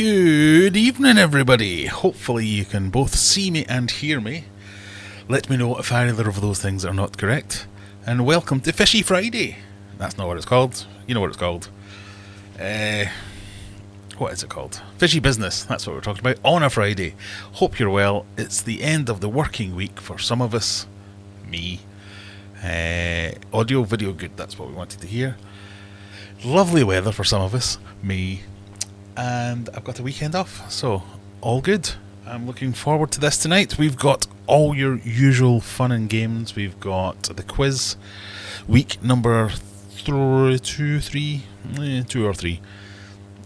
Good evening, everybody. Hopefully you can both see me and hear me. Let me know if either of those things are not correct. And welcome to Fishy Friday. That's not what it's called. You know what it's called. What is it called? Fishy Business. That's what we're talking about on a Friday. Hope you're well. It's the end of the working week for some of us. Me. Audio, video, good. That's what we wanted to hear. Lovely weather for some of us. Me. And I've got a weekend off, so all good. I'm looking forward to this tonight. We've got all your usual fun and games. We've got the quiz, week number 2 or 3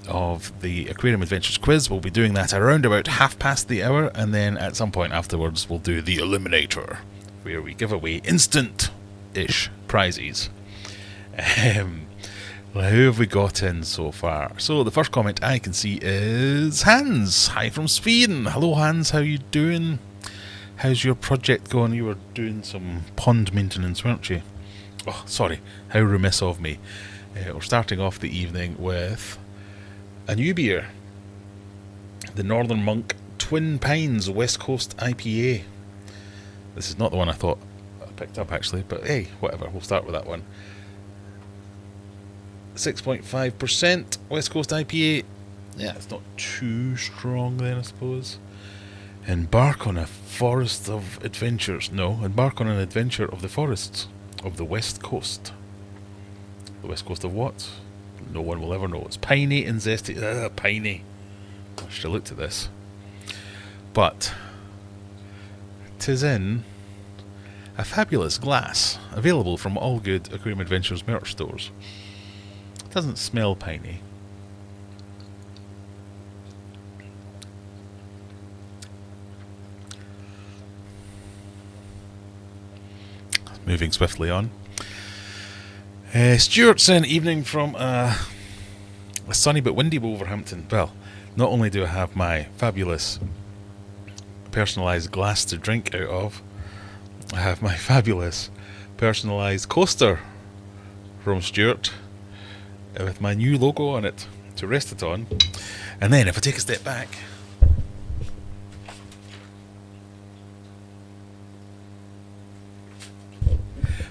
of the Aquarium Adventures quiz. We'll be doing that around about 1:30 the hour, and then at some point afterwards we'll do the Eliminator, where we give away instant-ish prizes. Who have we got in so far? So the first comment I can see is Hans. Hi from Sweden. Hello Hans, how you doing? How's your project going? You were doing some pond maintenance, weren't you? Oh, sorry, how remiss of me. We're starting off the evening with a new beer. The Northern Monk Twin Pines West Coast IPA. This is not the one I thought I picked up actually, but hey, whatever, we'll start with that one. 6.5% West Coast IPA. Yeah, it's not too strong then, I suppose. Embark on a forest of adventures. No, embark on an adventure of the forests of the West Coast. The West Coast of what? No one will ever know. It's piney and zesty. Piney. I should have looked at this. But 'tis in a fabulous glass, available from all good Aquarium Adventures merch stores. Doesn't smell piney. Moving swiftly on. Stuart's in evening from a sunny but windy Wolverhampton. Well, not only do I have my fabulous personalised glass to drink out of, I have my fabulous personalised coaster from Stuart, with my new logo on it to rest it on. And then if I take a step back,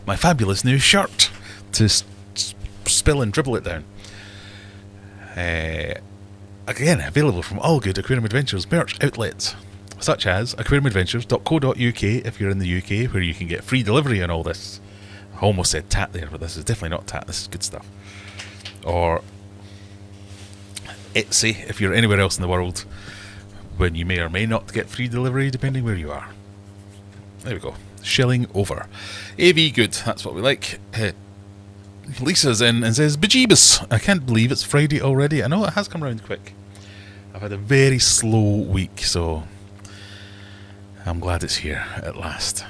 my fabulous new shirt to spill and dribble it down. Again, available from all good Aquarium Adventures merch outlets, such as aquariumadventures.co.uk if you're in the UK, where you can get free delivery and all this. I almost said tat there, but this is definitely not tat, this is good stuff. Or Etsy if you're anywhere else in the world, when you may or may not get free delivery depending where you are. There we go. Shilling over. AV good, that's what we like. Lisa's in and says, bejeebus, I can't believe it's Friday already. I know it has come round quick. I've had a very slow week, so I'm glad it's here at last.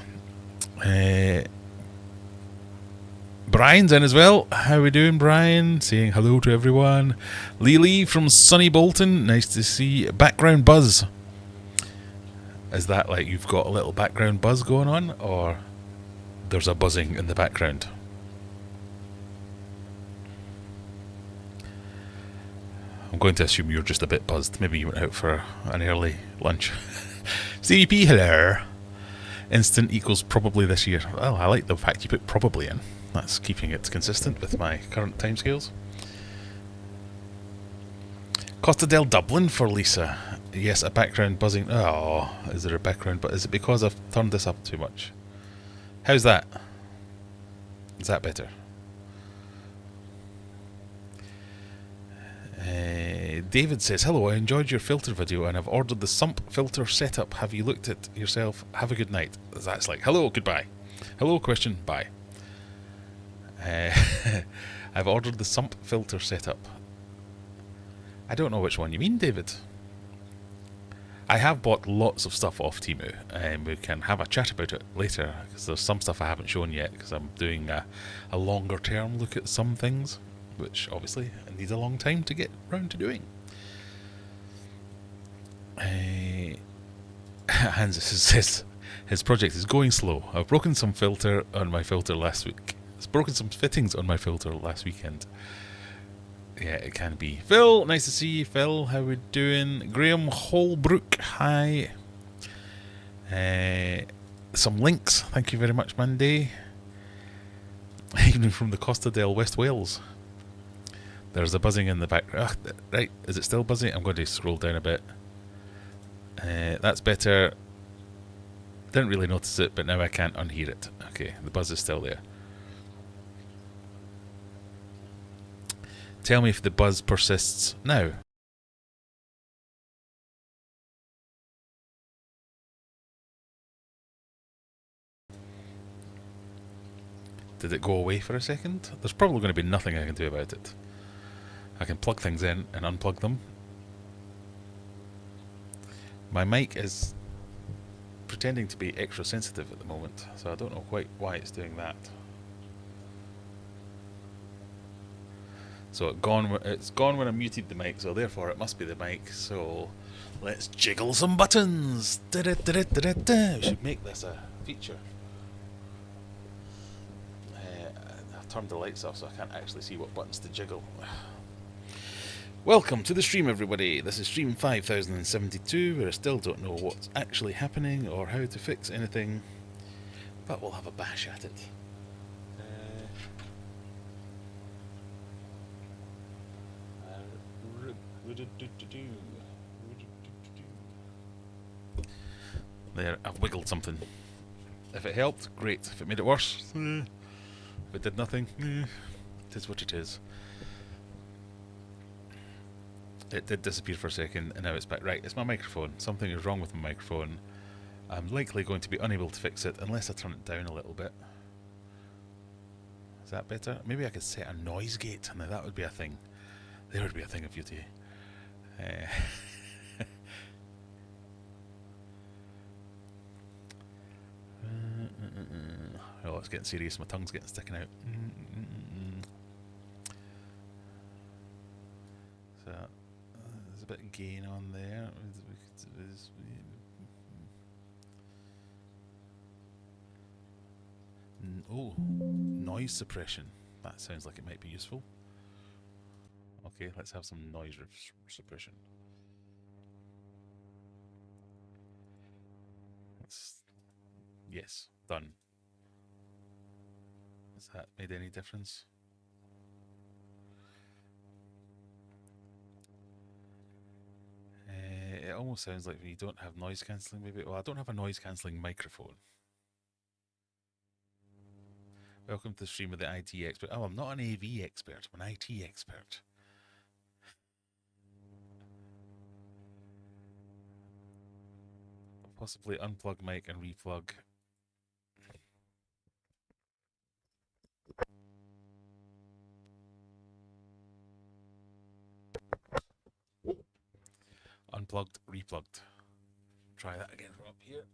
Brian's in as well. How we doing, Brian? Saying hello to everyone. Lee from sunny Bolton. Nice to see. Background buzz. Is that like you've got a little background buzz going on, or there's a buzzing in the background? I'm going to assume you're just a bit buzzed. Maybe you went out for an early lunch. CDP, hello. Instant equals probably this year. Well, I like the fact you put probably in. That's keeping it consistent with my current timescales. Costa del Dublin for Lisa. Yes, a background buzzing. Oh, is there a background? But is it because I've turned this up too much? How's that? Is that better? David says, hello, I enjoyed your filter video and I've ordered the sump filter setup. Have you looked at yourself? Have a good night. That's like, hello, goodbye. Hello, question, bye. I've ordered the sump filter setup. I don't know which one you mean, David. I have bought lots of stuff off Temu, and we can have a chat about it later, because there's some stuff I haven't shown yet, because I'm doing a longer term look at some things, which obviously I need a long time to get round to doing. Hans says his project is going slow. I've broken some filter on my filter last week. It's broken some fittings on my filter last weekend. Yeah, it can be. Phil, nice to see you. Phil, how we doing? Graham Holbrook, hi. Some links, thank you very much, Monday. Even from the Costa del West Wales. There's a buzzing in the background. Right, is it still buzzing? I'm going to scroll down a bit. That's better. Didn't really notice it, but now I can't unhear it. Okay, the buzz is still there. Tell me if the buzz persists now. Did it go away for a second? There's probably going to be nothing I can do about it. I can plug things in and unplug them. My mic is pretending to be extra sensitive at the moment, so I don't know quite why it's doing that. So it's gone when I muted the mic, so therefore it must be the mic. So let's jiggle some buttons. We should make this a feature. I've turned the lights off so I can't actually see what buttons to jiggle. Welcome to the stream, everybody. This is stream 5072, where I still don't know what's actually happening or how to fix anything, but we'll have a bash at it. There, I've wiggled something. If it helped, great. If it made it worse, if it did nothing, it is what it is. It did disappear for a second, and now it's back. Right, it's my microphone. Something is wrong with my microphone. I'm likely going to be unable to fix it unless I turn it down a little bit. Is that better? Maybe I could set a noise gate. Now that would be a thing. There would be a thing of beauty. Oh, it's getting serious. My tongue's getting sticking out. So there's a bit of gain on there. Oh, noise suppression. That sounds like it might be useful. Okay, let's have some noise suppression. Yes, done. Has that made any difference? It almost sounds like you don't have noise cancelling, maybe. Well, I don't have a noise cancelling microphone. Welcome to the stream of the IT expert. Oh, I'm not an AV expert, I'm an IT expert. Possibly unplug mic and replug. Unplugged, replugged. Try that again from up here.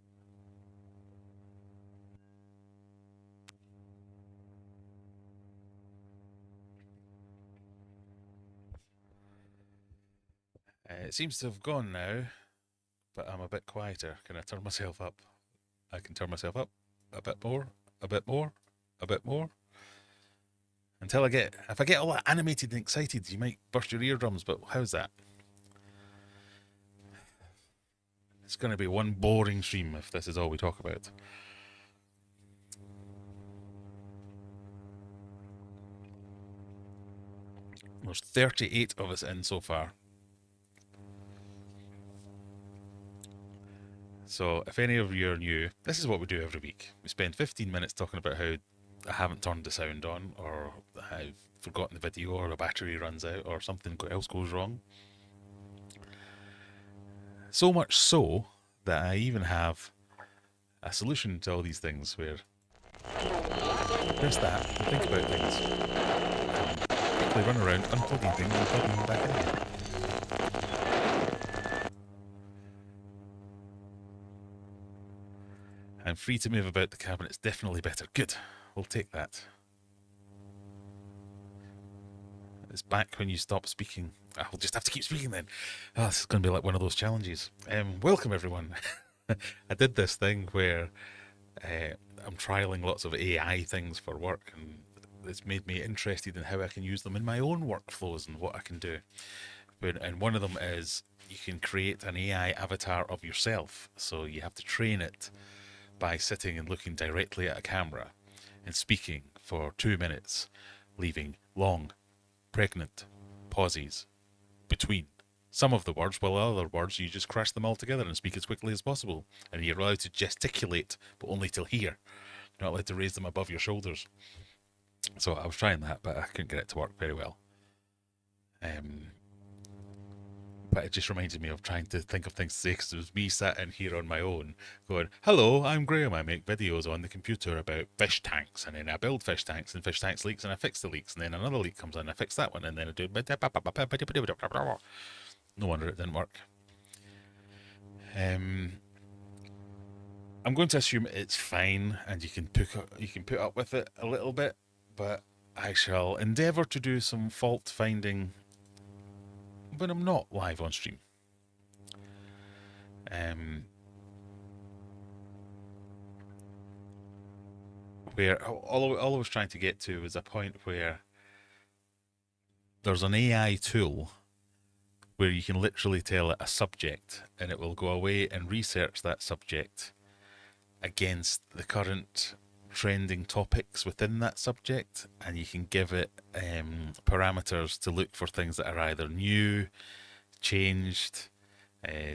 It seems to have gone now, but I'm a bit quieter. Can I turn myself up? I can turn myself up a bit more, a bit more, a bit more. Until if I get all that animated and excited, you might burst your eardrums, but how's that? It's going to be one boring stream if this is all we talk about. There's 38 of us in so far. So if any of you are new, this is what we do every week. We spend 15 minutes talking about how I haven't turned the sound on, or I've forgotten the video, or a battery runs out, or something else goes wrong. So much so that I even have a solution to all these things where press that and think about things. Quickly run around unplugging things and plugging them back in again. I'm free to move about the cabin. It's definitely better. Good. We'll take that. It's back when you stop speaking. I'll just have to keep speaking then. Oh, this is going to be like one of those challenges. Welcome, everyone. I did this thing where I'm trialing lots of AI things for work, and it's made me interested in how I can use them in my own workflows and what I can do. And one of them is you can create an AI avatar of yourself. So you have to train it by sitting and looking directly at a camera and speaking for 2 minutes, leaving long, pregnant pauses between some of the words, while other words you just crash them all together and speak as quickly as possible. And you're allowed to gesticulate, but only till here. You're not allowed to raise them above your shoulders. So I was trying that, but I couldn't get it to work very well. But it just reminded me of trying to think of things to say, because it was me sat in here on my own going, hello, I'm Graham. I make videos on the computer about fish tanks, and then I build fish tanks, and fish tanks leaks, and I fix the leaks, and then another leak comes in, I fix that one, and then I do... No wonder it didn't work. I'm going to assume it's fine, and you can put up with it a little bit, but I shall endeavour to do some fault finding when I'm not live on stream. Where all I was trying to get to was a point where there's an AI tool where you can literally tell it a subject and it will go away and research that subject against the current trending topics within that subject, and you can give it parameters to look for things that are either new, changed,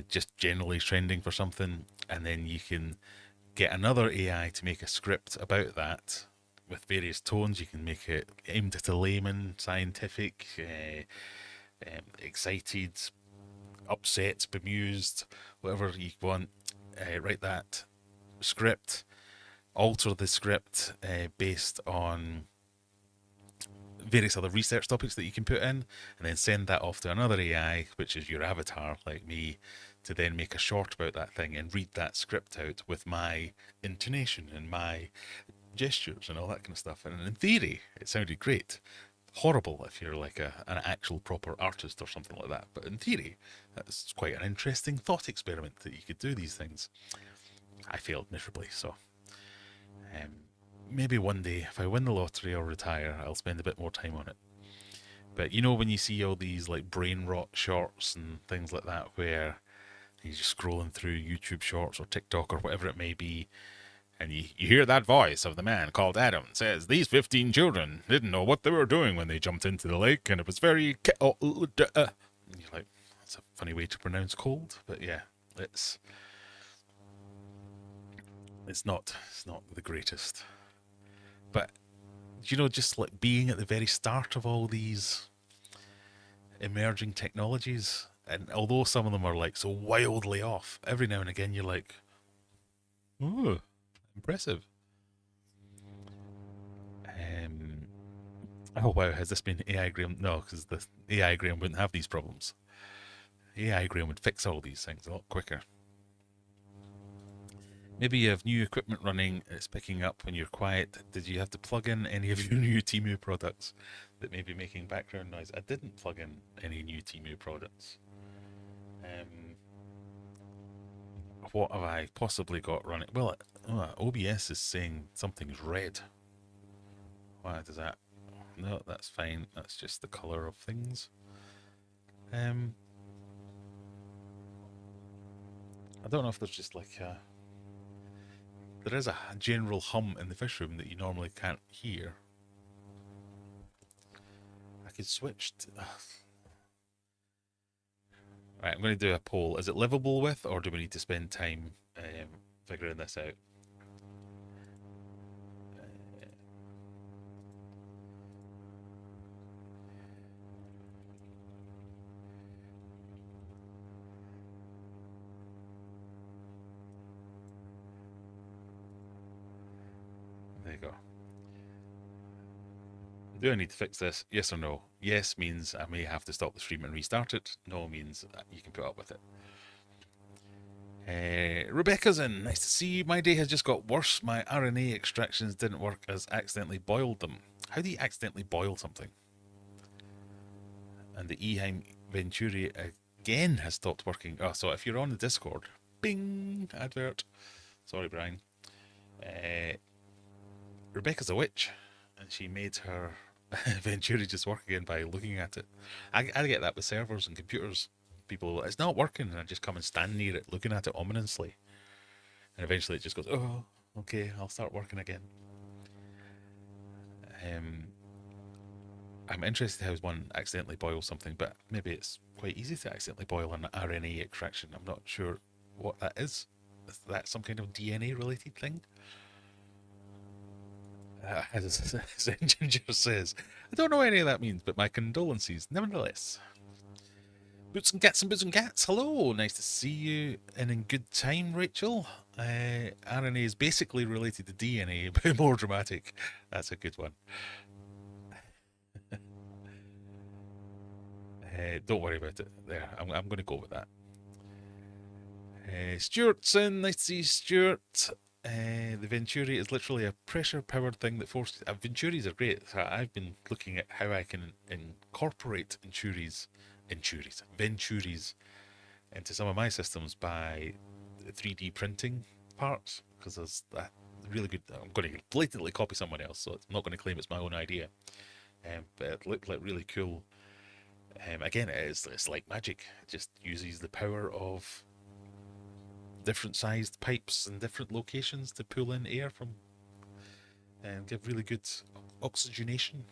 just generally trending for something, and then you can get another AI to make a script about that with various tones. You can make it aimed at a layman, scientific, excited, upset, bemused, whatever you want. Write that script, alter the script based on various other research topics that you can put in, and then send that off to another AI, which is your avatar, like me, to then make a short about that thing and read that script out with my intonation and my gestures and all that kind of stuff. And in theory, it sounded great. Horrible if you're like an actual proper artist or something like that. But in theory, that's quite an interesting thought experiment that you could do these things. I failed miserably, so maybe one day, if I win the lottery or retire, I'll spend a bit more time on it. But you know when you see all these like brain rot shorts and things like that, where you're just scrolling through YouTube shorts or TikTok or whatever it may be, and you hear that voice of the man called Adam says, these 15 children didn't know what they were doing when they jumped into the lake, and it was very... And you're like, that's a funny way to pronounce cold, but yeah, it's not the greatest. But, you know, just like being at the very start of all these emerging technologies, and although some of them are like so wildly off, every now and again you're like, ooh, impressive. Oh wow, has this been AI Graham? No, because the AI Graham wouldn't have these problems. AI Graham would fix all these things a lot quicker. Maybe you have new equipment running, it's picking up when you're quiet. Did you have to plug in any of your new Temu products that may be making background noise? I didn't plug in any new Temu products. What have I possibly got running? Well, OBS is saying something's red. Why does that? No, that's fine. That's just the color of things. I don't know if there's just like a... There is a general hum in the fish room that you normally can't hear. I could switch to... Right, I'm going to do a poll. Is it livable with, or do we need to spend time figuring this out? There you go. Do I need to fix this? Yes or no? Yes means I may have to stop the stream and restart it. No means you can put up with it. Rebecca's in. Nice to see you. My day has just got worse. My RNA extractions didn't work as accidentally boiled them. How do you accidentally boil something? And the Eheim Venturi again has stopped working. Oh, so if you're on the Discord, bing, advert. Sorry, Brian. Rebecca's a witch. and she made her Venturi just work again by looking at it. I get that with servers and computers. People, it's not working, and I just come and stand near it, looking at it ominously, and eventually it just goes, "Oh, okay, I'll start working again." Um, I'm interested how one accidentally boils something, but maybe it's quite easy to accidentally boil an RNA extraction. I'm not sure what that is. Is that some kind of DNA related thing? As Ginger says, I don't know what any of that means, but my condolences nevertheless. Boots and cats, hello, nice to see you and in good time, Rachel. RNA is basically related to DNA, but more dramatic. That's a good one. Don't worry about it. There, I'm going to go with that. Stuart's in. Nice to see you, Stuart. The Venturi is literally a pressure-powered thing that forces. Venturis are great. So I've been looking at how I can incorporate Venturis into some of my systems by 3D printing parts, because there's that really good. I'm going to blatantly copy someone else, so I'm not going to claim it's my own idea. But it looked like really cool. Again, it's like magic. It just uses the power of different sized pipes in different locations to pull in air from and give really good oxygenation.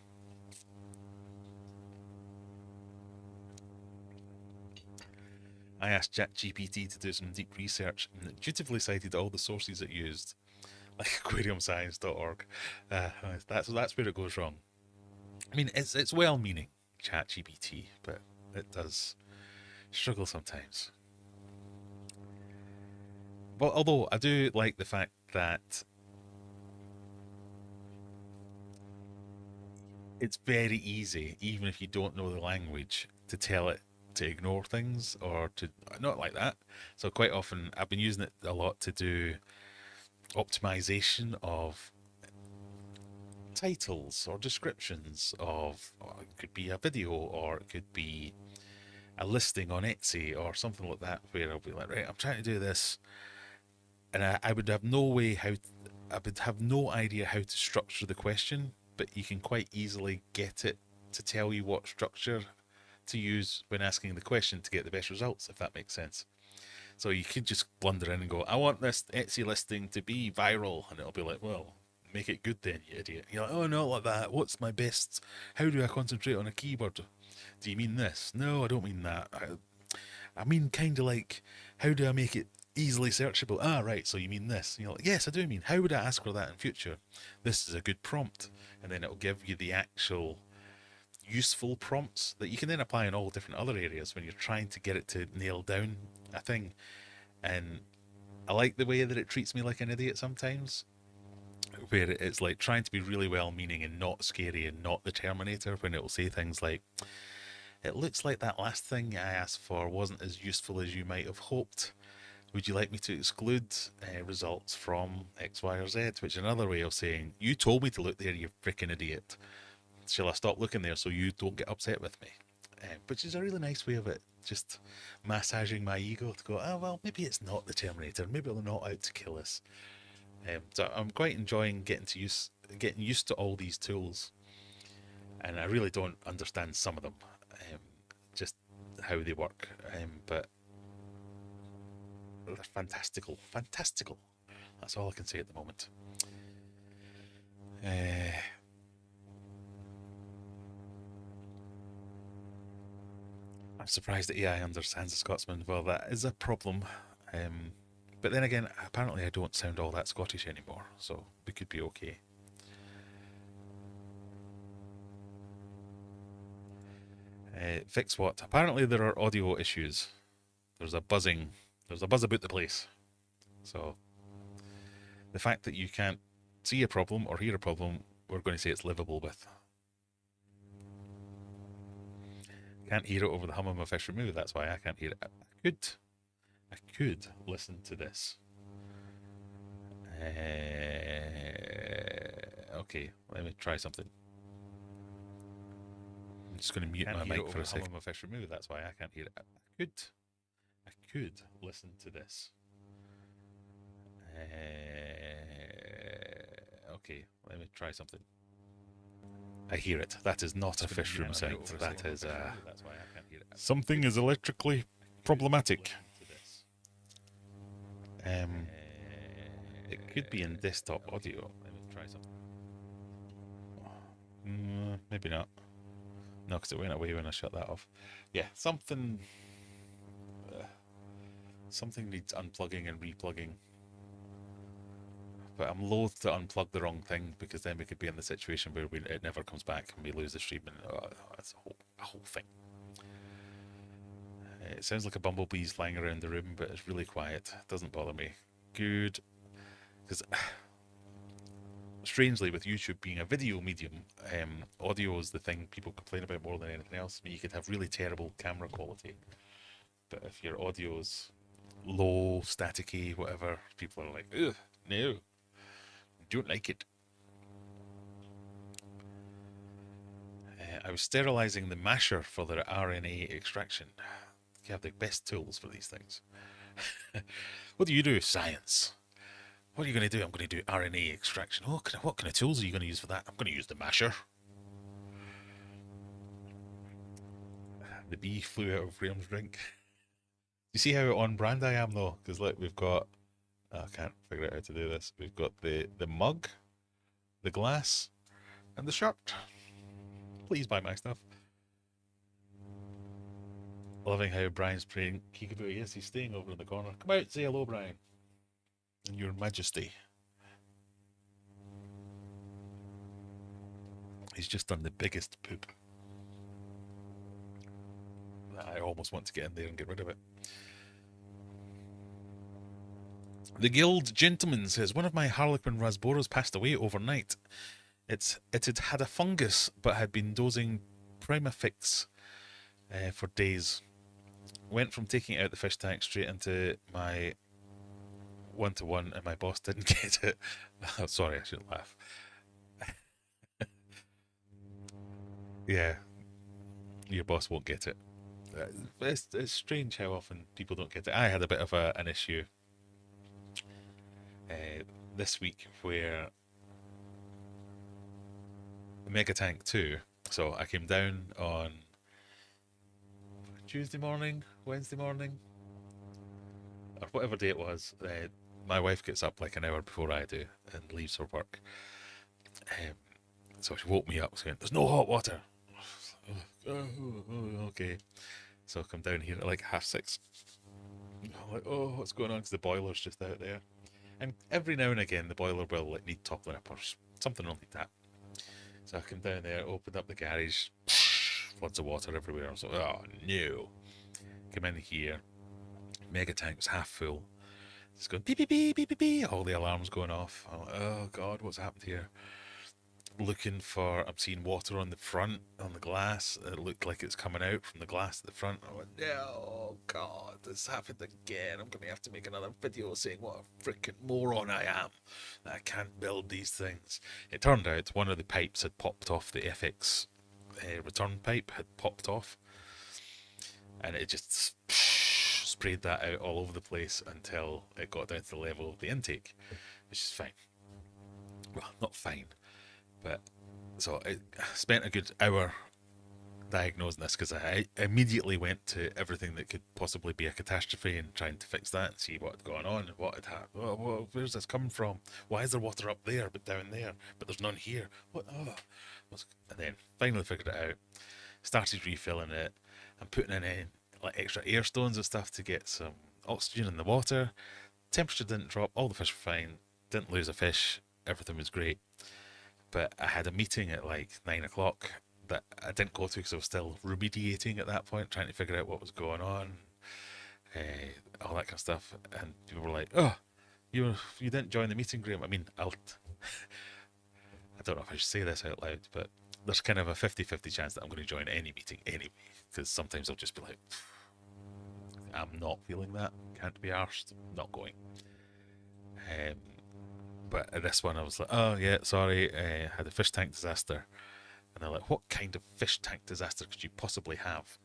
I asked ChatGPT to do some deep research and it dutifully cited all the sources it used, like aquariumscience.org. That's where it goes wrong. I mean, it's well-meaning, ChatGPT, but it does struggle sometimes. Well, although I do like the fact that it's very easy, even if you don't know the language, to tell it to ignore things or to not like that. So quite often I've been using it a lot to do optimization of titles or descriptions of, or it could be a video or it could be a listing on Etsy or something like that, where I'll be like, right, I'm trying to do this, and I would have no way how, I would have no idea how to structure the question, but you can quite easily get it to tell you what structure to use when asking the question to get the best results, if that makes sense. So you could just blunder in and go, I want this Etsy listing to be viral, and it'll be like, well, make it good then, you idiot. You're like, oh, not like that. What's my best? How do I concentrate on a keyword? Do you mean this? No, I don't mean that. I mean kind of like, how do I make it easily searchable? Ah, right, so you mean this. And you're like, yes, I do mean. How would I ask for that in future? This is a good prompt. And then it'll give you the actual useful prompts that you can then apply in all different other areas when you're trying to get it to nail down a thing. And I like the way that it treats me like an idiot sometimes, where it's like trying to be really well meaning and not scary and not the Terminator, when it will say things like, it looks like that last thing I asked for wasn't as useful as you might have hoped. Would you like me to exclude results from X, Y, or Z? Which is another way of saying, you told me to look there, you freaking idiot. Shall I stop looking there so you don't get upset with me? Which is a really nice way of it, just massaging my ego to go, oh, well, maybe it's not the Terminator. Maybe they're not out to kill us. So I'm quite enjoying getting used to all these tools, and I really don't understand some of them, just how they work. But they're fantastical, fantastical. That's all I can say at the moment. I'm surprised that AI understands a Scotsman. Well, that is a problem. But then again, apparently I don't sound all that Scottish anymore, so we could be okay. Fix what? Apparently there are audio issues. There's a buzzing. There's a buzz about the place. So the fact that you can't see a problem or hear a problem, we're going to say it's livable with. Can't hear it over the hum of a fish removed. That's why I can't hear it. I could listen to this. Okay, let me try something. I'm just going to mute my mic for a second. Hum of a fish removed. That's why I can't hear it. I could listen to this. Okay, let me try something. I hear it. That is not a It's gonna fish be room a bit sound. over That is safer. That's why I can't hear it. something is electrically problematic. Listen to this. It could be in desktop Okay, audio. let me try something. Maybe not. No, because it went away when I shut that off. Yeah, something needs unplugging and replugging. But I'm loath to unplug the wrong thing because then we could be in the situation where it never comes back and we lose the stream, and that's a whole thing. It sounds like a bumblebee's flying around the room, but it's really quiet. It doesn't bother me. Good. Because strangely, with YouTube being a video medium, audio is the thing people complain about more than anything else. I mean, you could have really terrible camera quality, but if your audio's low, staticky, whatever, people are like, ugh, no, don't like it. I was sterilizing the masher for the RNA extraction. You have the best tools for these things. What do you do? Science. What are you going to do? I'm going to do RNA extraction. Oh, what kind of tools are you going to use for that? I'm going to use the masher. The bee flew out of Graham's drink. You see how on brand I am though? Because look, we've got. I can't figure out how to do this. We've got the mug, the glass, and the shirt. Please buy my stuff. Loving how Brian's praying Kikaboo. Yes, he's staying over in the corner. Come out, say hello, Brian. And your majesty. He's just done the biggest poop. I almost want to get in there and get rid of it. The Guild Gentleman says, one of my Harlequin Rasboras passed away overnight. It had had a fungus, but had been dosing Primafix for days. Went from taking out the fish tank straight into my 1-to-1, and my boss didn't get it. Oh, sorry, I shouldn't laugh. Yeah, your boss won't get it. It's strange how often people don't get it. I had a bit of an issue this week where Mega Tank 2. So I came down on Tuesday morning, Wednesday morning, or whatever day it was. My wife gets up like an hour before I do and leaves for work. So she woke me up saying, "There's no hot water." Okay. So I come down here at like 6:30. I'm like, oh, what's going on? Because the boiler's just out there. And every now and again, the boiler will like need toppling up or something like that. So I come down there, opened up the garage, floods of water everywhere. I was like, oh no. Come in here, Mega Tank was half full. It's going beep beep beep beep beep beep. All the alarms going off. I'm like, oh god, what's happened here? Looking for, I'm seeing water on the front, on the glass. It looked like it's coming out from the glass at the front. I went, no, God, this happened again. I'm going to have to make another video saying what a freaking moron I am. I can't build these things. It turned out one of the pipes had popped off. The FX return pipe had popped off, and it just sprayed that out all over the place until it got down to the level of the intake, which is fine. Well, not fine. But so I spent a good hour diagnosing this because I immediately went to everything that could possibly be a catastrophe and trying to fix that and see what had gone on and what had happened. Oh, where's this coming from? Why is there water up there but down there? But there's none here. What? Oh. And then finally figured it out. Started refilling it and putting in like extra air stones and stuff to get some oxygen in the water. Temperature didn't drop. All the fish were fine. Didn't lose a fish. Everything was great. But I had a meeting at like 9 o'clock that I didn't go to because I was still remediating at that point, trying to figure out what was going on, all that kind of stuff. And people were like, "Oh, you didn't join the meeting, Graham." I mean, I don't know if I should say this out loud, but there's kind of a 50-50 chance that I'm going to join any meeting anyway, because sometimes I'll just be like, "I'm not feeling that. Can't be arsed. Not going." But at this one, I was like, oh, yeah, sorry, I had a fish tank disaster. And they're like, what kind of fish tank disaster could you possibly have?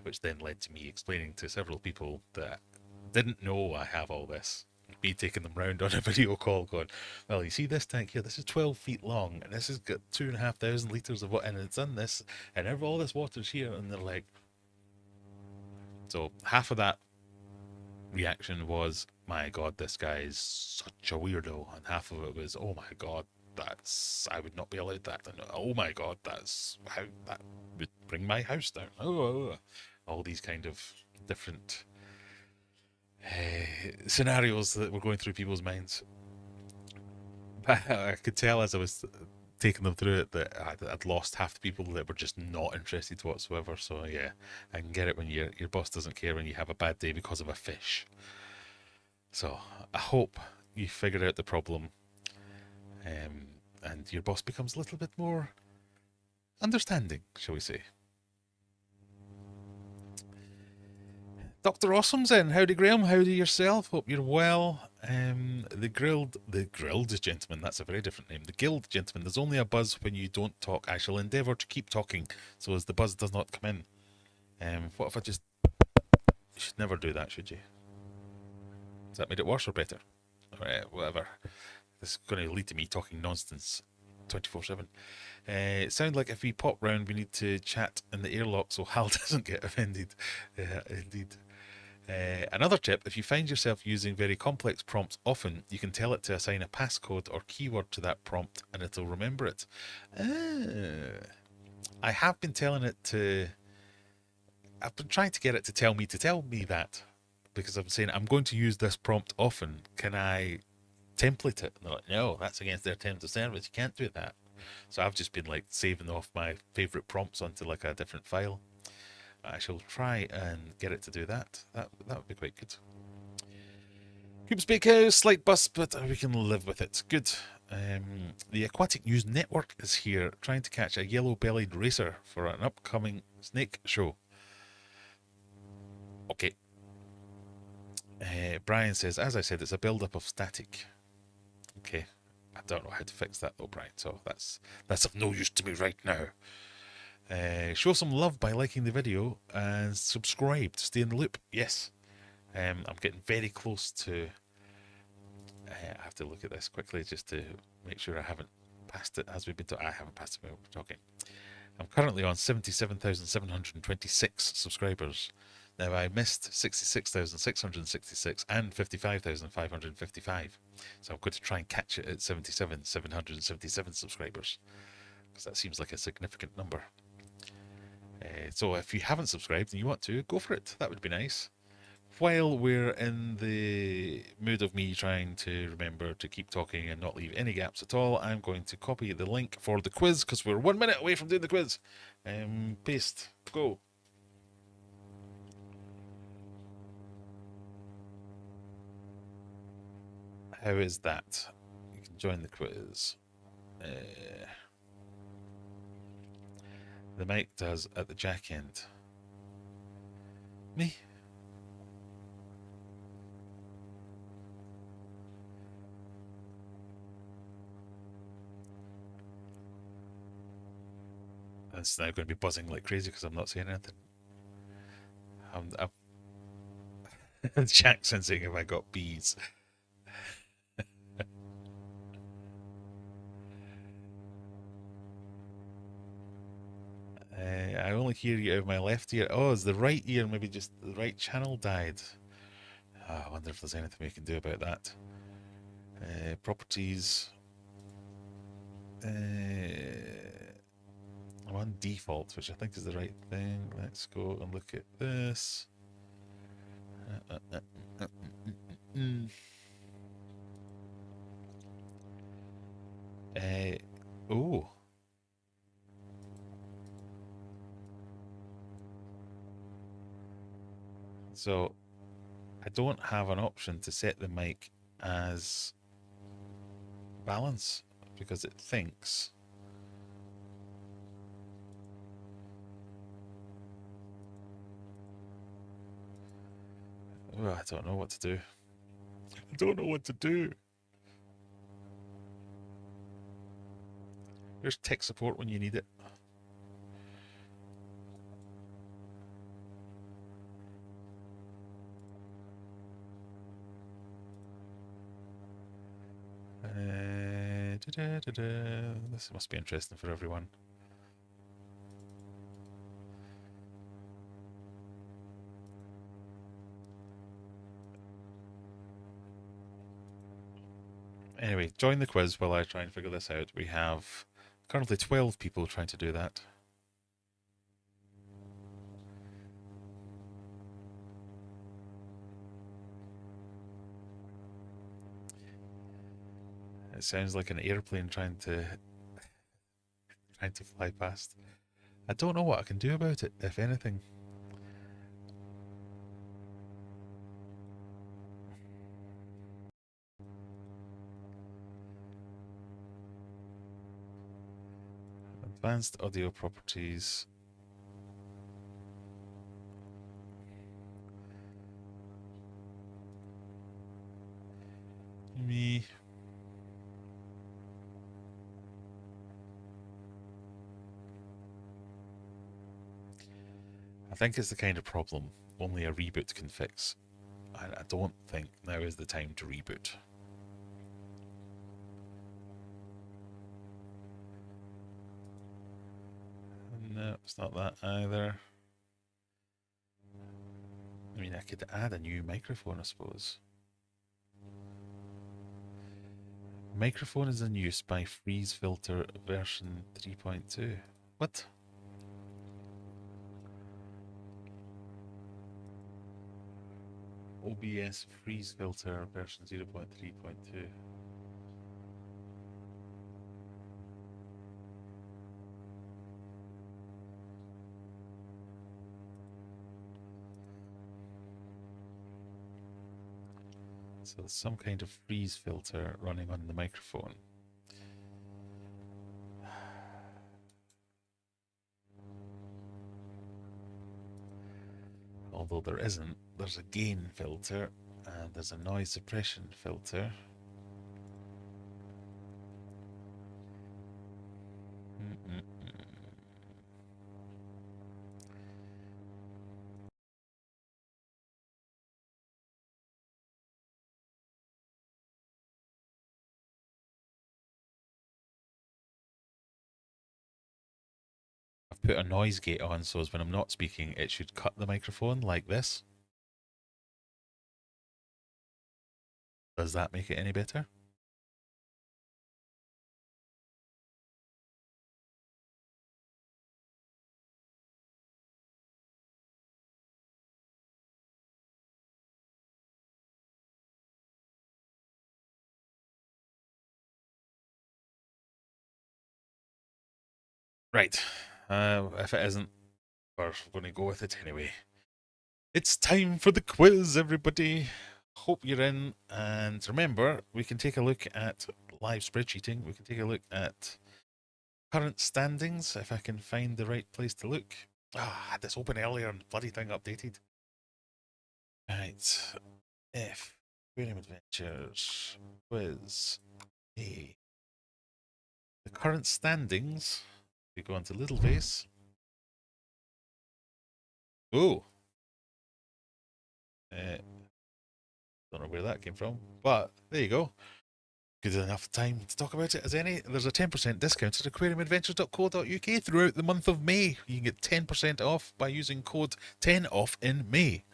Which then led to me explaining to several people that didn't know I have all this. me taking them round on a video call going, well, you see this tank here, this is 12 feet long, and this has got 2,500 litres of water, and it's in this, and all this water's here, and they're like... So half of that reaction was, my God, this guy is such a weirdo, and half of it was, oh my God, I would not be allowed that, and oh my God, that's how that would bring my house down. All these kind of different scenarios that were going through people's minds. I could tell as I was taking them through it that I'd lost half the people that were just not interested whatsoever. So yeah, I can get it when your boss doesn't care when you have a bad day because of a fish. So I hope you figure out the problem, and your boss becomes a little bit more understanding, shall we say. Dr. Awesome's in. Howdy, Graham. Howdy yourself. Hope you're well. The grilled gentleman. That's a very different name. The guild gentleman. There's only a buzz when you don't talk. I shall endeavour to keep talking so as the buzz does not come in. What if I just... You should never do that, should you? Has that made it worse or better? Alright, whatever. This is going to lead to me talking nonsense 24/7. It sounds like if we pop round, we need to chat in the airlock so Hal doesn't get offended. Indeed. Another tip, if you find yourself using very complex prompts often, you can tell it to assign a passcode or keyword to that prompt and it'll remember it. I have been telling it to... I've been trying to get it to tell me that, because I'm saying I'm going to use this prompt often. Can I template it? And they're like, no, that's against their terms of service. You can't do that. So I've just been like saving off my favourite prompts onto like a different file. I shall try and get it to do that. That would be quite good. Coops Bakehouse, slight bust, but we can live with it. Good. The Aquatic News Network is here, trying to catch a yellow-bellied racer for an upcoming snake show. Okay. Brian says, as I said, it's a build-up of static. Okay. I don't know how to fix that though, Brian, so that's of no use to me right now. Show some love by liking the video and subscribe to stay in the loop. Yes. I'm getting very close to... I have to look at this quickly just to make sure I haven't passed it as we've been talking. I haven't passed it while we're talking. I'm currently on 77,726 subscribers. Now, I missed 66,666 and 55,555. So I'm going to try and catch it at 77,777 subscribers, because that seems like a significant number. So if you haven't subscribed and you want to, go for it. That would be nice. While we're in the mood of me trying to remember to keep talking and not leave any gaps at all, I'm going to copy the link for the quiz, because we're 1 minute away from doing the quiz. Paste. Go. How is that? You can join the quiz. The mic does at the jack end. Me? It's now going to be buzzing like crazy because I'm not saying anything. I'm Jack sensing if I got bees. I only hear you out of my left ear. Oh, is the right ear maybe just the right channel died? Oh, I wonder if there's anything we can do about that. Properties. I'm on default, which I think is the right thing. Let's go and look at this. Oh. So I don't have an option to set the mic as balance because it thinks oh, I don't know what to do. I don't know what to do. There's tech support when you need it. This must be interesting for everyone. Anyway, join the quiz while I try and figure this out. We have currently 12 people trying to do that. It sounds like an airplane trying to fly past. I don't know what I can do about it, if anything. Advanced audio properties. Me. I think it's the kind of problem only a reboot can fix. I don't think now is the time to reboot. No, it's not that either. I mean, I could add a new microphone, I suppose. Microphone is in use by Freeze Filter version 3.2. What? OBS Freeze Filter version 0.3.2. So there's some kind of freeze filter running on the microphone. Although there isn't, there's a gain filter and there's a noise suppression filter. I've put a noise gate on so as when I'm not speaking, it should cut the microphone like this. Does that make it any better? Right. If it isn't, we're going to go with it anyway. It's time for the quiz, everybody. Hope you're in. And remember, we can take a look at live spreadsheeting. We can take a look at current standings, if I can find the right place to look. Ah, I had this open earlier and the bloody thing updated. Right. F. Aquarium Adventures. Quiz. A. The current standings. We go into Little Vase. Oh. Don't know where that came from, but there you go. Good enough time to talk about it as any. There's a 10% discount at aquariumadventures.co.uk throughout the month of May. You can get 10% off by using code 10OFF in May.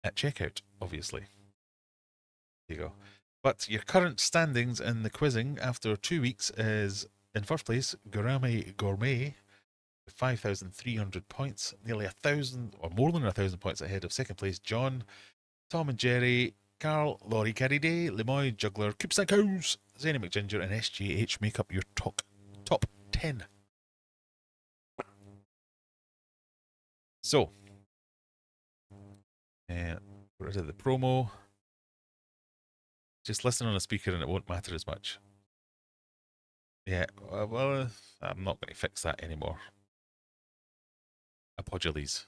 At checkout, obviously. There you go. But your current standings in the quizzing after 2 weeks is, in first place, Gourmet Gourmet, with 5,300 points, nearly 1,000 or more than 1,000 points ahead of second place, John, Tom and Jerry, Carl, Laurie Carriday, Lemoy, Juggler, Coops and Cows, Zany McGinger, and SGH make up your top 10. So, get rid of the promo. Just listen on a speaker and it won't matter as much. Yeah, well, I'm not going to fix that anymore. Apologies.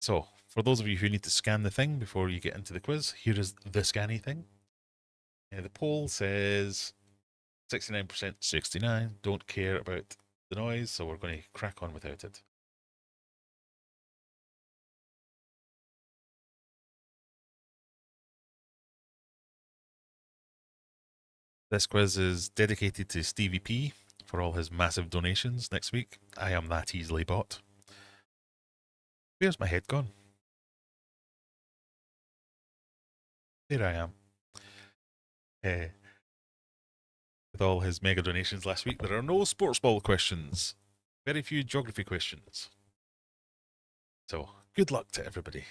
So, for those of you who need to scan the thing before you get into the quiz, here is the scanny thing. The poll says 69%, 69, don't care about the noise, so we're going to crack on without it. This quiz is dedicated to Stevie P for all his massive donations next week. I am that easily bought. Where's my head gone? There I am. With all his mega donations last week, there are no sports ball questions. Very few geography questions. So, good luck to everybody.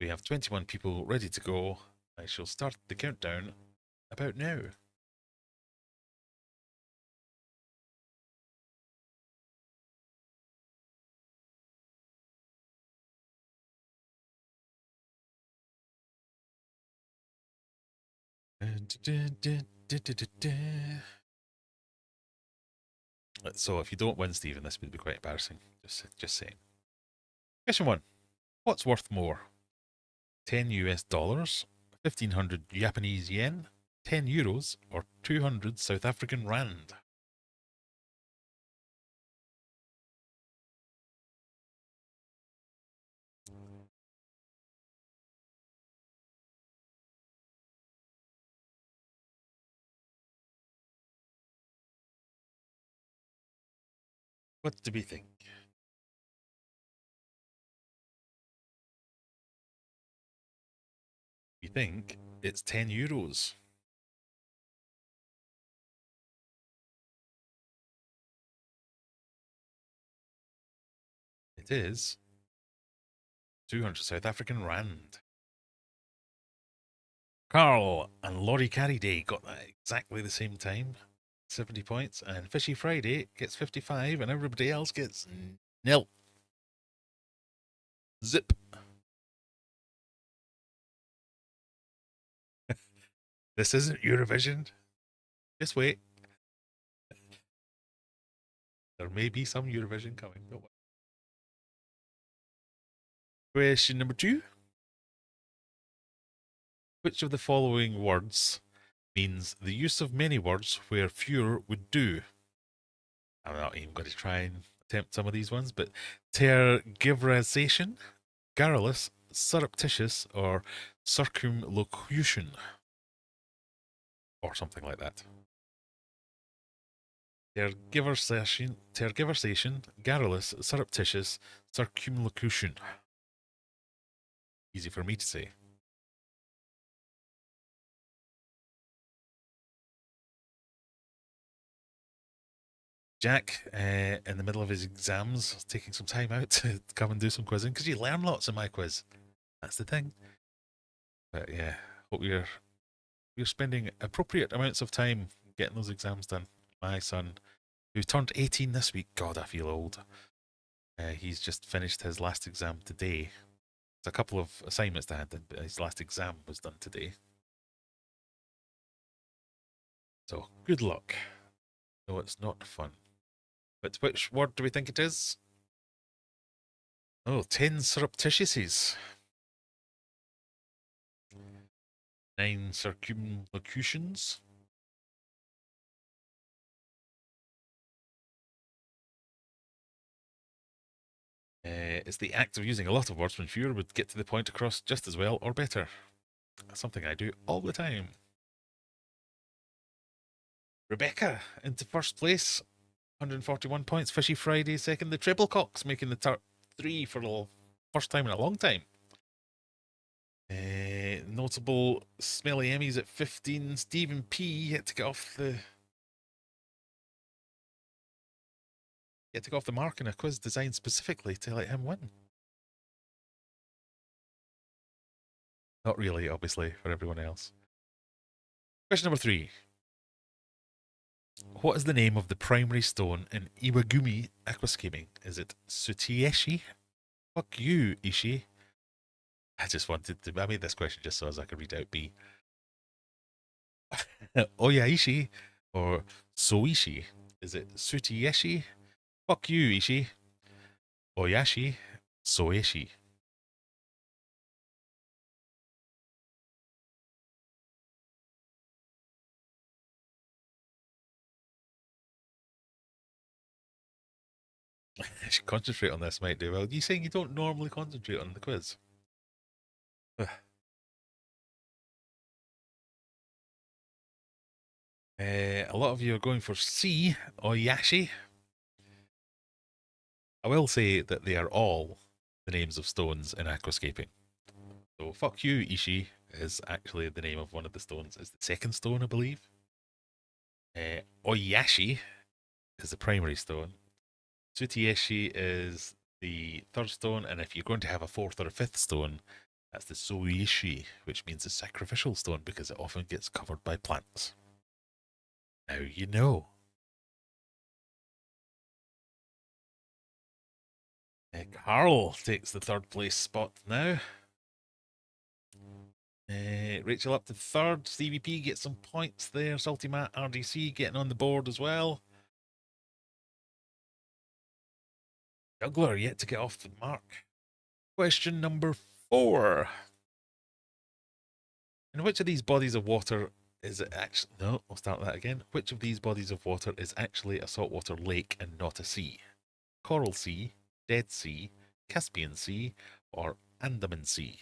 We have 21 people ready to go. I shall start the countdown about now. So if you don't win, Stephen, this would be quite embarrassing. Just saying. Question 1. What's worth more? 10 US dollars, 1500 Japanese yen, 10 euros, or 200 South African rand? What do we think? We think it's 10 euros. It is 200 South African rand. Carl and Laurie Carriday got that exactly the same time, 70 points, and Fishy Friday gets 55, and everybody else gets nil. Zip. This isn't Eurovision. Just wait. There may be some Eurovision coming. Don't worry. Question number 2. Which of the following words means the use of many words where fewer would do? I'm not even going to try and attempt some of these ones, but tergiversation, garrulous, surreptitious, or circumlocution, or something like that. Tergiversation, garrulous, surreptitious, circumlocution. Easy for me to say. Jack, in the middle of his exams, taking some time out to come and do some quizzing, because you learn lots in my quiz. That's the thing. But yeah, hope you're spending appropriate amounts of time getting those exams done. My son, who turned 18 this week, God, I feel old. He's just finished his last exam today. There's a couple of assignments to hand, but his last exam was done today. So good luck. No, it's not fun. But which word do we think it is? Oh, 10 surreptitiouses. 9 circumlocutions. It's the act of using a lot of words when fewer would get to the point across just as well or better. That's something I do all the time. Rebecca into first place, 141 points. Fishy Friday second. The Triple Cocks making the top 3 for the first time in a long time. Notable Smelly Emmys at 15. Stephen P had to get off the mark in a quiz designed specifically to let him win. Not really, obviously, for everyone else. Question number 3. What is the name of the primary stone in Iwagumi aquascaping? Is it Sutieshi? Fuck you, Ishi. I made this question just so as I could read out B. Oyaishi or Soishi? Is it Sutieshi? Fuck you, Ishi. Oyashi, Soishi. I should concentrate on this, might do. Well, you saying you don't normally concentrate on the quiz? A lot of you are going for C, Oyashi. I will say that they are all the names of stones in aquascaping. So fuck you, Ishi is actually the name of one of the stones. It's the second stone, I believe. Oyashi is the primary stone. Tsutieshi is the third stone, and if you're going to have a fourth or a fifth stone, that's the Soishi, which means the sacrificial stone because it often gets covered by plants. Now you know. Carl takes the third place spot now. Rachel up to third. Stevie P gets some points there. Salty Matt RDC getting on the board as well. Juggler yet to get off the mark. Question number 4. In which of these bodies of water is it actually... No, I'll start that again. Which of these bodies of water is actually a saltwater lake and not a sea? Coral Sea, Dead Sea, Caspian Sea, or Andaman Sea?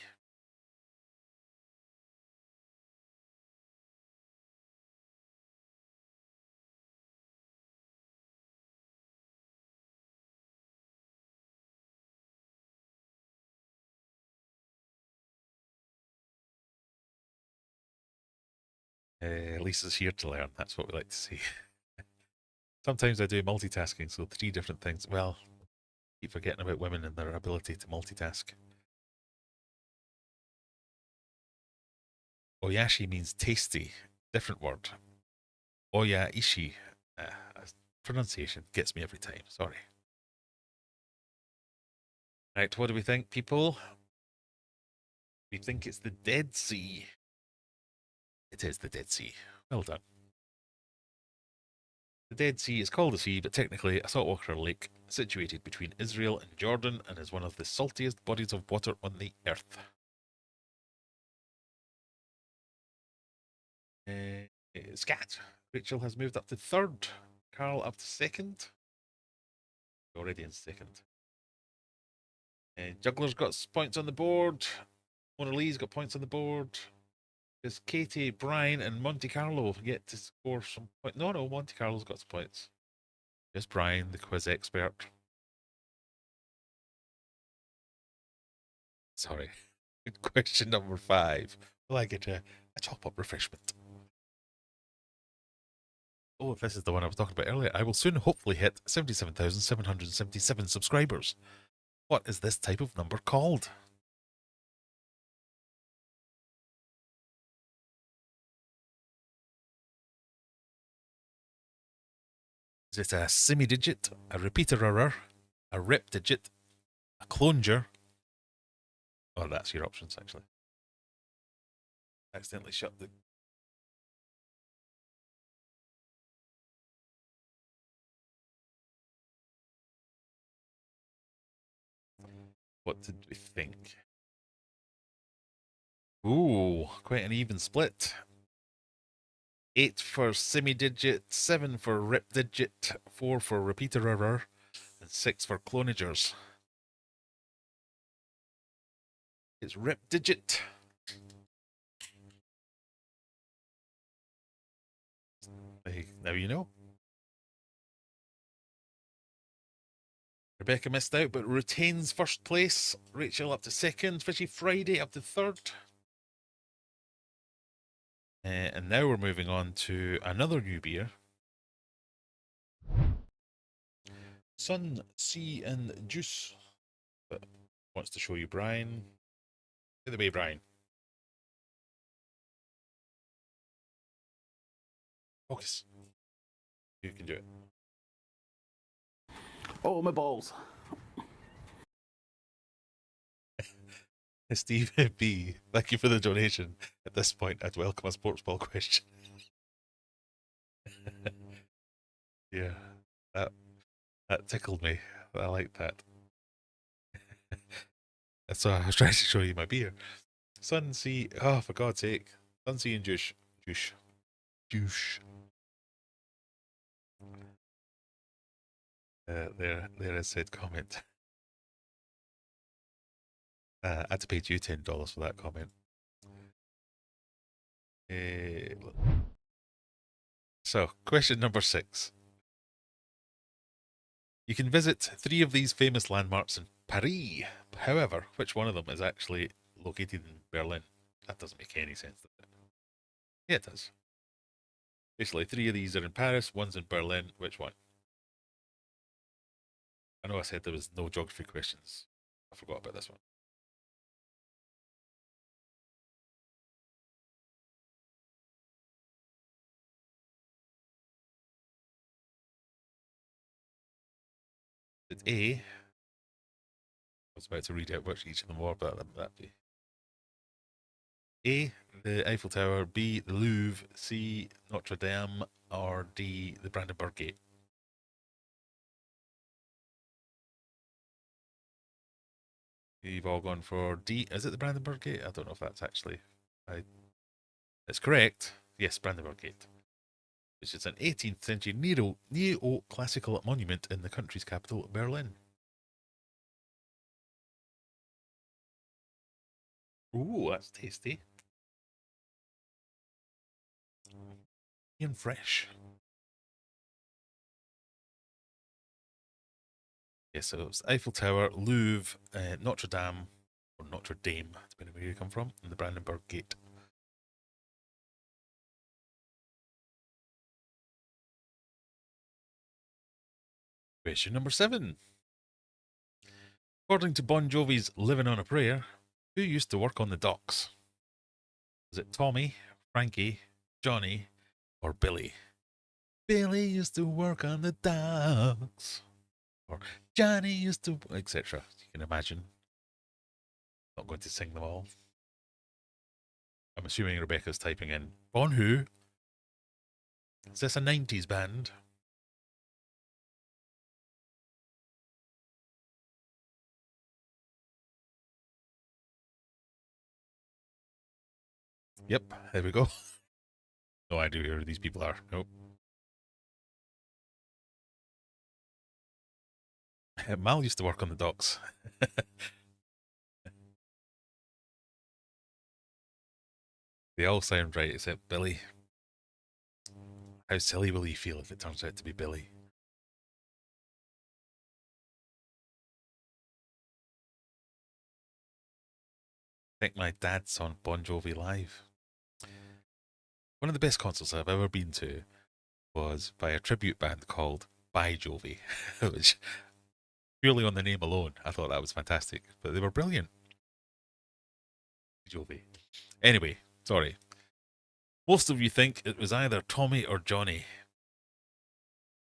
Lisa's here to learn. That's what we like to see. Sometimes I do multitasking, so 3 different things. Well, keep forgetting about women and their ability to multitask. Oyashi means tasty. Different word. Oya ishi. Pronunciation gets me every time. Sorry. Right, what do we think, people? We think it's the Dead Sea. It is the Dead Sea. Well done. The Dead Sea is called a sea, but technically a saltwater lake situated between Israel and Jordan and is one of the saltiest bodies of water on the earth. Scat. Rachel has moved up to third. Carl up to second. Already in second. Juggler's got points on the board. Mona Lee's got points on the board. Because Katie, Brian, and Monte Carlo get to score some points. No, Monte Carlo's got some points. Just Brian, the quiz expert. Sorry. Question number 5. Will I get a top-up refreshment? Oh, this is the one I was talking about earlier. I will soon hopefully hit 77,777 subscribers. What is this type of number called? Is it a semi-digit, a repeater error, a rep digit, a clonger? Oh, that's your options, actually. Accidentally shut the... What did we think? Ooh, quite an even split. 8 for semi-digit, 7 for rep digit, 4 for repeater error, and 6 for clonagers. It's rep digit. Now you know. Rebecca missed out, but retains first place. Rachel up to second. Fishy Friday up to third. And now we're moving on to another new beer. Sun, Sea, and Juice. But wants to show you Brian. By the way, Brian. Focus. You can do it. Oh, my balls. Steve B, thank you for the donation. At this point, I'd welcome a sports ball question. Yeah, that tickled me. I like that. So I was trying to show you my beer. Sun, Sea, oh, for God's sake. Sun, Sea, and Juice. Juice. There is said comment. I had to pay you $10 for that comment. So, question number 6. You can visit 3 of these famous landmarks in Paris. However, which one of them is actually located in Berlin? That doesn't make any sense, does it? Yeah, it does. Basically, 3 of these are in Paris, one's in Berlin. Which one? I know I said there was no geography questions. I forgot about this one. It's A. I was about to read out which each of them were, but that'd be A, the Eiffel Tower, B, the Louvre, C, Notre Dame, or D, the Brandenburg Gate. You've all gone for D. Is it the Brandenburg Gate? I don't know if that's actually. It's correct. Yes, Brandenburg Gate, which is an 18th century neo-classical monument in the country's capital, Berlin. Ooh, that's tasty. And fresh. Yeah, so it's Eiffel Tower, Louvre, Notre Dame, or Notre Dame, depending where you come from, and the Brandenburg Gate. Question number 7. According to Bon Jovi's Living on a Prayer, who used to work on the docks? Was it Tommy, Frankie, Johnny, or Billy? Billy used to work on the docks. Or Johnny used to, etc. You can imagine. Not going to sing them all. I'm assuming Rebecca's typing in Bon who? Is this a 90s band? Yep, there we go. No idea who these people are. Nope. Mal used to work on the docks. They all sound right except Billy. How silly will you feel if it turns out to be Billy? I think my dad's on Bon Jovi Live. One of the best concerts I've ever been to was by a tribute band called By Jovi, which purely on the name alone, I thought that was fantastic. But they were brilliant. Jovi. Anyway, sorry. Most of you think it was either Tommy or Johnny.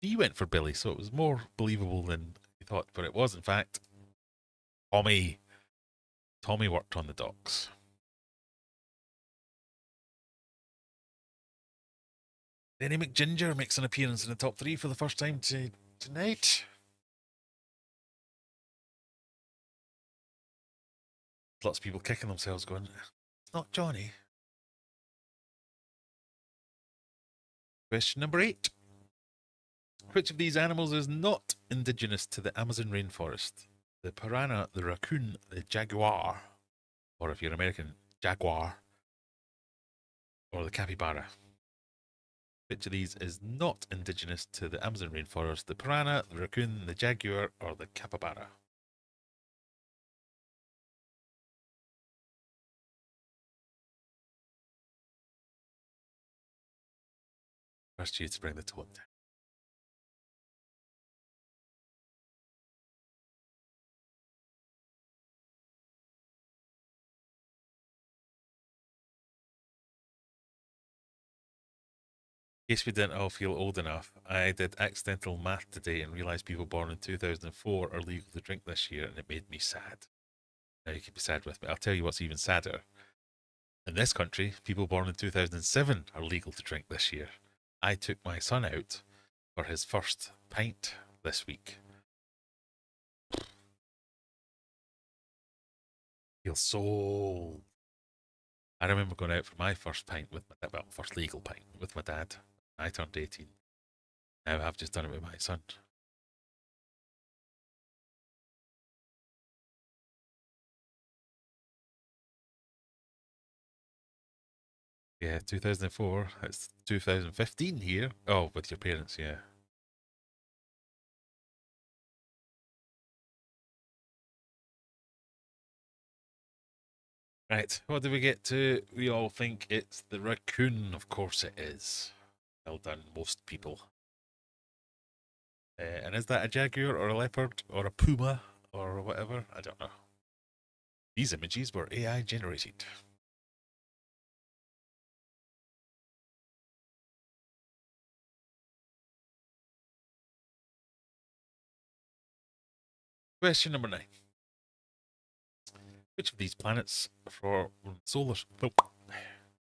You went for Billy, so it was more believable than you thought, but it was in fact Tommy. Tommy worked on the docks. Danny McGinger makes an appearance in the top 3 for the first time tonight. Lots of people kicking themselves going, it's not Johnny. Question number 8. Which of these animals is not indigenous to the Amazon rainforest? The piranha, the raccoon, the jaguar, or if you're American, jaguar, or the capybara? Which of these is not indigenous to the Amazon rainforest? The piranha, the raccoon, the jaguar, or the capybara? First, you to bring the tone down. In case we didn't all feel old enough, I did accidental math today and realised people born in 2004 are legal to drink this year, and it made me sad. Now you can be sad with me. I'll tell you what's even sadder. In this country, people born in 2007 are legal to drink this year. I took my son out for his first pint this week. Feels so old. I remember going out for my first pint with my dad, well, first legal pint with my dad. I turned 18. Now I've just done it with my son. Yeah, 2004. It's 2015 here. Oh, with your parents, yeah. Right, what do we get to? We all think it's the raccoon. Of course it is. Well done, most people. And is that a jaguar or a leopard or a puma or whatever? I don't know. These images were AI generated. Question number 9. Which of these planets for solar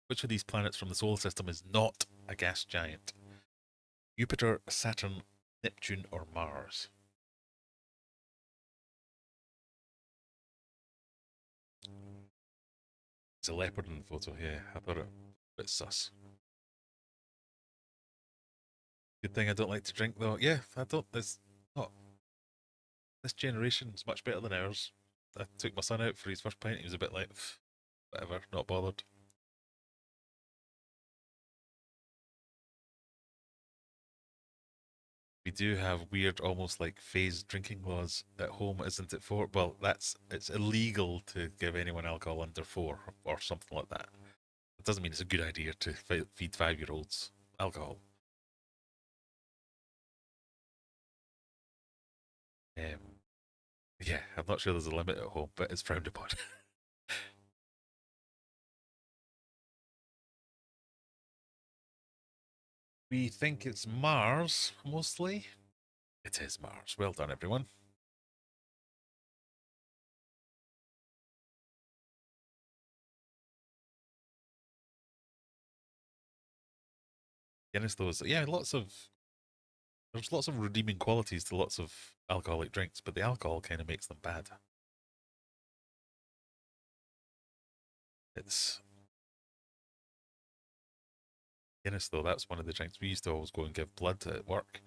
Which of these planets from the solar system is not a gas giant? Jupiter, Saturn, Neptune, or Mars? It's a leopard in the photo, yeah. I thought it was a bit sus. Good thing I don't like to drink though. Yeah, I don't. It's not. This generation is much better than ours. I took my son out for his first pint. He was a bit like, whatever, not bothered. We do have weird, almost like phased drinking laws at home, isn't it? For well, it's illegal to give anyone alcohol under 4 or something like that. It doesn't mean it's a good idea to feed 5-year-olds alcohol. Um, yeah, I'm not sure there's a limit at home, but it's frowned upon. We think it's Mars mostly. It is Mars. Well done, everyone. Guinness, those, yeah, there's lots of redeeming qualities to lots of alcoholic drinks, but the alcohol kind of makes them bad. It's Guinness, though. That's one of the drinks we used to always go and give blood at work,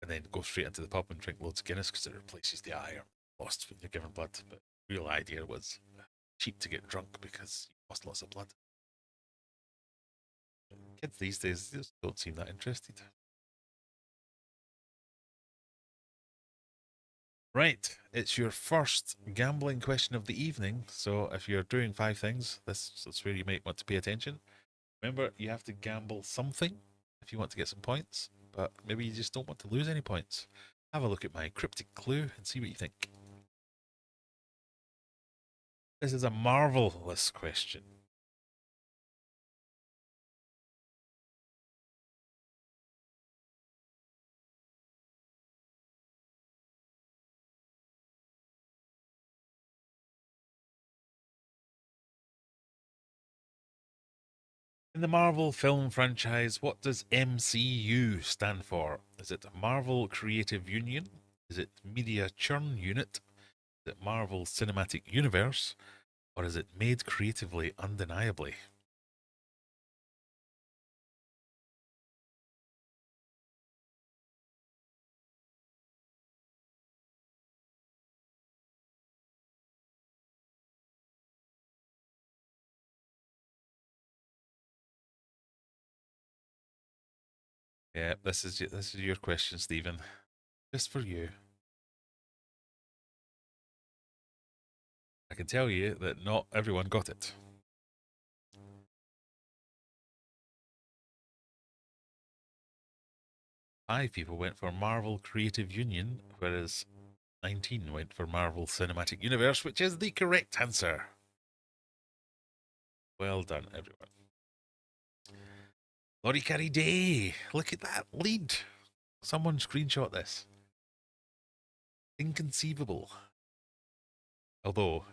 and then go straight into the pub and drink loads of Guinness because it replaces the iron lost when you're giving blood. But the real idea was cheap to get drunk because you lost lots of blood. Kids these days just don't seem that interested. Right, it's your first gambling question of the evening. So if you're doing 5 things, that's where you might want to pay attention. Remember, you have to gamble something if you want to get some points, but maybe you just don't want to lose any points. Have a look at my cryptic clue and see what you think. This is a marvelous question. In the Marvel film franchise, what does MCU stand for? Is it Marvel Creative Union? Is it Media Churn Unit? Is it Marvel Cinematic Universe? Or is it Made Creatively Undeniably? Yeah, this is your question, Stephen. Just for you. I can tell you that not everyone got it. 5 people went for Marvel Creative Union, whereas 19 went for Marvel Cinematic Universe, which is the correct answer. Well done, everyone. Lottie Carry Day. Look at that lead. Someone screenshot this. Inconceivable. Although,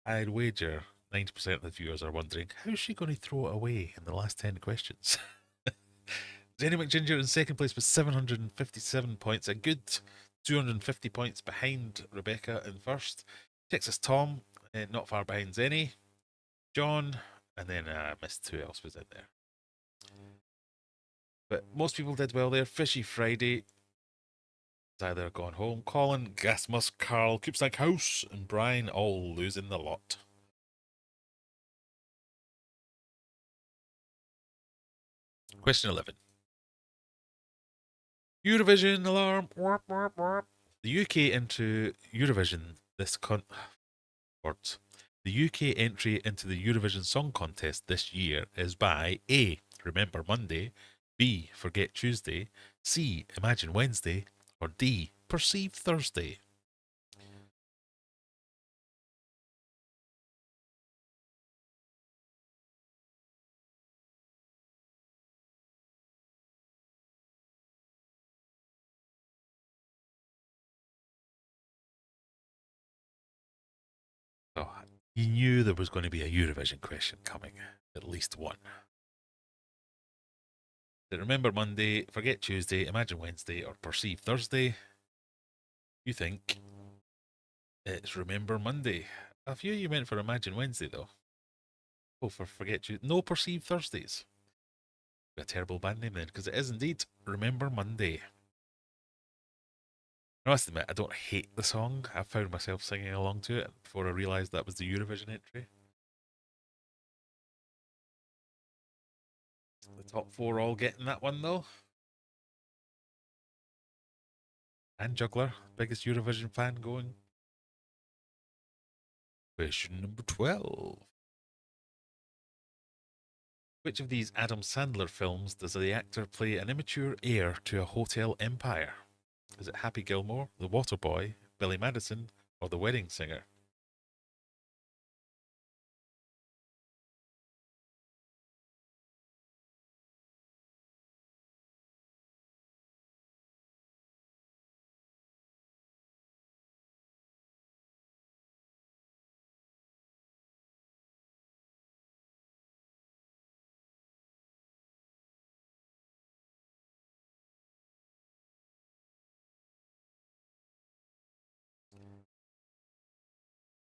I'd wager 90% of the viewers are wondering, how's she going to throw it away in the last 10 questions? Jenny McGinger in second place with 757 points, a good 250 points behind Rebecca in first. Texas Tom, not far behind Zenny. John, and then I missed who else was in there. But most people did well there. Fishy Friday is either gone home. Colin, Gasmus, Carl, Coopstank House, and Brian all losing the lot. Question 11. Eurovision alarm. Warp, warp, warp. The UK into Eurovision words. The UK entry into the Eurovision Song Contest this year is by A. Remember Monday, B. Forget Tuesday, C. Imagine Wednesday, or D. Perceive Thursday. Oh, you knew there was going to be a Eurovision question coming, at least one. Remember Monday, forget Tuesday, imagine Wednesday, or perceive Thursday. You think it's Remember Monday. A few of you went for Imagine Wednesday, though. Oh, for Forget Tuesday. No Perceive Thursdays. A terrible band name then, because it is indeed Remember Monday. I must admit, I don't hate the song. I found myself singing along to it before I realised that was the Eurovision entry. The top four all getting that one, though. And Juggler, biggest Eurovision fan going. Question number 12. Which of these Adam Sandler films does the actor play an immature heir to a hotel empire? Is it Happy Gilmore, The Waterboy, Billy Madison, or The Wedding Singer?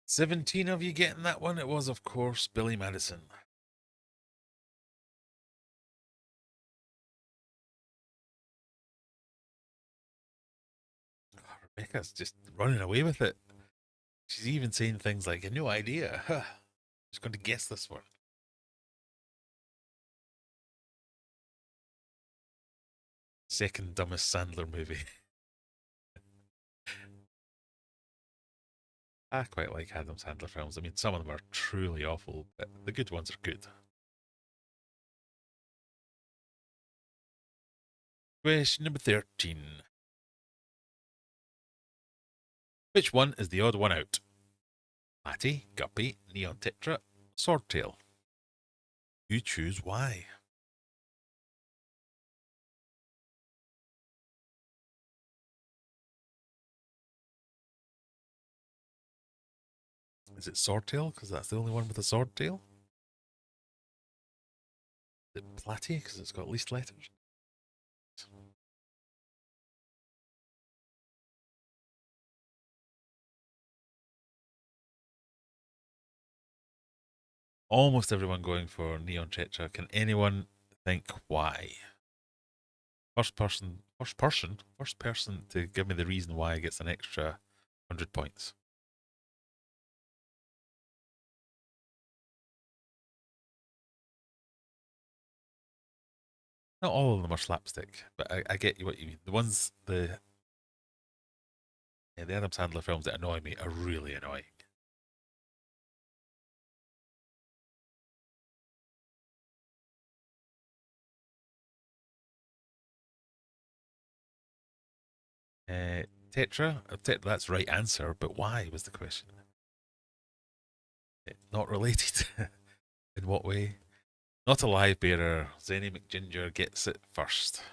"17 of you getting that one? It was, of course, Billy Madison. Rebecca's just running away with it. She's even saying things like, no idea. Huh. Just going to guess this one. Second dumbest Sandler movie. I quite like Adam Sandler films. I mean, some of them are truly awful, but the good ones are good. Question number 13. Which one is the odd one out? Matty, Guppy, Neon Tetra, Swordtail. You choose why. Is it Swordtail? Because that's the only one with a sword tail? Is it Platty? Because it's got least letters? Almost everyone going for Neon Tetra. Can anyone think why? First person to give me the reason why gets an extra 100 points. Not all of them are slapstick, but I get what you mean. The Adam Sandler films that annoy me are really annoying. Tetra, that's right answer, but why was the question? Not related. In what way? Not a live bearer. Zany McGinger gets it first.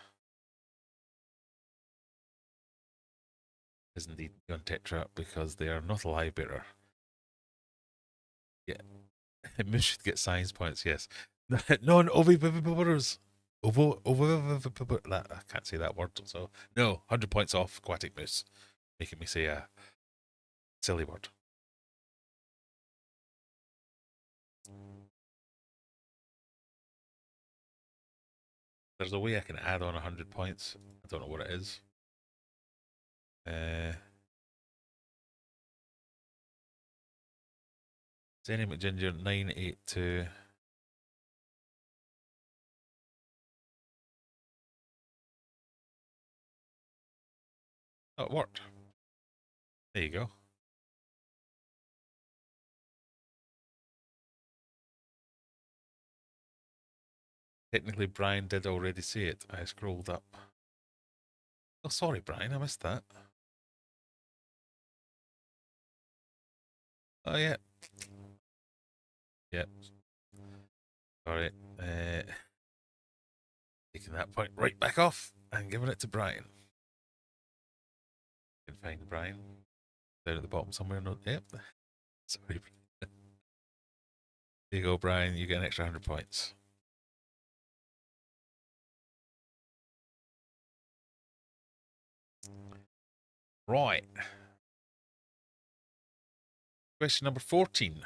Is indeed on Tetra because they are not a live bearer. Yeah. Moose should get science points, yes. Non oviviparous. I can't say that word, so no, 100 points off aquatic moose. Making me say a silly word. There's a way I can add on 100 points. I don't know what it is. Zany McGinger 982. Oh, it worked. There you go. Technically, Brian did already say it. I scrolled up. Oh, sorry, Brian, I missed that. Oh, yeah. Yeah. Sorry. Taking that point right back off and giving it to Brian. You can find Brian down at the bottom somewhere. No, yep. Sorry. There you go, Brian. You get an extra 100 points. Right. Question number 14.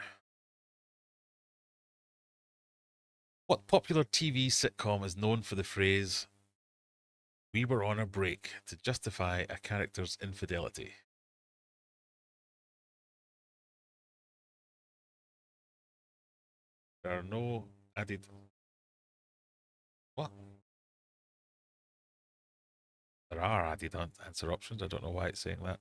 What popular TV sitcom is known for the phrase, "We were on a break," to justify a character's infidelity? There are no added. What? There are added answer options. I don't know why it's saying that.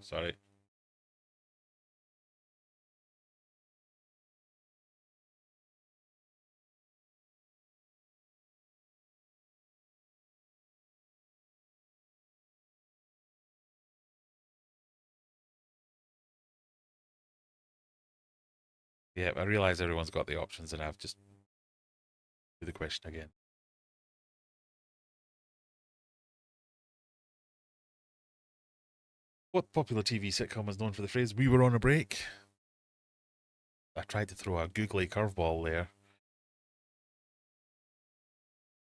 Sorry. Yeah, I realise everyone's got the options, and I've just do the question again. What popular TV sitcom is known for the phrase, "We were on a break"? I tried to throw a googly curveball there.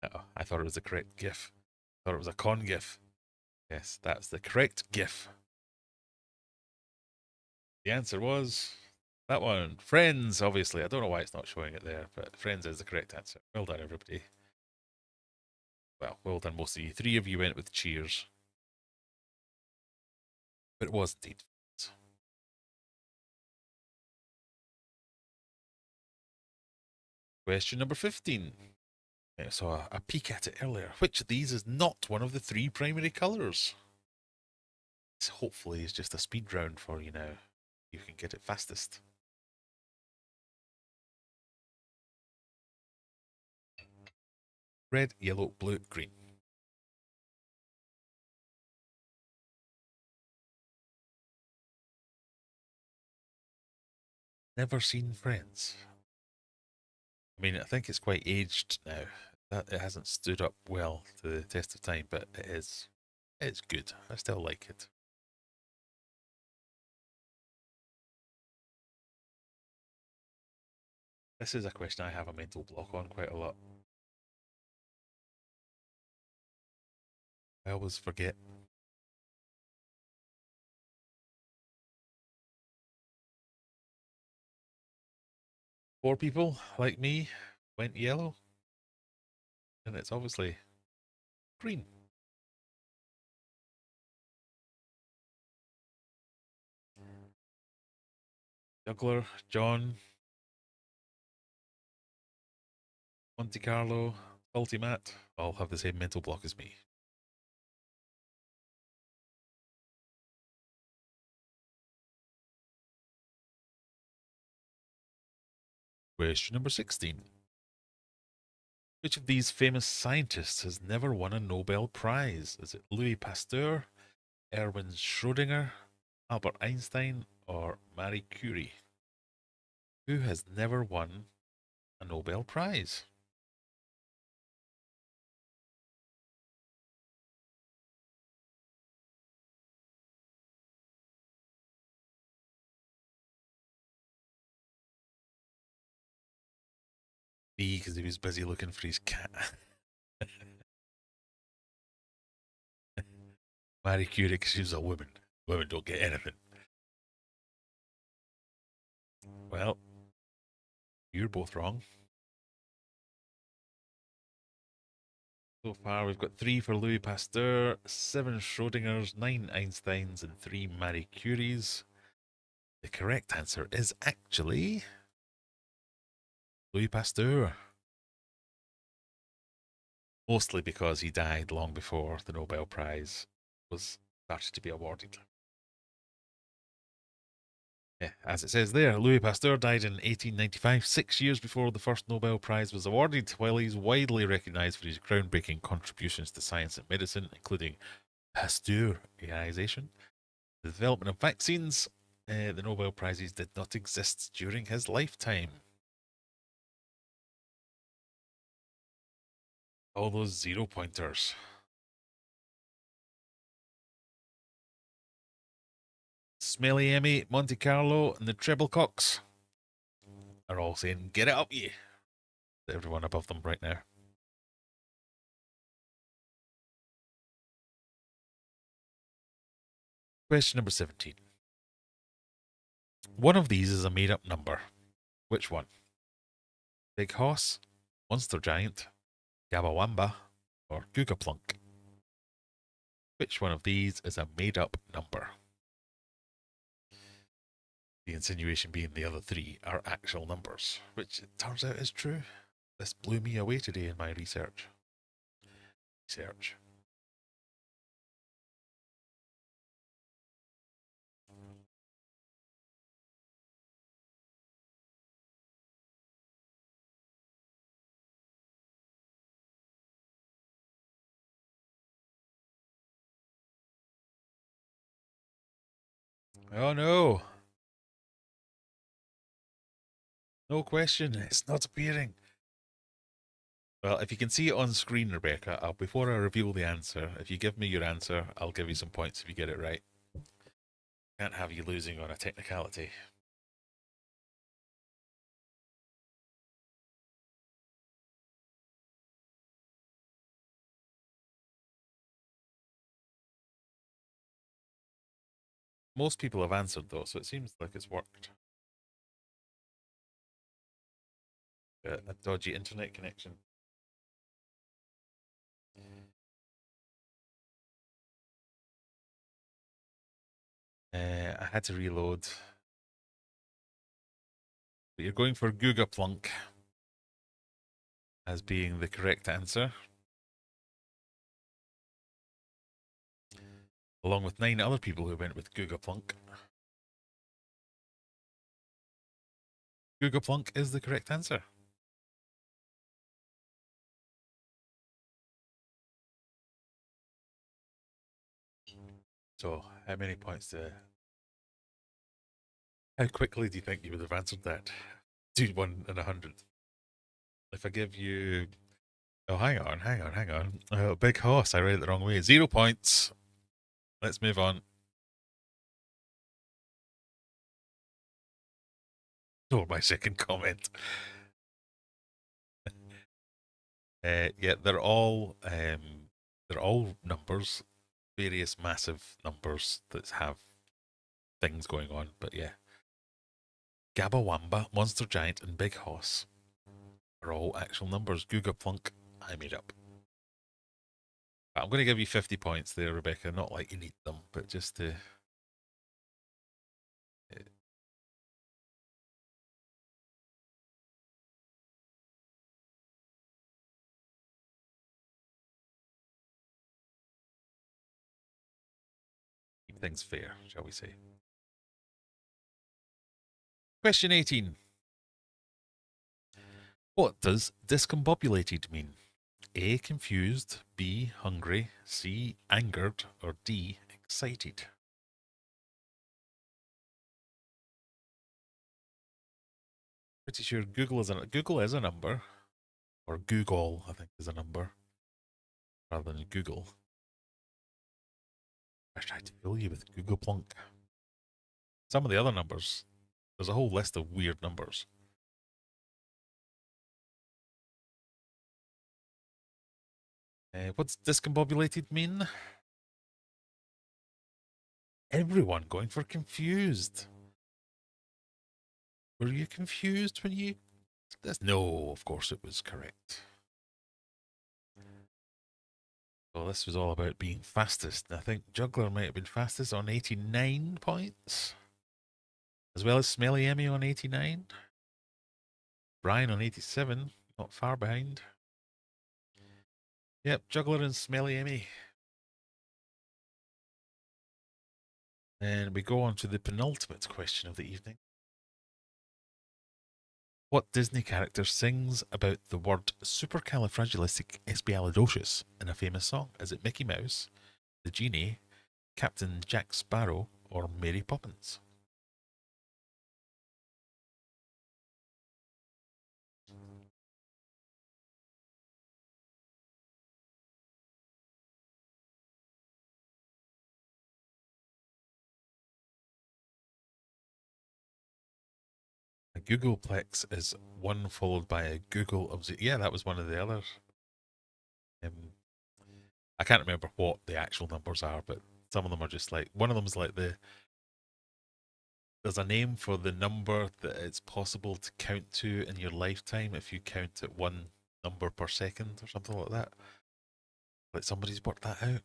Oh, I thought it was the correct GIF. I thought it was a con GIF. Yes, that's the correct GIF. The answer was that one. Friends, obviously. I don't know why it's not showing it there, but Friends is the correct answer. Well done, everybody. Well, well done, most of you. 3 of you went with Cheers. But it was indeed. Question number 15. I saw a peek at it earlier. Which of these is not one of the 3 primary colours? This hopefully is just a speed round for you now. You can get it fastest. Red, yellow, blue, green. Never seen Friends. I mean, I think it's quite aged now. That it hasn't stood up well to the test of time, but it is. It's good. I still like it. This is a question I have a mental block on quite a lot. I always forget. Four people like me went yellow, and it's obviously green. Juggler, John, Monte Carlo, Salty Matt all have the same mental block as me. Question number 16. Which of these famous scientists has never won a Nobel Prize? Is it Louis Pasteur, Erwin Schrödinger, Albert Einstein, or Marie Curie? Who has never won a Nobel Prize? B, because he was busy looking for his cat. Marie Curie, because she was a woman. Women don't get anything. Well, you're both wrong. So far, we've got 3 for Louis Pasteur, 7 Schrodingers, 9 Einsteins, and 3 Marie Curies. The correct answer is actually Louis Pasteur. Mostly because he died long before the Nobel Prize was started to be awarded. Yeah, as it says there, Louis Pasteur died in 1895, 6 years before the first Nobel Prize was awarded. While he's widely recognized for his groundbreaking contributions to science and medicine, including pasteurization, the development of vaccines, the Nobel Prizes did not exist during his lifetime. All those 0 pointers. Smelly Emmy, Monte Carlo, and the Treblecocks are all saying, "Get it up, ye!" Everyone above them right now. Question number 17. One of these is a made up number. Which one? Big Hoss, Monster Giant, Gabawamba, or Googaplunk? Which one of these is a made up number? The insinuation being the other three are actual numbers, which it turns out is true. This blew me away today in my research. Oh no! No question, it's not appearing. Well, if you can see it on screen, Rebecca, before I reveal the answer, if you give me your answer, I'll give you some points if you get it right. Can't have you losing on a technicality. Most people have answered though, so it seems like it's worked. A dodgy internet connection. I had to reload. But you're going for Googaplunk as being the correct answer, along with 9 other people who went with Googaplunk. Googaplunk is the correct answer. So, how many points how quickly do you think you would have answered that? Do 1 in 100. If I give you, oh, hang on. Oh, Big Horse, I read it the wrong way. 0 points. Let's move on. Oh, my second comment. Yeah, they're all numbers, various massive numbers that have things going on. But yeah, Gabawamba, Monster Giant, and Big Hoss are all actual numbers. Googaplunk, I made up. I'm going to give you 50 points there, Rebecca. Not like you need them, but just to. Keep things fair, shall we say. Question 18. What does discombobulated mean? A, confused, B, hungry, C, angered, or D, excited? Pretty sure Google is a number, or Google, I think, is a number, rather than Google. I tried to fool you with Google Plunk. Some of the other numbers, there's a whole list of weird numbers. What's discombobulated mean? Everyone going for confused. Were you confused when you... No, of course it was correct. Well, this was all about being fastest. I think Juggler might have been fastest on 89 points, as well as Smelly Emmy on 89. Brian on 87, not far behind. Yep, Juggler and Smelly Emmy. And we go on to the penultimate question of the evening. What Disney character sings about the word supercalifragilisticexpialidocious in a famous song? Is it Mickey Mouse, the Genie, Captain Jack Sparrow, or Mary Poppins? A Googleplex is one followed by a Google of yeah, that was one of the others. I can't remember what the actual numbers are, but some of them are just like one of them is like there's a name for the number that it's possible to count to in your lifetime if you count at one number per second or something like that. Like somebody's worked that out.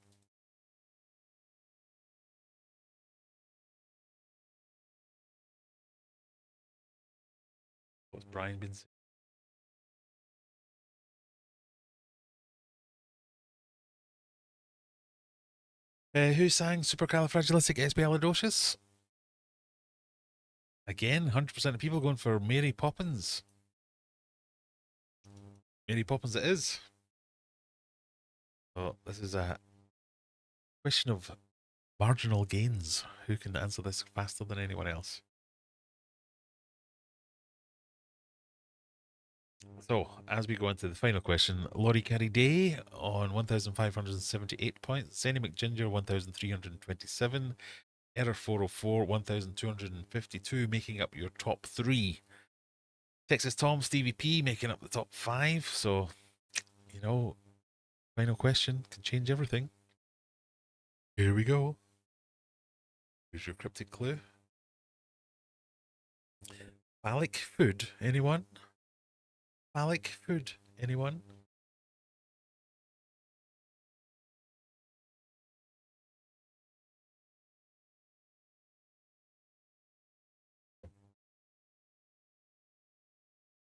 What's Brian been saying? Who sang Supercalifragilisticexpialidocious? Again, 100% of people going for Mary Poppins. Mary Poppins it is. Oh, this is a question of marginal gains. Who can answer this faster than anyone else? So, as we go into the final question, Laurie Carey Day on 1,578 points, Senny McGinger 1,327, Error 404 1,252, making up your top three. Texas Tom, Stevie P making up the top five. So, you know, final question can change everything. Here we go. Here's your cryptic clue. Phallic food, anyone? Phallic food, anyone?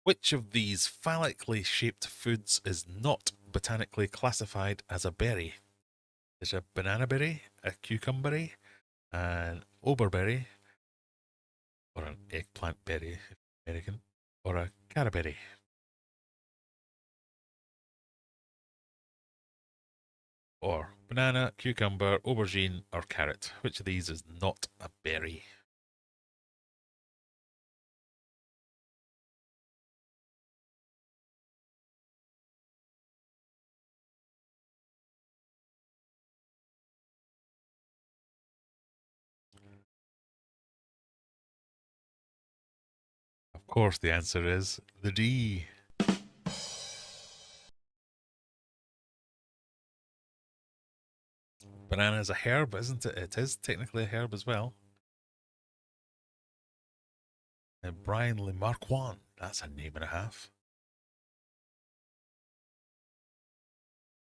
Which of these phallically shaped foods is not botanically classified as a berry? There's a banana berry, a cucumber, an overberry, or an eggplant berry, if American, or a caraberry. Or banana, cucumber, aubergine, or carrot. Which of these is not a berry? Of course, the answer is the D. Banana is a herb, isn't it? It is technically a herb as well. And Brian Lemarquand, that's a name and a half.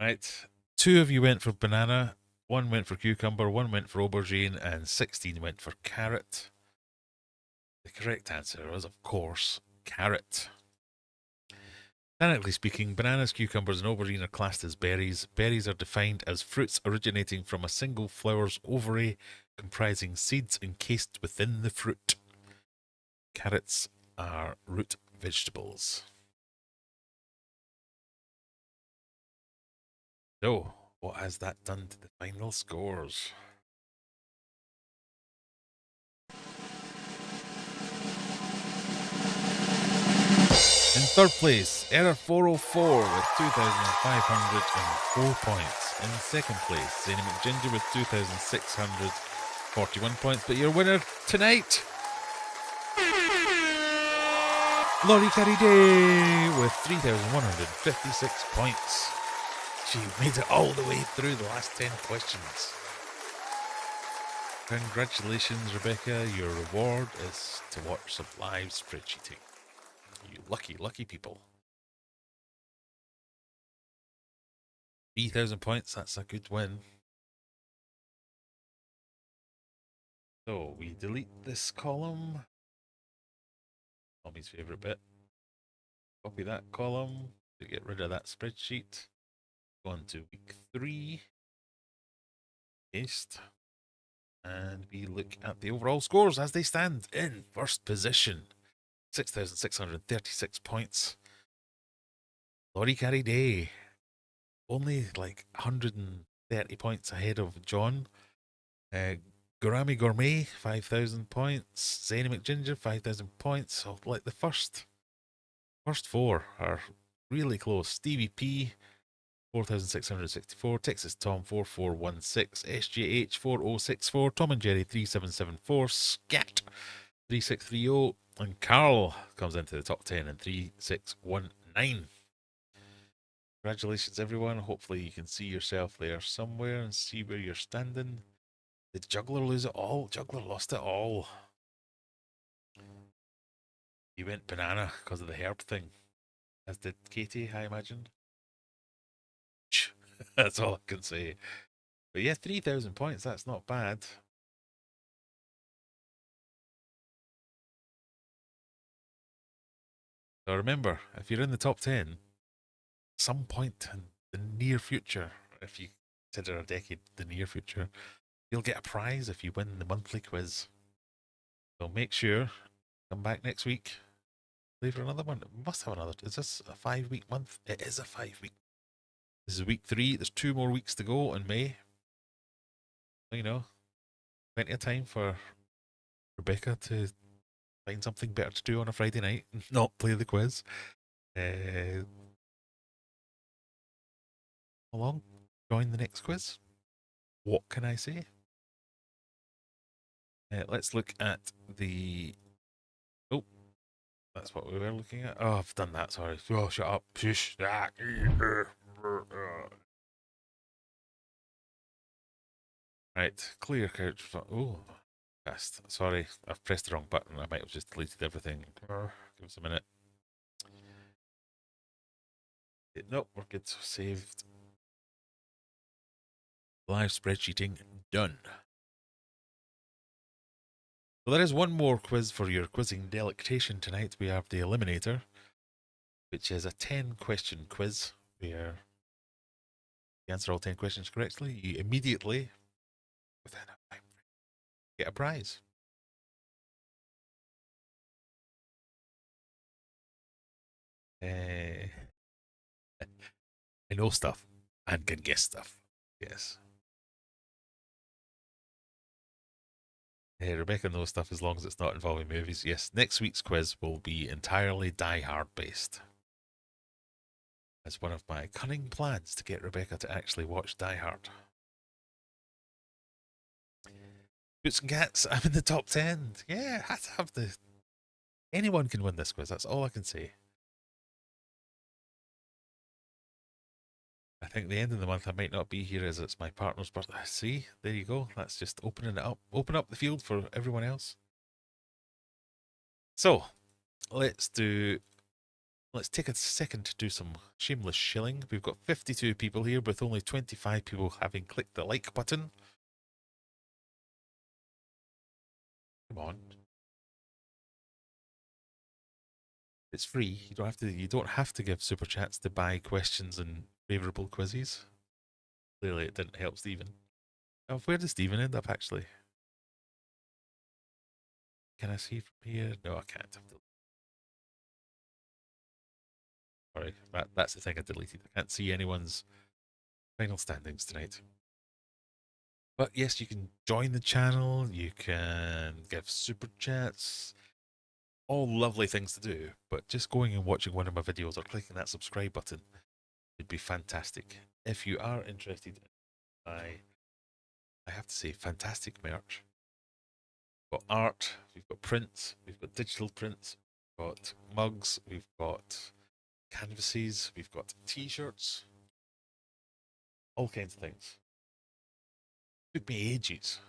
Right. Two of you went for banana, one went for cucumber, one went for aubergine, and 16 went for carrot. The correct answer was, of course, carrot. Botanically speaking, bananas, cucumbers, and aubergine are classed as berries. Berries are defined as fruits originating from a single flower's ovary, comprising seeds encased within the fruit. Carrots are root vegetables. So, what has that done to the final scores? In third place, Error 404 with 2,504 points. In second place, Zany McGinger with 2,641 points. But your winner tonight, Laurie Carey Day with 3,156 points. She made it all the way through the last 10 questions. Congratulations, Rebecca. Your reward is to watch some live spreadsheeting. You lucky, lucky people. 3,000 points, that's a good win. So we delete this column. Tommy's favourite bit. Copy that column to get rid of that spreadsheet. Go on to week 3. Paste. And we look at the overall scores as they stand in first position. 6,636 points. Lottie Carry Day. Only like 130 points ahead of John. Gourami Gourmet, 5,000 points. Zany McGinger, 5,000 points. So, like, the first 4 are really close. Stevie P, 4,664. Texas Tom, 4,416. SJH, 4,064. Tom and Jerry, 3,774. Scat, 3,630. And Carl comes into the top 10 in 3,619. Congratulations, everyone. Hopefully, you can see yourself there somewhere and see where you're standing. Did Juggler lose it all? Juggler lost it all. He went banana because of the herb thing, as did Katie, I imagine. That's all I can say. But yeah, 3,000 points, that's not bad. So remember, if you're in the top 10, some point in the near future, if you consider a decade the near future, you'll get a prize if you win the monthly quiz. So make sure, come back next week. Leave for another one. We must have another. Is this a 5-week month? It is a 5-week. This is week 3. There's 2 more weeks to go in May. You know, plenty of time for Rebecca to find something better to do on a Friday night and not play the quiz. Along, join the next quiz. What can I say? Let's look at the. Oh, that's what we were looking at. Oh, I've done that. Sorry. Oh, shut up. Shush. Right, clear couch. Oh, cast. Sorry, I've pressed the wrong button. I might have just deleted everything. Give us a minute. Nope, we're good. Saved. Live spreadsheeting done. Well, there is one more quiz for your quizzing delectation tonight. We have the Eliminator, which is a 10-question quiz where you answer all 10 questions correctly, you immediately, within a time, get a prize. I know stuff and can guess stuff. Yes. Rebecca knows stuff as long as it's not involving movies. Yes, next week's quiz will be entirely Die Hard based. As one of my cunning plans to get Rebecca to actually watch Die Hard. Boots and Cats, I'm in the top 10. Yeah, I have to have the. Anyone can win this quiz, that's all I can say. I think the end of the month I might not be here as it's my partner's birthday. See, there you go. That's just opening it up. Open up the field for everyone else. So, let's take a second to do some shameless shilling. We've got 52 people here with only 25 people having clicked the like button. Come on. It's free. You don't have to give super chats to buy questions and favourable quizzes. Clearly it didn't help Stephen. Oh, where does Stephen end up actually? Can I see from here? No, I can't. Sorry, that's the thing I deleted. I can't see anyone's final standings tonight. But yes, you can join the channel, you can give super chats, all lovely things to do. But just going and watching one of my videos or clicking that subscribe button would be fantastic. If you are interested in I have to say, fantastic merch. We've got art, we've got prints, we've got digital prints, we've got mugs, we've got canvases, we've got t-shirts, all kinds of things. Took me ages.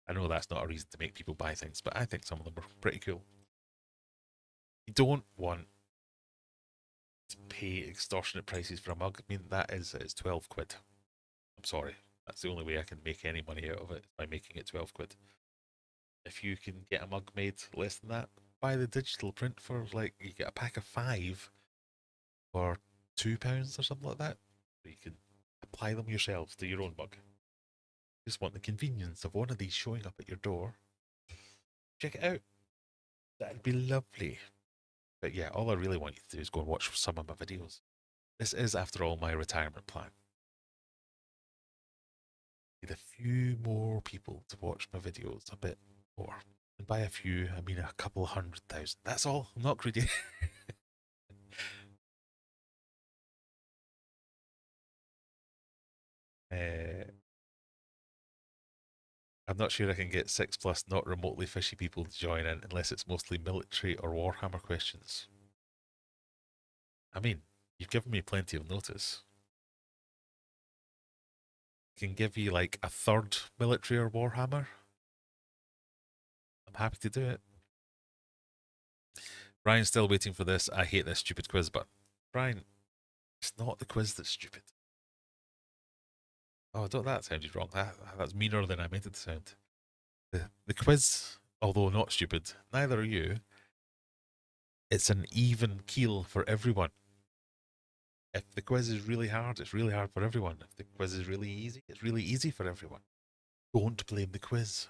I know that's not a reason to make people buy things, but I think some of them are pretty cool. You don't want to pay extortionate prices for a mug. I mean, it's 12 quid. I'm sorry. That's the only way I can make any money out of it, by making it 12 quid. If you can get a mug made less than that, buy the digital print for like, you get a pack of 5 for £2 or something like that. You can apply them yourselves to your own mug. Just want the convenience of one of these showing up at your door. Check it out. That'd be lovely. But yeah, all I really want you to do is go and watch some of my videos. This is, after all, my retirement plan. Need a few more people to watch my videos, a bit more. And by a few, I mean a couple 100,000. That's all. I'm not greedy. I'm not sure I can get 6+ not remotely fishy people to join in unless it's mostly military or Warhammer questions. I mean, you've given me plenty of notice. I can give you like a third military or Warhammer. I'm happy to do it. Brian's still waiting for this. I hate this stupid quiz, but Brian, it's not the quiz that's stupid. Oh, don't that sounded wrong. That's meaner than I meant it to sound. The quiz, although not stupid, neither are you. It's an even keel for everyone. If the quiz is really hard, it's really hard for everyone. If the quiz is really easy, it's really easy for everyone. Don't blame the quiz.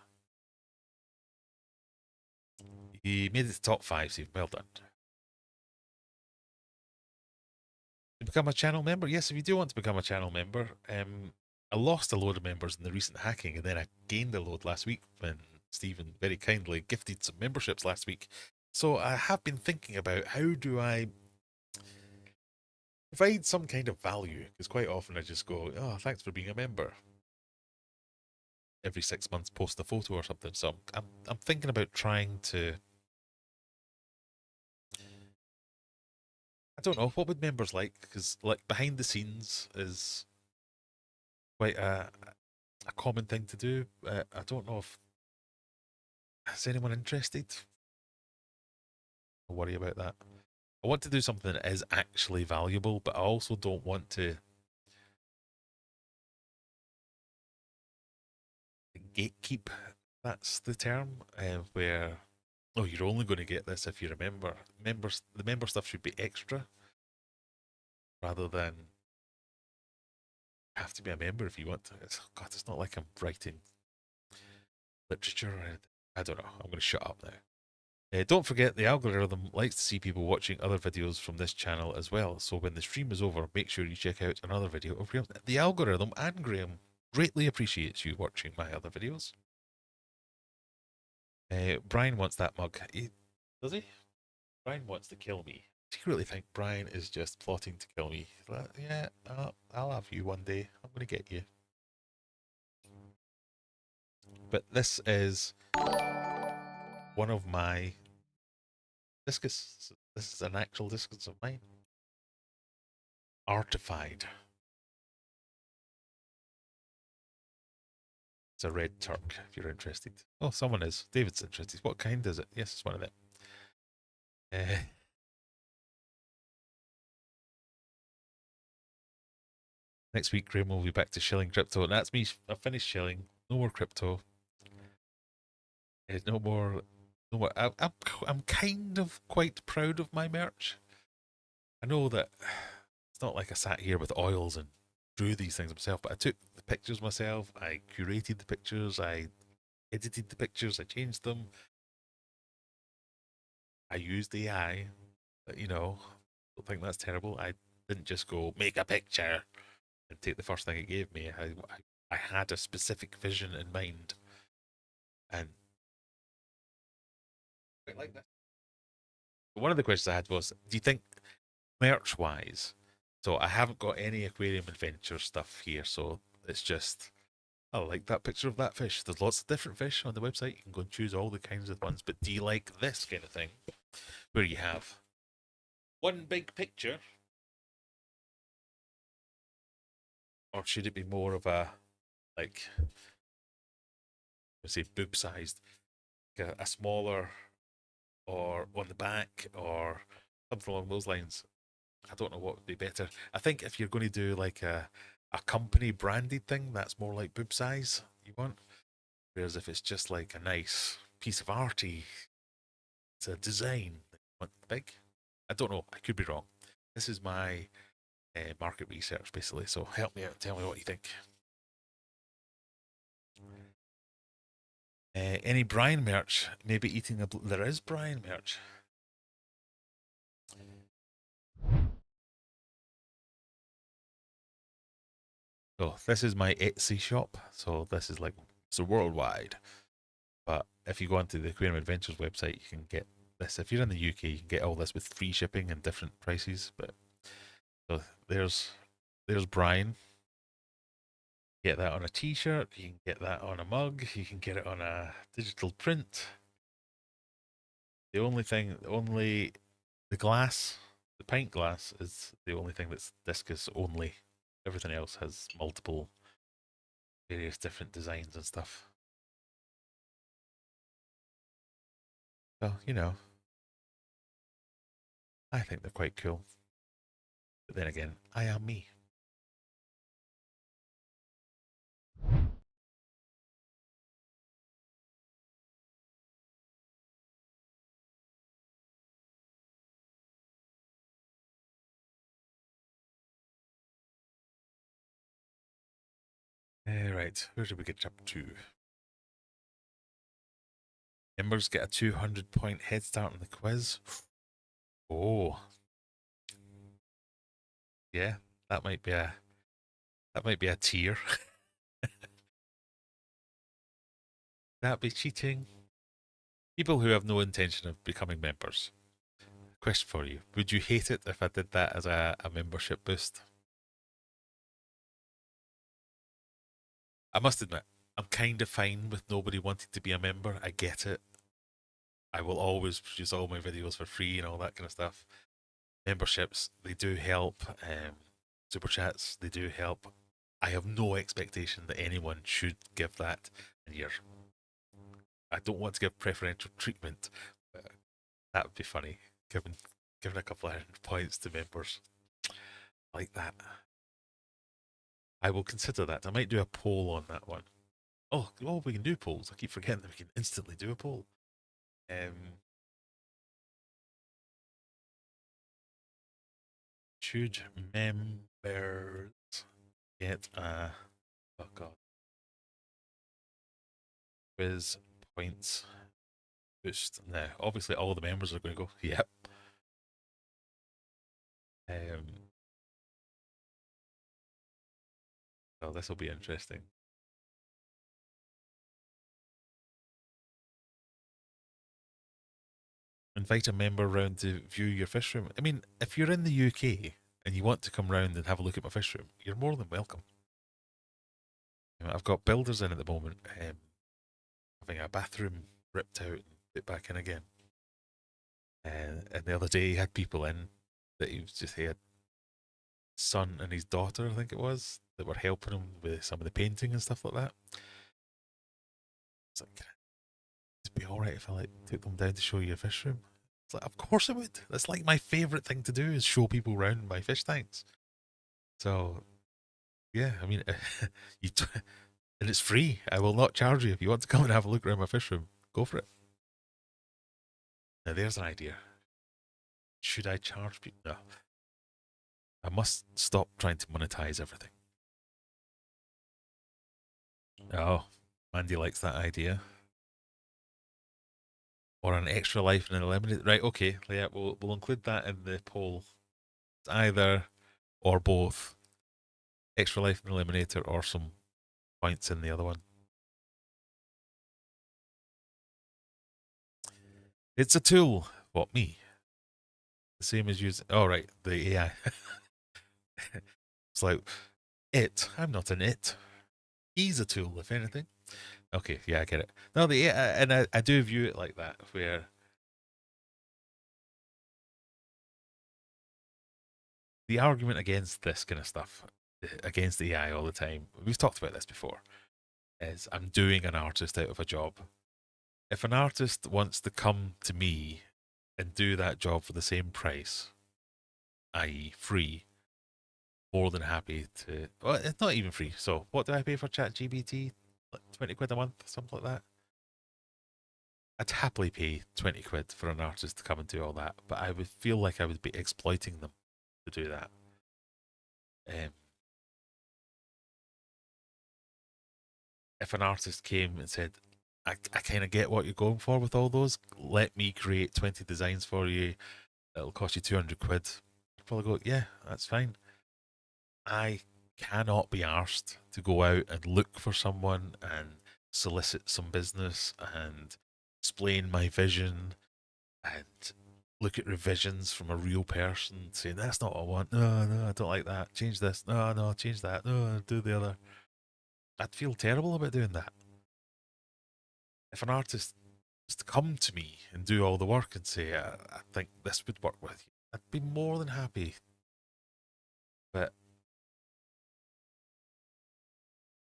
He made it to top 5, so well done. To become a channel member? Yes, if you do want to become a channel member, I lost a load of members in the recent hacking, and then I gained a load last week when Stephen very kindly gifted some memberships last week. So I have been thinking about how do I provide some kind of value, because quite often I just go, oh, thanks for being a member. Every 6 months post a photo or something. So I'm thinking about trying to, I don't know, what would members like? Because like behind the scenes is quite a common thing to do. I don't know if, is anyone interested? Don't worry about that. I want to do something that is actually valuable, but I also don't want to gatekeep. That's the term, where, oh, you're only going to get this if you're a member. The member stuff should be extra rather than have to be a member if you want to. God, it's not like I'm writing literature or anything. I don't know. I'm going to shut up now. Don't forget, the algorithm likes to see people watching other videos from this channel as well. So when the stream is over, make sure you check out another video of Graham. The algorithm and Graham greatly appreciates you watching my other videos. Brian wants that mug. Does he? Brian wants to kill me. I secretly think Brian is just plotting to kill me. Yeah, I'll have you one day. I'm going to get you. But this is one of my discus. This is an actual discus of mine. Artified. It's a red Turk, if you're interested. Oh, someone is. David's interested. What kind is it? Yes, it's one of them. Next week, Graham will be back to shilling crypto. And that's me. I've finished shilling. No more crypto. No more. No more. I'm kind of quite proud of my merch. I know that it's not like I sat here with oils and drew these things myself, but I took the pictures myself. I curated the pictures. I edited the pictures. I changed them. I used AI. But, don't think that's terrible. I didn't just go make a picture and take the first thing it gave me. I had a specific vision in mind, and I like that. One of the questions I had was, do you think merch wise? So I haven't got any aquarium adventure stuff here, so it's just, I like that picture of that fish. There's lots of different fish on the website. You can go and choose all the kinds of ones. But do you like this kind of thing, where you have one big picture, or should it be more of a, like, let's say boob sized, like a smaller, or on the back, or something along those lines? I don't know what would be better. I think if you're going to do like a company branded thing, that's more like boob size you want. Whereas if it's just like a nice piece of arty, It's a design that you want big. I don't know. I could be wrong. This is my market research, basically. So help me out. Tell me what you think. Any Brian merch? Maybe eating a. There is Brian merch. So this is my Etsy shop. So this is like so worldwide. But if you go onto the Aquarium Adventures website, you can get this. If you're in the UK, you can get all this with free shipping and different prices. But so there's Brian. Get that on a T-shirt. You can get that on a mug. You can get it on a digital print. The glass, the pint glass is the only thing that's discus only. Everything else has multiple, various different designs and stuff. So, I think they're quite cool. But then again, I am me. Right, where did we get up to? Members get a 200-point head start on the quiz. Oh, yeah, that might be a tier. That be cheating. People who have no intention of becoming members. Question for you: would you hate it if I did that as a membership boost? I must admit, I'm kind of fine with nobody wanting to be a member. I get it. I will always produce all my videos for free and all that kind of stuff. Memberships, they do help. Super chats, they do help. I have no expectation that anyone should give that. And I don't want to give preferential treatment. But that would be funny. Giving a couple of points to members like that. I will consider that. I might do a poll on that one. Oh, we can do polls. I keep forgetting that we can instantly do a poll. Should members get a quiz points boost? Now, obviously, all the members are going to go, yep. So this will be interesting. Invite a member round to view your fish room. I mean, if you're in the UK and you want to come round and have a look at my fish room, you're more than welcome. I've got builders in at the moment, having a bathroom ripped out and put back in again. And the other day he had people in that he had son and his daughter, I think it was, that were helping him with some of the painting and stuff like that. It's like, it'd be alright if I took them down to show you a fish room. It's like, of course I would. That's like my favourite thing to do is show people around my fish tanks. So yeah, I mean, and it's free. I will not charge you if you want to come and have a look around my fish room. Go for it. Now there's an idea. Should I charge people? No. I must stop trying to monetize everything. Oh, Mandy likes that idea. Or an extra life and an eliminate. Right, okay. Yeah, we'll include that in the poll. It's either or both. Extra life and eliminator or some points in the other one. It's a tool. What, me? The same as using. Oh, right, the AI. It's like, I'm not an it. He's a tool, if anything. Okay, yeah, I get it. No, the AI, and I do view it like that, where the argument against this kind of stuff, against the AI all the time, we've talked about this before, is I'm doing an artist out of a job. If an artist wants to come to me and do that job for the same price, i.e., free, more than happy to. Well, it's not even free. So, what do I pay for ChatGPT? Like 20 quid a month, something like that. I'd happily pay 20 quid for an artist to come and do all that, but I would feel like I would be exploiting them to do that. Um, if an artist came and said, I kind of get what you're going for with all those, let me create 20 designs for you, it'll cost you 200 quid. I'd probably go, yeah, that's fine. I cannot be arsed to go out and look for someone and solicit some business and explain my vision and look at revisions from a real person saying that's not what I want. No, no, I don't like that. Change this. No, no, change that. No, do the other. I'd feel terrible about doing that. If an artist was to come to me and do all the work and say, I think this would work with you, I'd be more than happy. But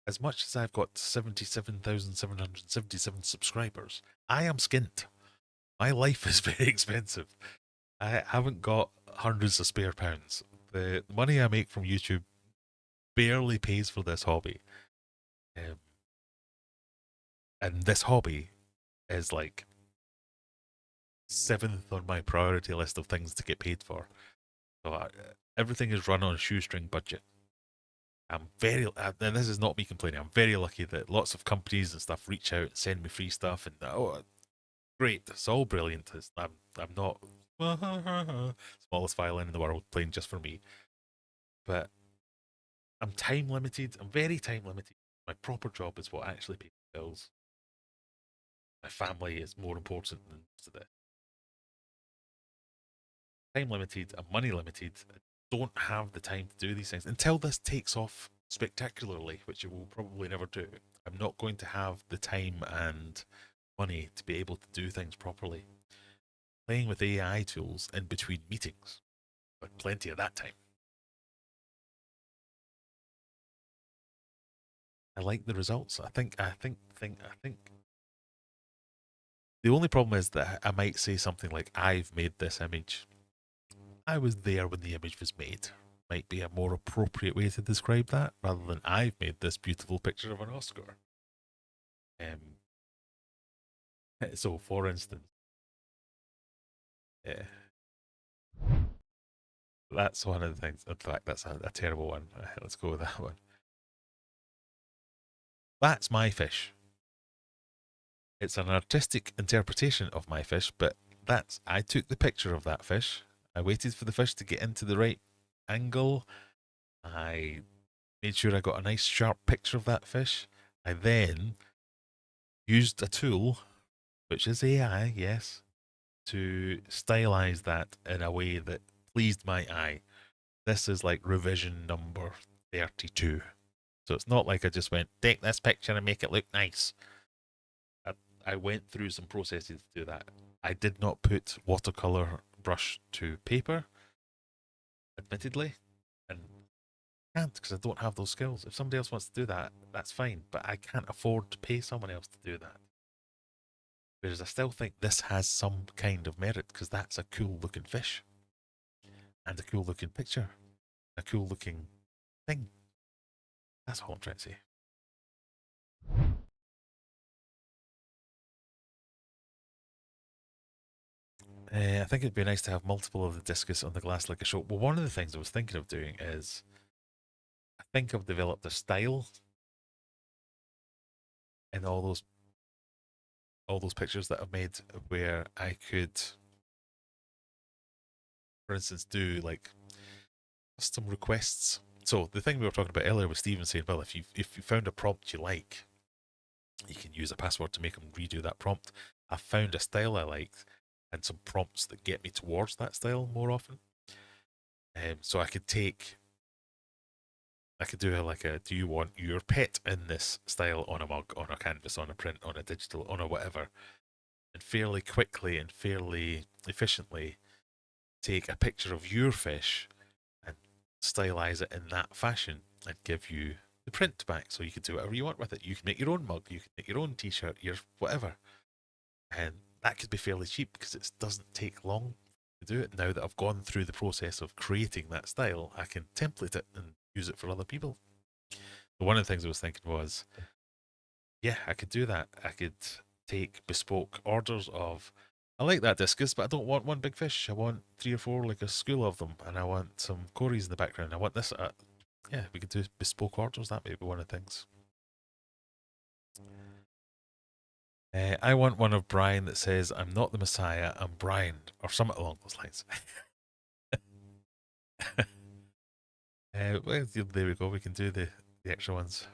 as much as I've got 77,777 subscribers, I am skint. My life is very expensive. I haven't got hundreds of spare pounds. The money I make from YouTube barely pays for this hobby. Um, and this hobby is like seventh on my priority list of things to get paid for. So everything is run on a shoestring budget. And this is not me complaining. I'm very lucky that lots of companies and stuff reach out and send me free stuff, and great, it's all brilliant. I'm not smallest violin in the world playing just for me, but I'm time limited. I'm very time limited. My proper job is what actually pays the bills. My family is more important than most of this. Time limited and money limited. I don't have the time to do these things until this takes off spectacularly, which it will probably never do. I'm not going to have the time and money to be able to do things properly. Playing with AI tools in between meetings, but plenty of that time. I like the results. I think. The only problem is that I might say something like, "I've made this image." I was there when the image was made. Might be a more appropriate way to describe that, rather than I've made this beautiful picture of an Oscar. So, for instance, yeah, that's one of the things. In fact, that's a terrible one. Let's go with that one. That's my fish. It's an artistic interpretation of my fish, but I took the picture of that fish. I waited for the fish to get into the right angle. I made sure I got a nice sharp picture of that fish. I then used a tool, which is AI, yes, to stylize that in a way that pleased my eye. This is like revision number 32. So it's not like I just went, take this picture and make it look nice. I went through some processes to do that. I did not put watercolor brush to paper, admittedly, and I can't because I don't have those skills. If somebody else wants to do that, that's fine, but I can't afford to pay someone else to do that. Whereas I still think this has some kind of merit because that's a cool looking fish and a cool looking picture, a cool looking thing. That's all I'm trying to say. I think it'd be nice to have multiple of the discus on the glass like a show. Well, one of the things I was thinking of doing is I think I've developed a style in all those pictures that I've made where I could, for instance, do like custom requests. So the thing we were talking about earlier with Steven saying, well, if you found a prompt you like, you can use a password to make them redo that prompt. I found a style I liked and some prompts that get me towards that style more often. So I could do like do you want your pet in this style on a mug, on a canvas, on a print, on a digital, on a whatever, and fairly quickly and fairly efficiently take a picture of your fish and stylize it in that fashion and give you the print back so you can do whatever you want with it. You can make your own mug, you can make your own t-shirt, your whatever. And that could be fairly cheap because it doesn't take long to do it. Now that I've gone through the process of creating that style, I can template it and use it for other people. So one of the things I was thinking was, yeah, I could do that. I could take bespoke orders of, I like that discus, but I don't want one big fish. I want 3 or 4, like a school of them, and I want some cories in the background. I want this. Yeah, we could do bespoke orders. That may be one of the things. I want one of Brian that says, "I'm not the Messiah, I'm Brian," or something along those lines. Well, there we go. We can do the extra ones.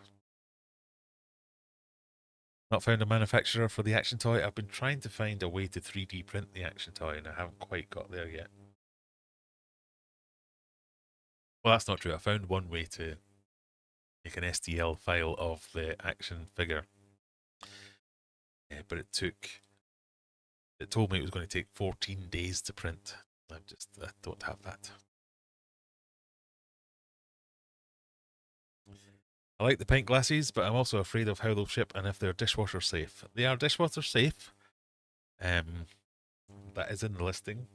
Not found a manufacturer for the action toy. I've been trying to find a way to 3D print the action toy, and I haven't quite got there yet. Well, that's not true. I found one way to make an STL file of the action figure, but it told me it was going to take 14 days to print. I don't have that. I like the pint glasses, but I'm also afraid of how they'll ship and if they're dishwasher safe. They are dishwasher safe. That is in the listing.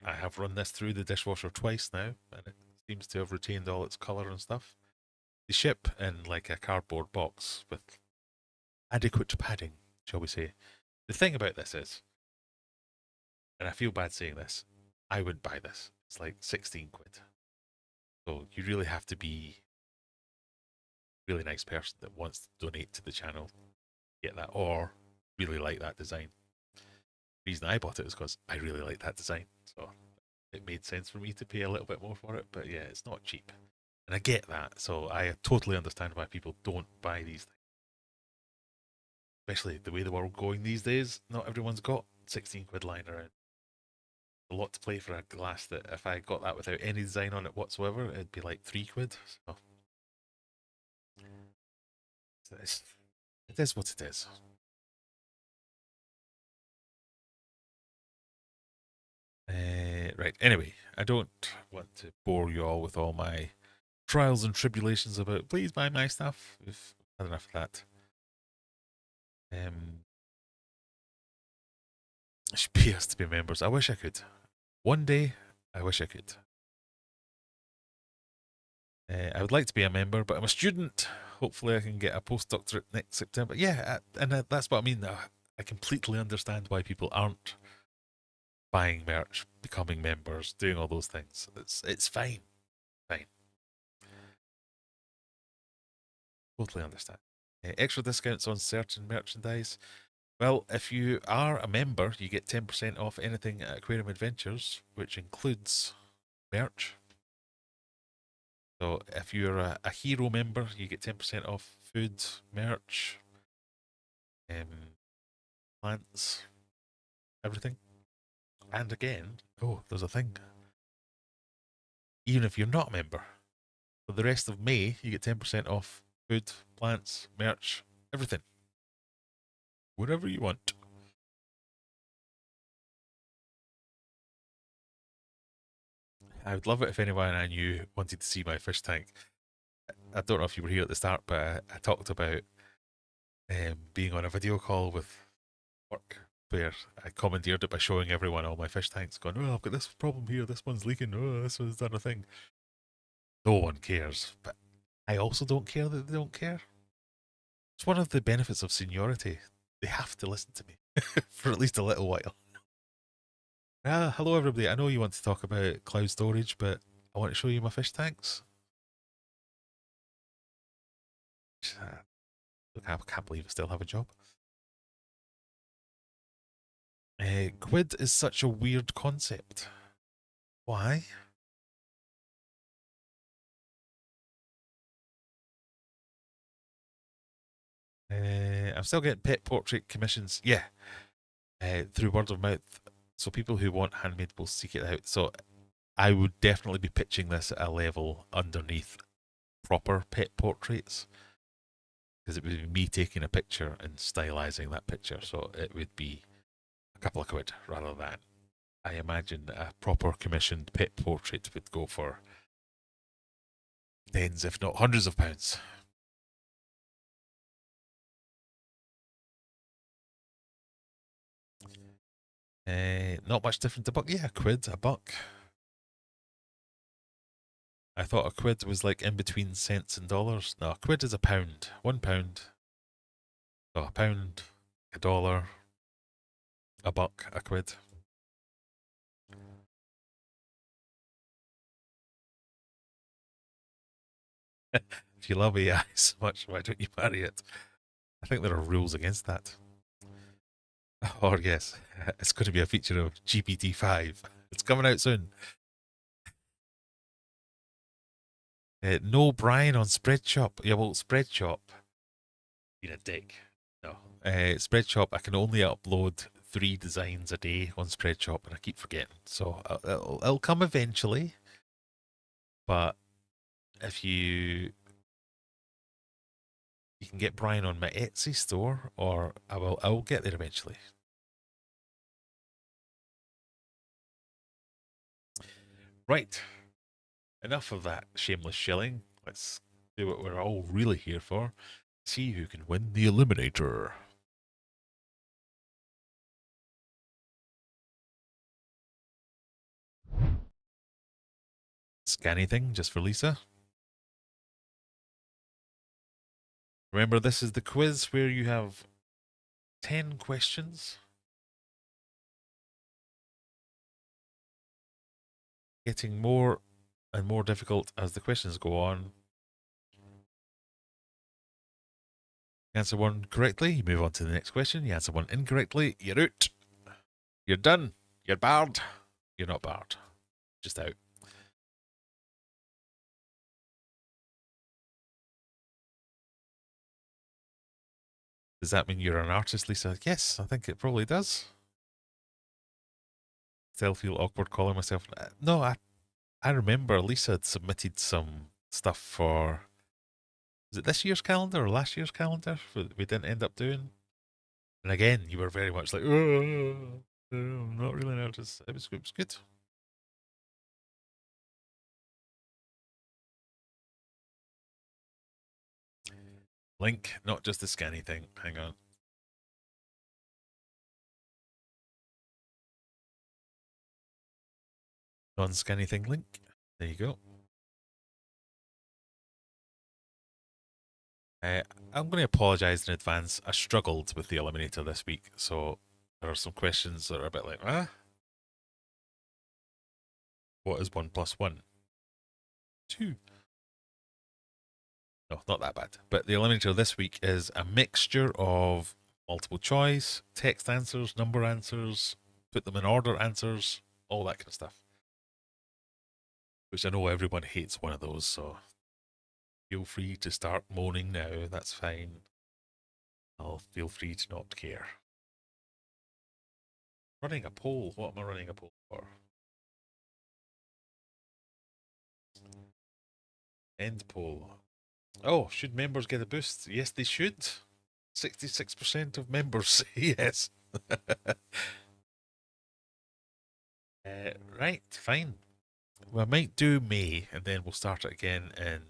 I have run this through the dishwasher twice now, and it seems to have retained all its colour and stuff. They ship in like a cardboard box with adequate padding, shall we say. The thing about this is, and I feel bad saying this, I wouldn't buy this. It's like 16 quid. So you really have to be a really nice person that wants to donate to the channel, get that, or really like that design. The reason I bought it is because I really like that design. So it made sense for me to pay a little bit more for it. But yeah, it's not cheap. And I get that. So I totally understand why people don't buy these things. Especially the way the world going these days, not everyone's got 16 quid lying around. A lot to play for a glass that if I got that without any design on it whatsoever, it'd be like 3 quid. So it is what it is. Right. Anyway, I don't want to bore you all with all my trials and tribulations about please buy my stuff. We've had enough of that. I should pay us to be members. I wish I could. One day, I wish I could. I would like to be a member, but I'm a student. Hopefully, I can get a postdoctorate next September. Yeah, that's what I mean. I completely understand why people aren't buying merch, becoming members, doing all those things. It's fine. Fine. Totally understand. Extra discounts on certain merchandise. Well, if you are a member, you get 10% off anything at Aquarium Adventures, which includes merch. So if you're a hero member, you get 10% off food, merch, plants, everything. And again, oh, there's a thing. Even if you're not a member, for the rest of May, you get 10% off food, plants, merch, everything. Whatever you want. I would love it if anyone I knew wanted to see my fish tank. I don't know if you were here at the start, but I talked about being on a video call with work where I commandeered it by showing everyone all my fish tanks, going, "Oh, I've got this problem here. This one's leaking. Oh, this one's done a thing." No one cares, but I also don't care that they don't care. It's one of the benefits of seniority. They have to listen to me for at least a little while. Hello everybody. I know you want to talk about cloud storage, but I want to show you my fish tanks. Look, I can't believe I still have a job. Quid is such a weird concept. Why? I'm still getting pet portrait commissions. Yeah, through word of mouth. So people who want handmade will seek it out. So I would definitely be pitching this at a level underneath proper pet portraits, because it would be me taking a picture and stylizing that picture. So it would be a couple of quid rather than, I imagine, a proper commissioned pet portrait would go for tens, if not hundreds of pounds. Not much different to buck. Yeah, a quid, a buck. I thought a quid was like in between cents and dollars. No, a quid is a pound. £1. So a pound $1, a buck, a quid. If you love AI so much, why don't you marry it? I think there are rules against that. Or yes, it's going to be a feature of GPT-5. It's coming out soon. No Brian on Spreadshop. Yeah, well, Spreadshop. Being a dick. No. Spreadshop, I can only upload 3 designs a day on Spreadshop, and I keep forgetting. So it'll come eventually. But if you can get Brian on my Etsy store, or I will get there eventually. Right. Enough of that shameless shilling. Let's do what we're all really here for. See who can win the Eliminator. Scanny thing just for Lisa. Remember, this is the quiz where you have 10 questions. Getting more and more difficult as the questions go on. You answer one correctly, you move on to the next question. You answer one incorrectly, you're out. You're done. You're barred. You're not barred. Just out. Does that mean you're an artist, Lisa? Yes, I think it probably does. Still feel awkward calling myself. No, I remember Lisa had submitted some stuff for. Was it this year's calendar or last year's calendar that we didn't end up doing? And again, you were very much like, oh, I'm not really an artist. It was good. Link, not just the scanny thing. Hang on. Non-scanny thing link. There you go. I'm going to apologise in advance. I struggled with the Eliminator this week, so there are some questions that are a bit like, what is 1 plus 1? 2. No, not that bad. But the Eliminator this week is a mixture of multiple choice, text answers, number answers, put them in order answers, all that kind of stuff. Which I know everyone hates one of those, so feel free to start moaning now. That's fine. I'll feel free to not care. Running a poll. What am I running a poll for? End poll. Oh, should members get a boost? Yes, they should. 66% of members say yes. Right, fine. We might do May, and then we'll start it again in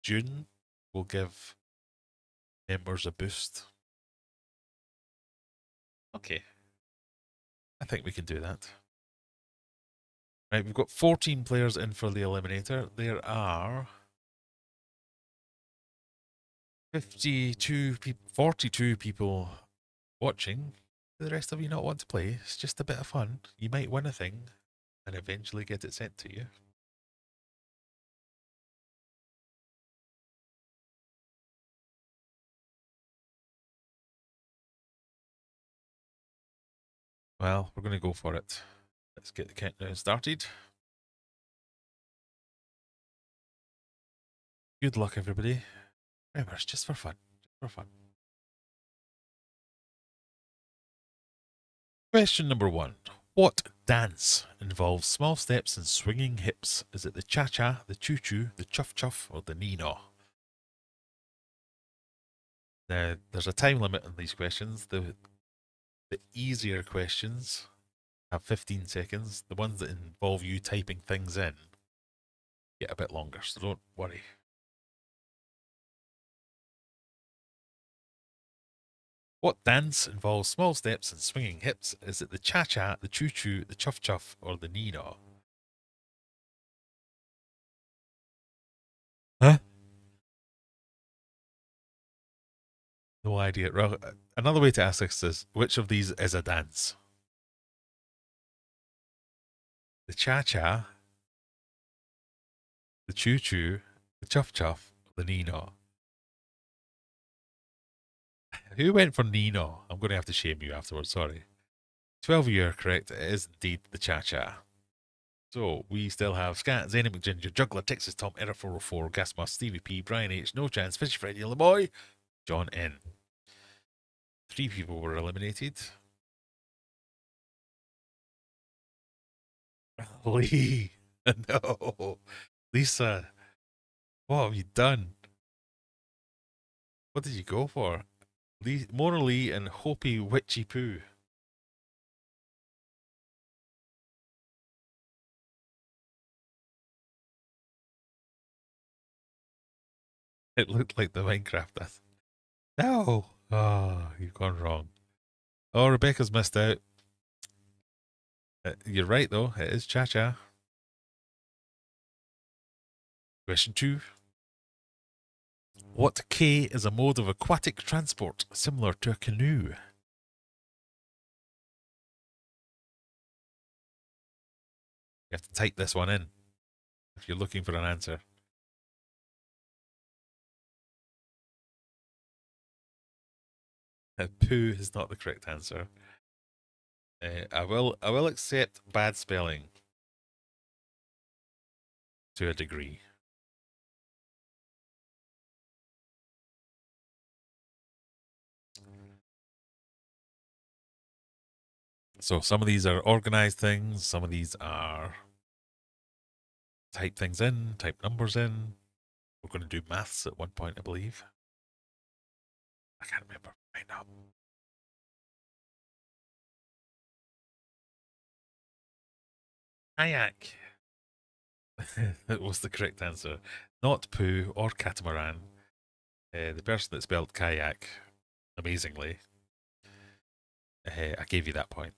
June. We'll give members a boost. Okay. I think we can do that. Right, we've got 14 players in for the Eliminator. There are 42 people watching. Do the rest of you not want to play? It's just a bit of fun. You might win a thing and eventually get it sent to you. Well, we're going to go for it. Let's get the countdown started. Good luck, everybody. Remember, it's just for fun. Just for fun. Question number 1. What dance involves small steps and swinging hips? Is it the cha-cha, the choo-choo, the chuff-chuff, or the nino? Now, there's a time limit on these questions. The easier questions have 15 seconds. The ones that involve you typing things in get a bit longer, so don't worry. What dance involves small steps and swinging hips? Is it the cha-cha, the choo-choo, the chuff-chuff, or the nino? Huh? No idea. Well, another way to ask this is, which of these is a dance? The cha-cha, the choo-choo, the chuff-chuff, the nino. Who went for nino? I'm going to have to shame you afterwards, sorry. 12 of you are correct. It is indeed the cha-cha. So we still have Scat, Zany McGinger, Juggler, Texas Tom, Error 404, Gasmus, Stevie P, Brian H, No Chance, Fishy Freddy, Boy, John N. 3 people were eliminated. Lee. No. Lisa, what have you done? What did you go for? Lee, Mona Lee and Hopi Witchy Poo. It looked like the Minecraft. No. Oh, you've gone wrong. Oh, Rebecca's missed out. You're right, though. It is Cha Cha. Question 2. What K is a mode of aquatic transport similar to a canoe? You have to type this one in if you're looking for an answer. Poo is not the correct answer. I will accept bad spelling to a degree. So some of these are organized things, some of these are type things in, type numbers in. We're going to do maths at one point, I believe. I can't remember right now. Kayak. That was the correct answer. Not poo or catamaran. The person that spelled kayak, amazingly, I gave you that point.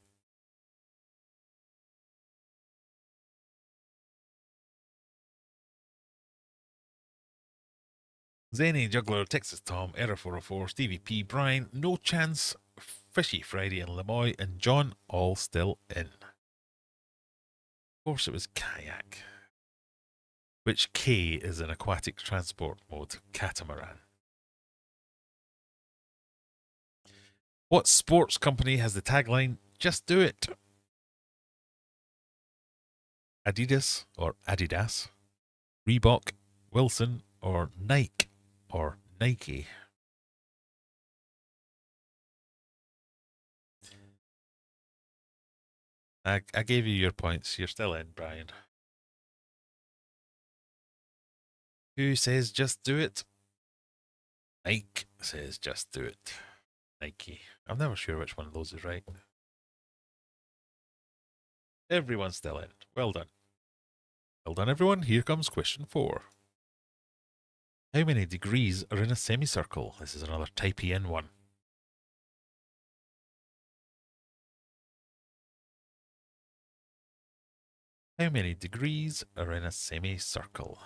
Zany, Juggler, Texas Tom, Error 404, Stevie P, Brian, No Chance, Fishy, Friday, and Lemoy, and John all still in. Of course, it was kayak. Which K is an aquatic transport mode? Catamaran. What sports company has the tagline, Just Do It? Adidas or Adidas, Reebok, Wilson, or Nike or Nike? I gave you your points. You're still in, Brian. Who says just do it? Nike says just do it. Nike. I'm never sure which one of those is right. Everyone's still in. Well done. Well done, everyone. Here comes question 4. How many degrees are in a semicircle? This is another typey in one. How many degrees are in a semicircle?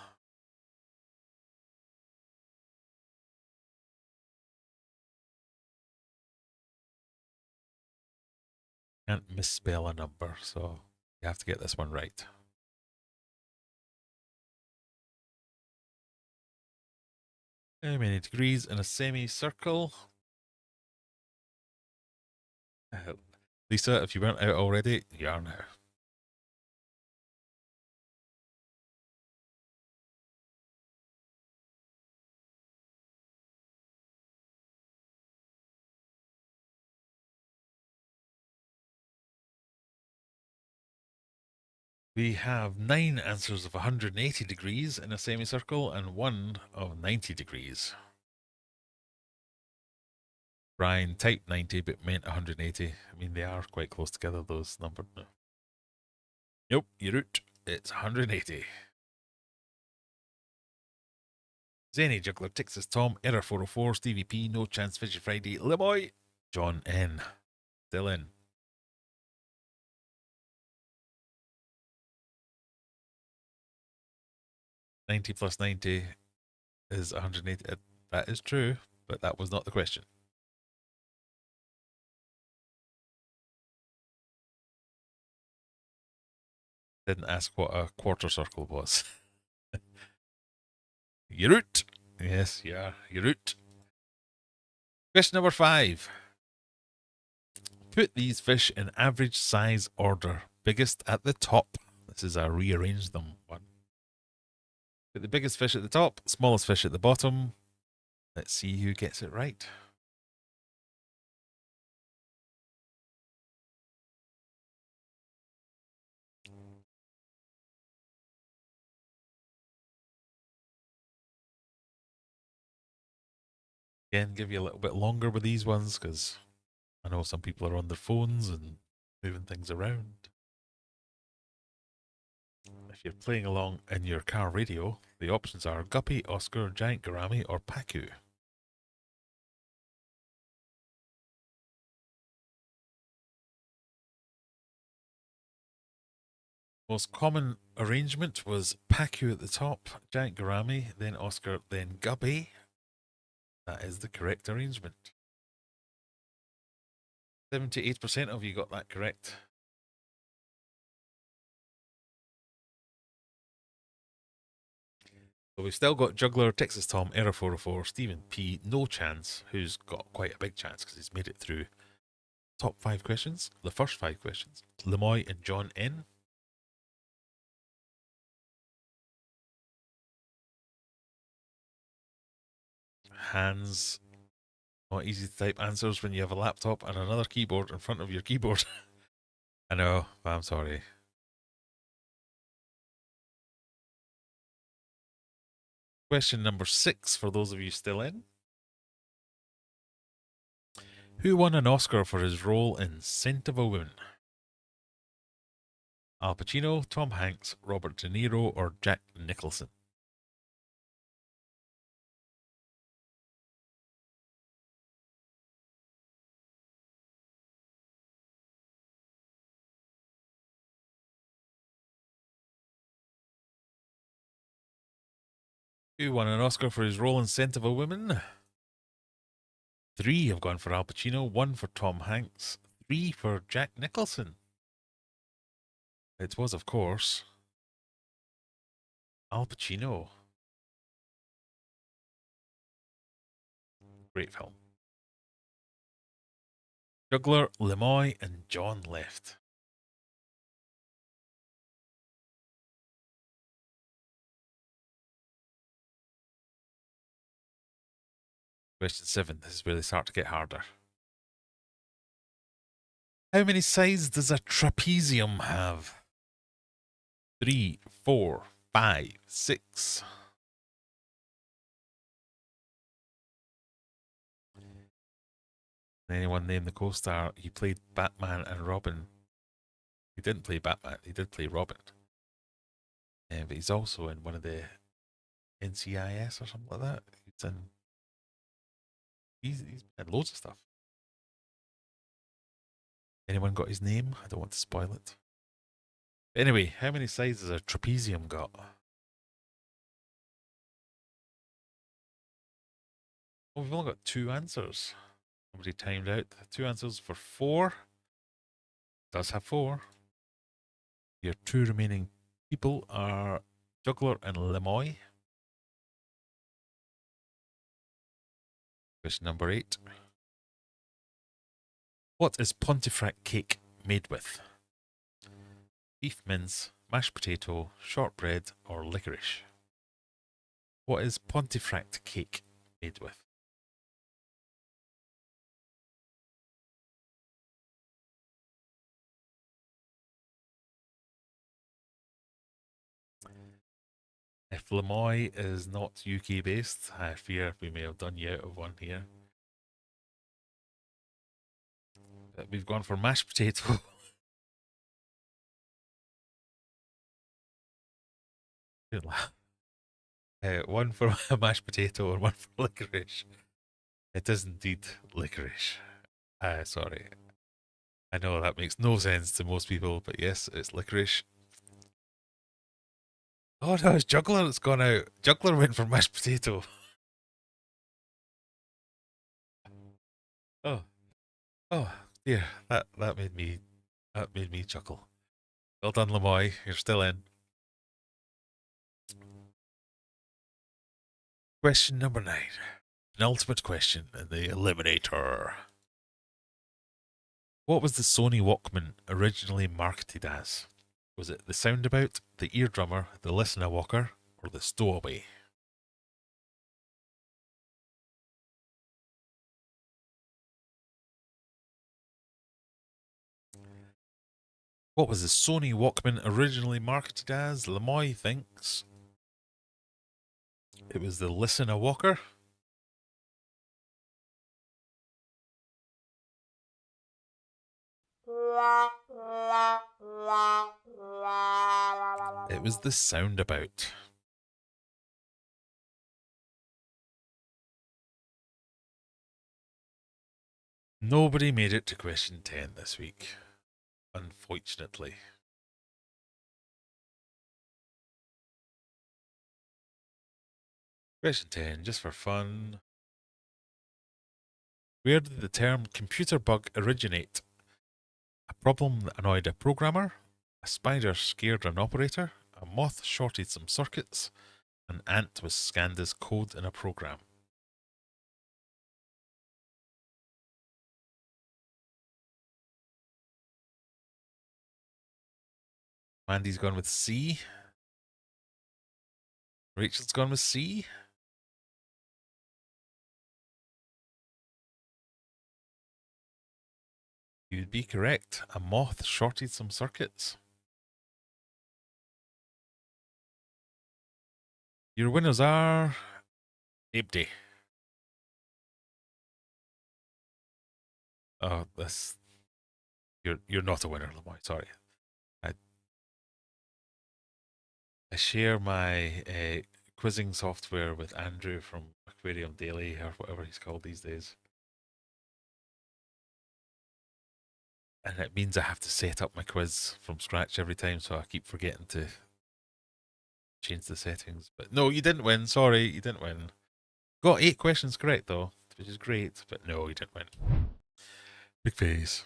Can't misspell a number, so you have to get this one right. How many degrees in a semicircle? Lisa, if you weren't out already, you are now. We have 9 answers of 180 degrees in a semicircle and 1 of 90 degrees. Brian typed 90 but meant 180. I mean, they are quite close together, those numbers. Nope, you're out. It's 180. Zany, Juggler, Texas Tom, Error 404, Stevie P, No Chance, Fishy Friday, Leboy, John N. Still in. 90 plus 90 is 180. That is true, but that was not the question. Didn't ask what a quarter circle was. You're out. Yes, yeah, you're out. Question number 5. Put these fish in average size order. Biggest at the top. This is a rearrange them one. Put the biggest fish at the top, smallest fish at the bottom. Let's see who gets it right. Again, give you a little bit longer with these ones because I know some people are on their phones and moving things around. If you're playing along in your car radio, the options are guppy, Oscar, giant gourami, or pacu. Most common arrangement was pacu at the top, giant gourami, then Oscar, then guppy. That is the correct arrangement. 78% of you got that correct. So we've still got Juggler, Texas Tom, Error 404, Stephen P, No Chance, who's got quite a big chance because he's made it through top 5 questions, the first 5 questions. Lemoy and John N. Hans, not easy to type answers when you have a laptop and another keyboard in front of your keyboard. I know, but I'm sorry. Question number 6 for those of you still in. Who won an Oscar for his role in Scent of a Woman? Al Pacino, Tom Hanks, Robert De Niro, or Jack Nicholson? Who won an Oscar for his role in Scent of a Woman? 3 have gone for Al Pacino, 1 for Tom Hanks, 3 for Jack Nicholson. It was, of course, Al Pacino. Great film. Juggler, Lemoy, and John left. Question 7. This is where they start to get harder. How many sides does a trapezium have? 3, 4, 5, 6. Anyone name the co-star? He played Batman and Robin. He didn't play Batman. He did play Robin. But he's also in one of the NCIS or something like that. He's in loads of stuff. Anyone got his name? I don't want to spoil it. Anyway, how many sides has a trapezium got? Oh, we've only got 2 answers. Somebody timed out. 2 answers for 4. Does have 4. Your 2 remaining people are Juggler and Lemoy. Question number 8. What is Pontefract cake made with? Beef mince, mashed potato, shortbread, or licorice? What is Pontefract cake made with? If Lemoy is not UK based, I fear we may have done you out of one here. But we've gone for mashed potato. Good laugh. One for mashed potato and one for licorice. It is indeed licorice. Sorry. I know that makes no sense to most people, but yes, it's licorice. Oh no, it's Juggler that's gone out. Juggler went for mashed potato. Oh, oh dear, that made me chuckle. Well done, Lemoy. You're still in. Question number 9. An ultimate question in the Eliminator. What was the Sony Walkman originally marketed as? Was it the Soundabout, the Eardrummer, the Listener Walker, or the Stowaway? What was the Sony Walkman originally marketed as? Lemoy thinks it was the Listener Walker. It was the Soundabout. Nobody made it to question 10 this week, unfortunately. Question 10, just for fun. Where did the term computer bug originate? A problem that annoyed a programmer, a spider scared an operator, a moth shorted some circuits, an ant was scanned as code in a program. Mandy's gone with C. Rachel's gone with C. You'd be correct. A moth shorted some circuits. Your winners are Ape Day. Oh, this you're not a winner, Lemoy. Sorry. I share my quizzing software with Andrew from Aquarium Daily or whatever he's called these days. And it means I have to set up my quiz from scratch every time, so I keep forgetting to change the settings. But no, you didn't win. Sorry, you didn't win. Got 8 questions correct though, which is great. But no, you didn't win. Big face.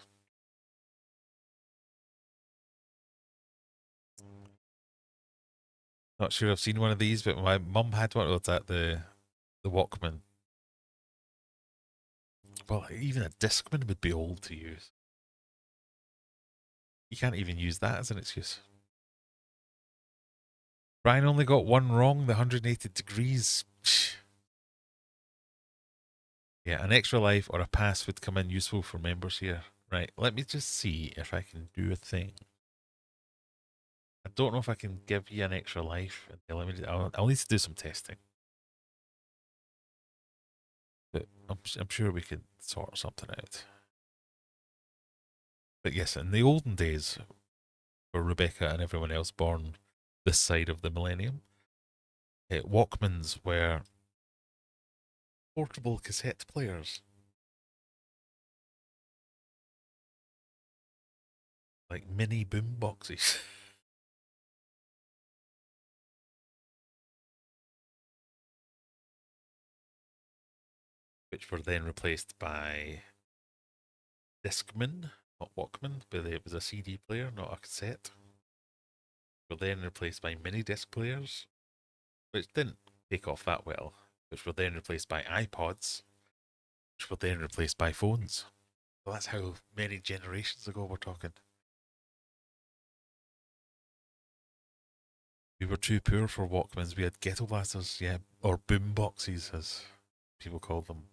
Not sure I've seen one of these, but my mum had one. What's that? The Walkman. Well, even a Discman would be old to use. You can't even use that as an excuse. Brian only got one wrong, the 180 degrees. Yeah, an extra life or a pass would come in useful for members here. Right, let me just see if I can do a thing. I don't know if I can give you an extra life. I'll need to do some testing. But I'm sure we could sort something out. But yes, in the olden days, for Rebecca and everyone else born this side of the millennium, Walkmans were portable cassette players, like mini boom boxes. Which were then replaced by Discman, not Walkman, but it was a CD player, not a cassette. Were then replaced by mini disc players, which didn't take off that well, which were then replaced by iPods, which were then replaced by phones. So that's how many generations ago we're talking. We were too poor for Walkmans. We had ghetto blasters, yeah, or boom boxes, as people call them.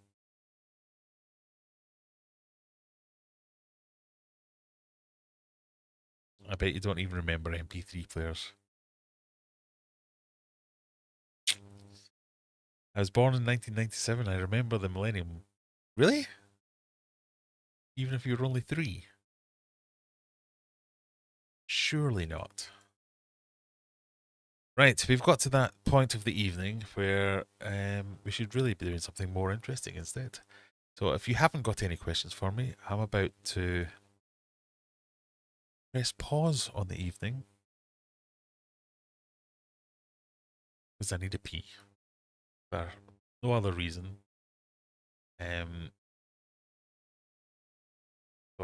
I bet you don't even remember MP3 players. I was born in 1997. I remember the millennium. Really? Even if you were only 3? Surely not. Right, we've got to that point of the evening where we should really be doing something more interesting instead. So if you haven't got any questions for me, I'm about to press pause on the evening because I need a pee. For no other reason. So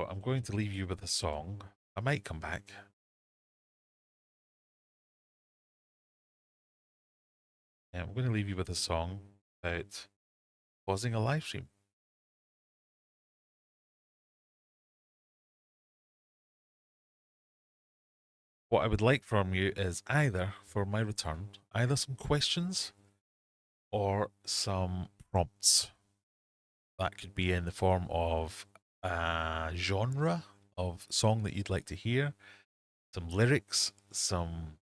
I'm going to leave you with a song. I might come back. I'm going to leave you with a song about pausing a live stream. What I would like from you is either, for my return, either some questions or some prompts. That could be in the form of a genre of song that you'd like to hear, some lyrics, some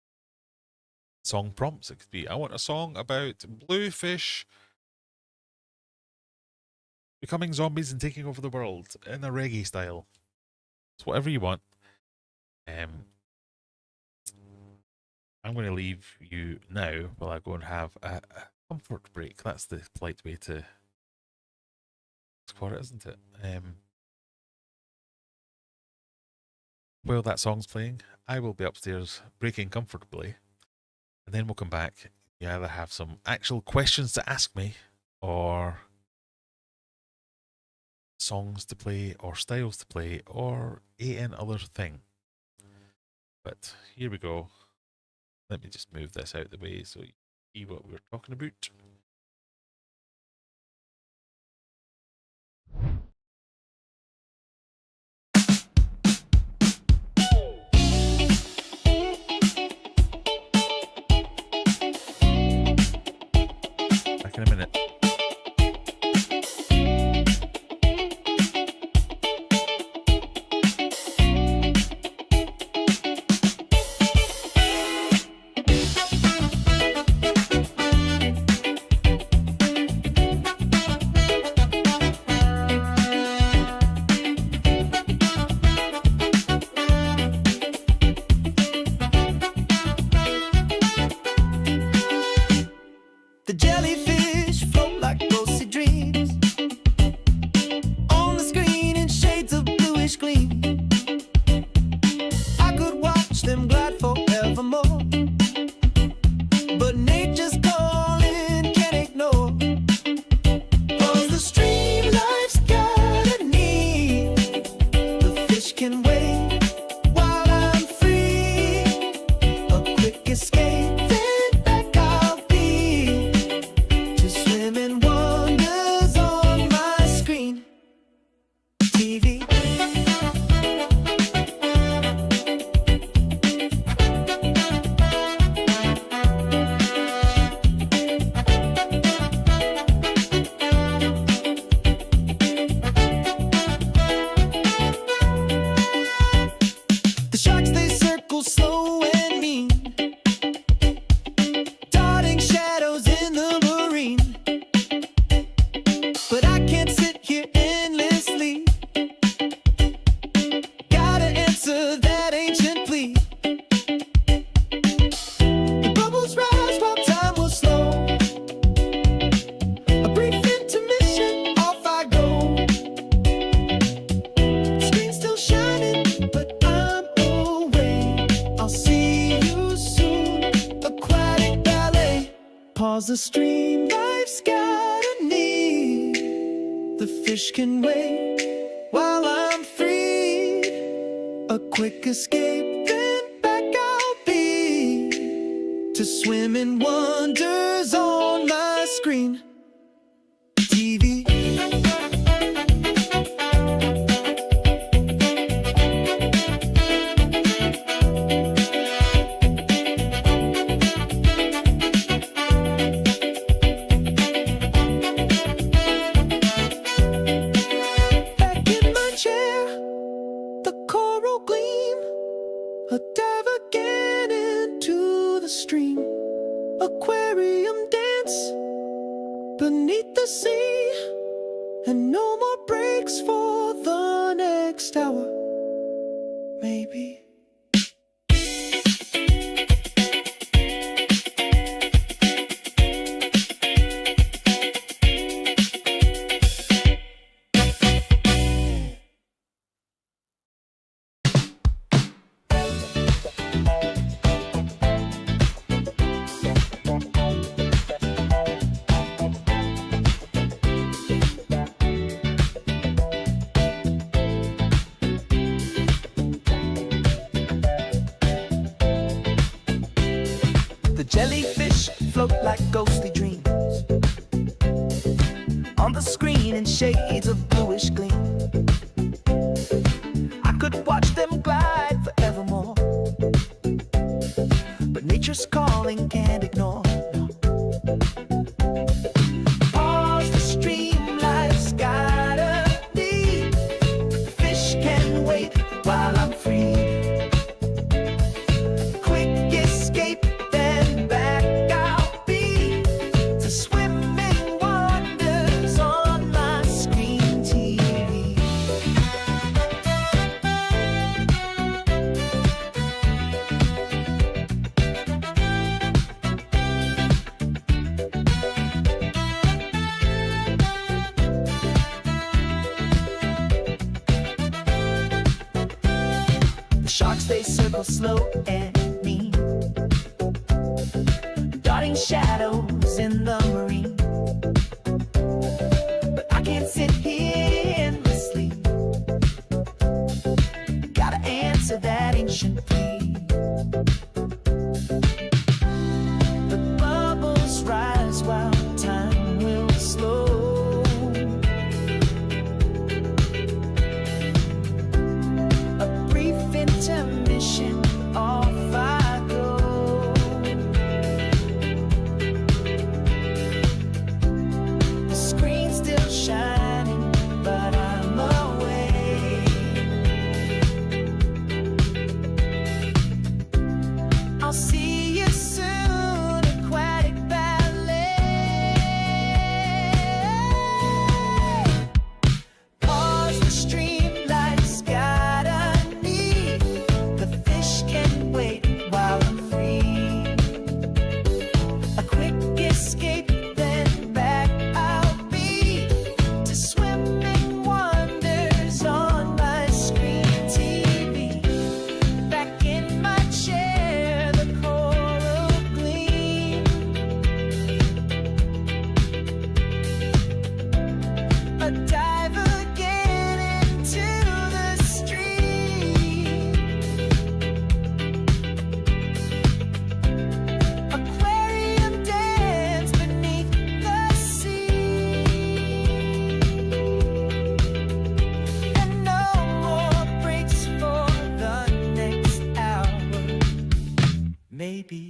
song prompts. It could be, I want a song about bluefish becoming zombies and taking over the world in a reggae style. It's whatever you want. I'm going to leave you now while I go and have a comfort break. That's the polite way to for it, isn't it? While that song's playing, I will be upstairs breaking comfortably, and then we'll come back. You either have some actual questions to ask me, or songs to play, or styles to play, or an other thing. But here we go. Let me just move this out of the way so you see what we're talking about. Back in a minute. The jellyfish float like ghostly dreams on the screen in shades of bluish gleam. I could watch them glide forevermore, but nature's calling, can't ignore. 'Cause the stream life's got a need. The fish can wait while I'm free. A quick escape. Slow and mean, darting shadows in the marine. But I can't sit here endlessly. Gotta answer that ancient plea. The bubbles rise while time will slow. A brief intermission, off I go. Screen still shining, but I'm away. I'll see you soon, aquatic ballet. Pause the stream, life's got a need. The fish can wait while I'm free. A quick escape, then back I'll be to swim in wonders on my screen. TV. A dive again into the stream. Aquarium dance beneath the sea. And no more breaks for the next hour, maybe. The jellyfish float like ghostly fish gleam. I could watch them glide forevermore, but nature's calling can't ignore. Pause the stream, life's gotta lead. The fish can wait while I'm free. Quick escape, then back I'll be to swimming wonders on my screen TV. The sharks, they circle slow and mean, darting shadows in the marine. But I can't sit here endlessly. Gotta answer that ancient plea. The bubbles rise while time will slow. A brief intermission, off I go. The screen's still shining, but I'm away. I'll see you soon, aquatic ballet. Pause the stream, life's gotta need. The fish can wait while I'm free. A quick escape, then back I'll be to swimming wonders on my screen TV. Back in my chair, the coral gleam. A dive again into the stream. Aquarium dance beneath the sea. And no more breaks for the next hour. Maybe.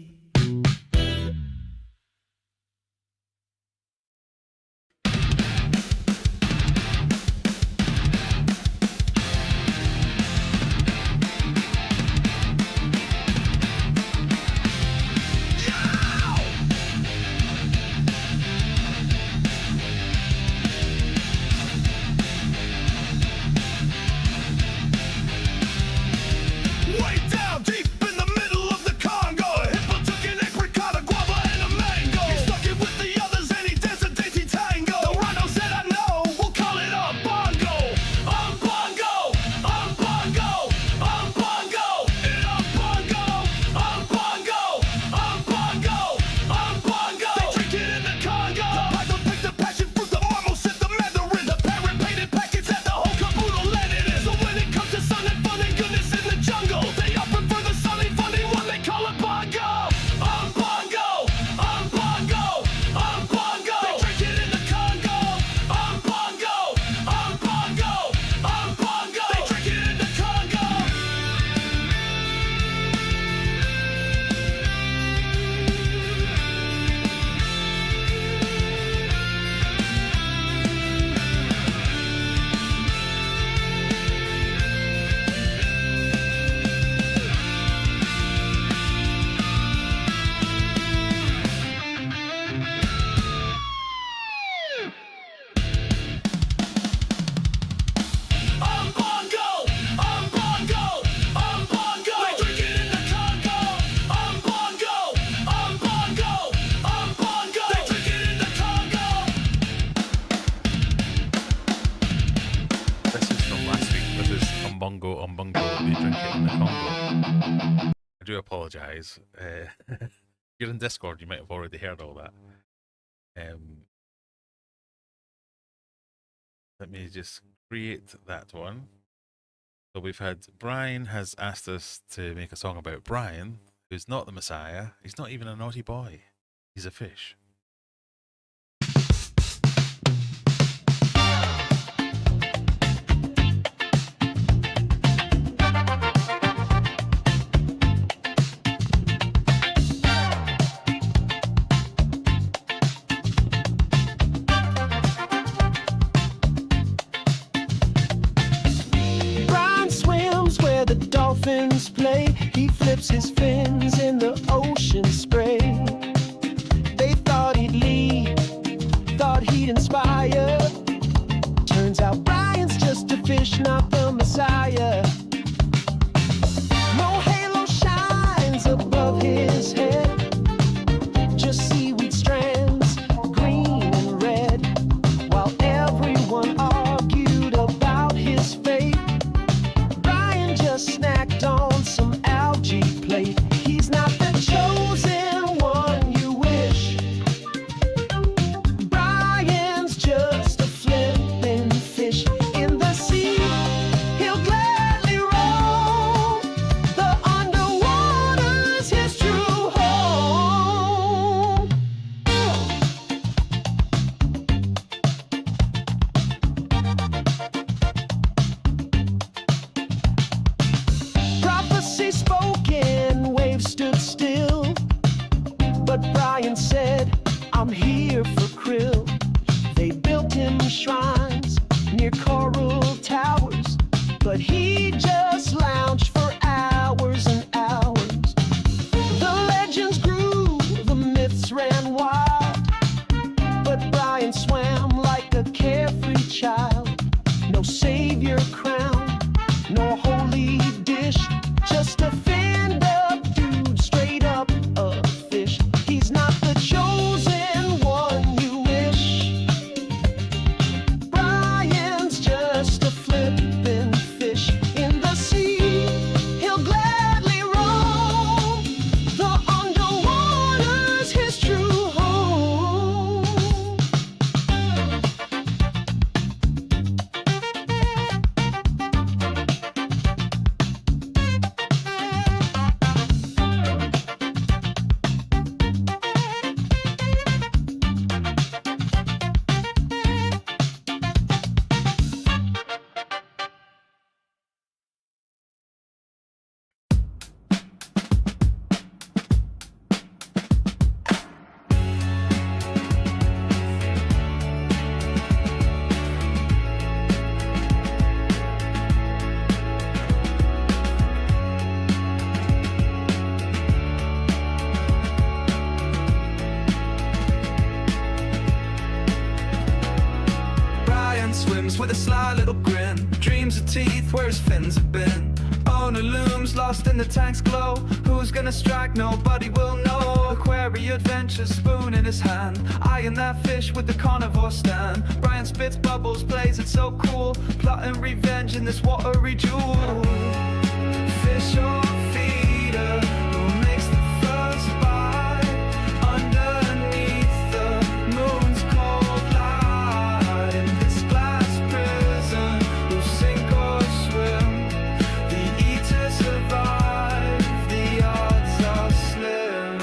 Way down deep in the middle of the Congo, a hippo took an apricot, a guava, and a mango. He stuck it with the others and he danced a dainty tango. The rhino said, I know, we'll call it a bongo. Bongo, bongo, bongo, and bongo, bongo, bongo, bongo. They drink it in the Congo. The python picked the passion fruit, the marmot said the mandarin. The parrot painted packets had the whole caboodle landed in. So when it comes to sun and fun and goodness in the jungle, they all prefer the sunny, funny one, they call it bongo. Bongo, bongo, bongo. They drink it in the Congo. Bongo, bongo, bongo. They drink it in the Congo. Bongo, bongo, bongo. They drink it in the Congo. Bongo, bongo, bongo. They drink it in the Congo. This is from last week. This is Umbongo, Umbongo, they drink it in the Congo. I do apologise. If you're in Discord, you might have already heard all that. Let me just create that one. So we've had Brian has asked us to make a song about Brian, who's not the Messiah. He's not even a naughty boy. He's a fish. dips his fins in the ocean spray. They thought he'd lead, thought he'd inspire. Turns out Brian's just a fish, not the Messiah. No halo shines above his head, just seaweed strands, green and red. While everyone argued about his fate, Brian just snacked on some algae plate. He's not the chosen one you wish. Brian's just a flippin' fish in the sea. He'll gladly roam. The underwater's his true home. Prophecy spoken, waves stood still. But Brian said, I'm here for krill. They built him shrines near coral towers, but he just lounged for hours and hours. The legends grew, the myths ran wild, but Brian swam like a carefree child. No savior crown, no holy dish, just a finned up dude, straight up a fish. He's not the chosen one you wish. Brian's just a flippin' fish in the sea. He'll gladly roam. The underwater's his true home. Brian swims with a sly little grin, dreams of teeth where his fins have been. Owner looms lost in the tank's glow. Who's gonna strike? Nobody will know. Aquarium adventure, spoon in his hand, eyeing that fish with the carnivore stand. Brian spits bubbles, plays it so cool, plotting revenge in this watery jewel. Fish or feeder, who makes the first bite? Underneath the moon's cold light, in this glass prison, who sink or swim, the eaters survive, the odds are slim.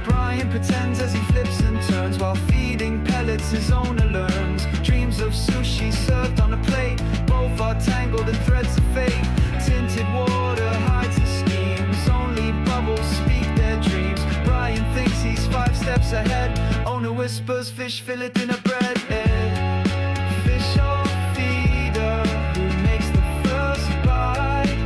Brian pretends as he flips and turns while feeding pellets his owner learns. Dreams of sushi served on a plate, both are tangled in threads of fate. Tinted water hides his schemes, only bubbles speak their dreams. Brian thinks he's 5 steps ahead, owner whispers fish fillet in a bread. Fish or feeder, who makes the first bite?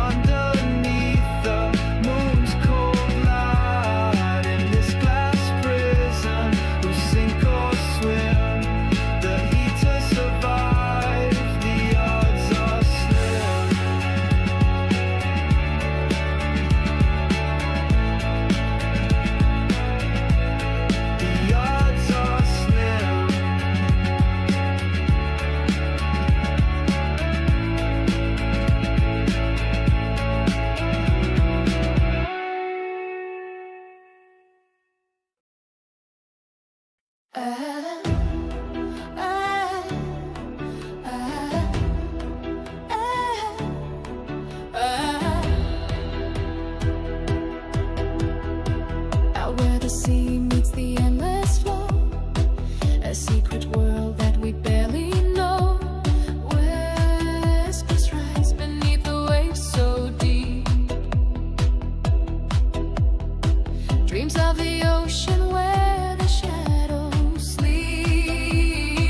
Underneath the moon's cold light, in this glass prison, who sink or swim, the eaters survive, the odds are slim. The odds are slim. Out where the sea meets the endless flow, a secret world that we barely know. Whispers rise beneath the waves so deep. Dreams of the ocean where the shadows sleep.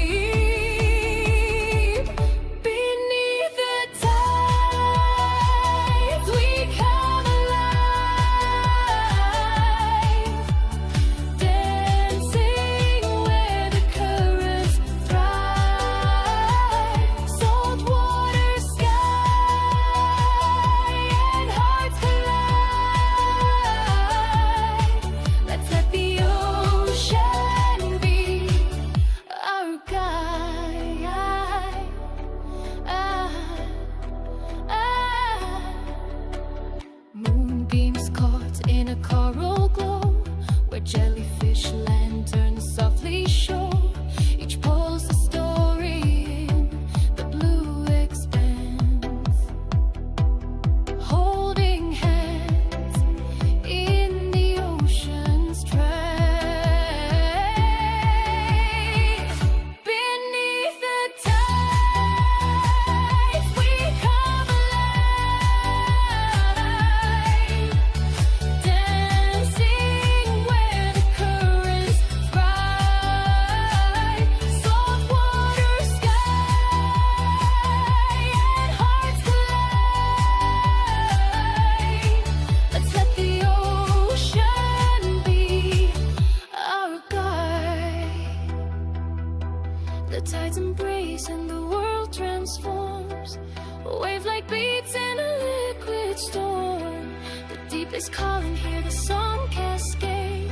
is calling, hear the song cascade.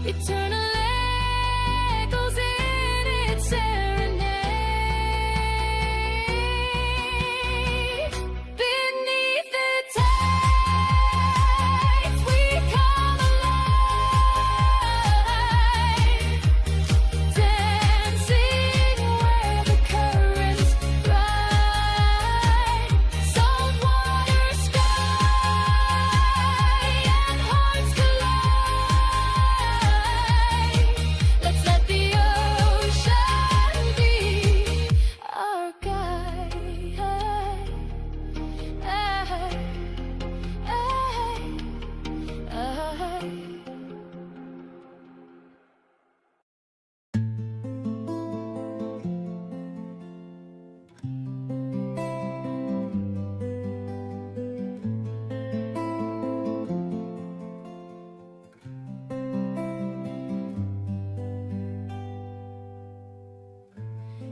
Eternal echoes in its serenade. Beneath the tides we come alive, dancing where the currents ride. Salt water, sky, and hearts collide. Let's let the ocean be our guide.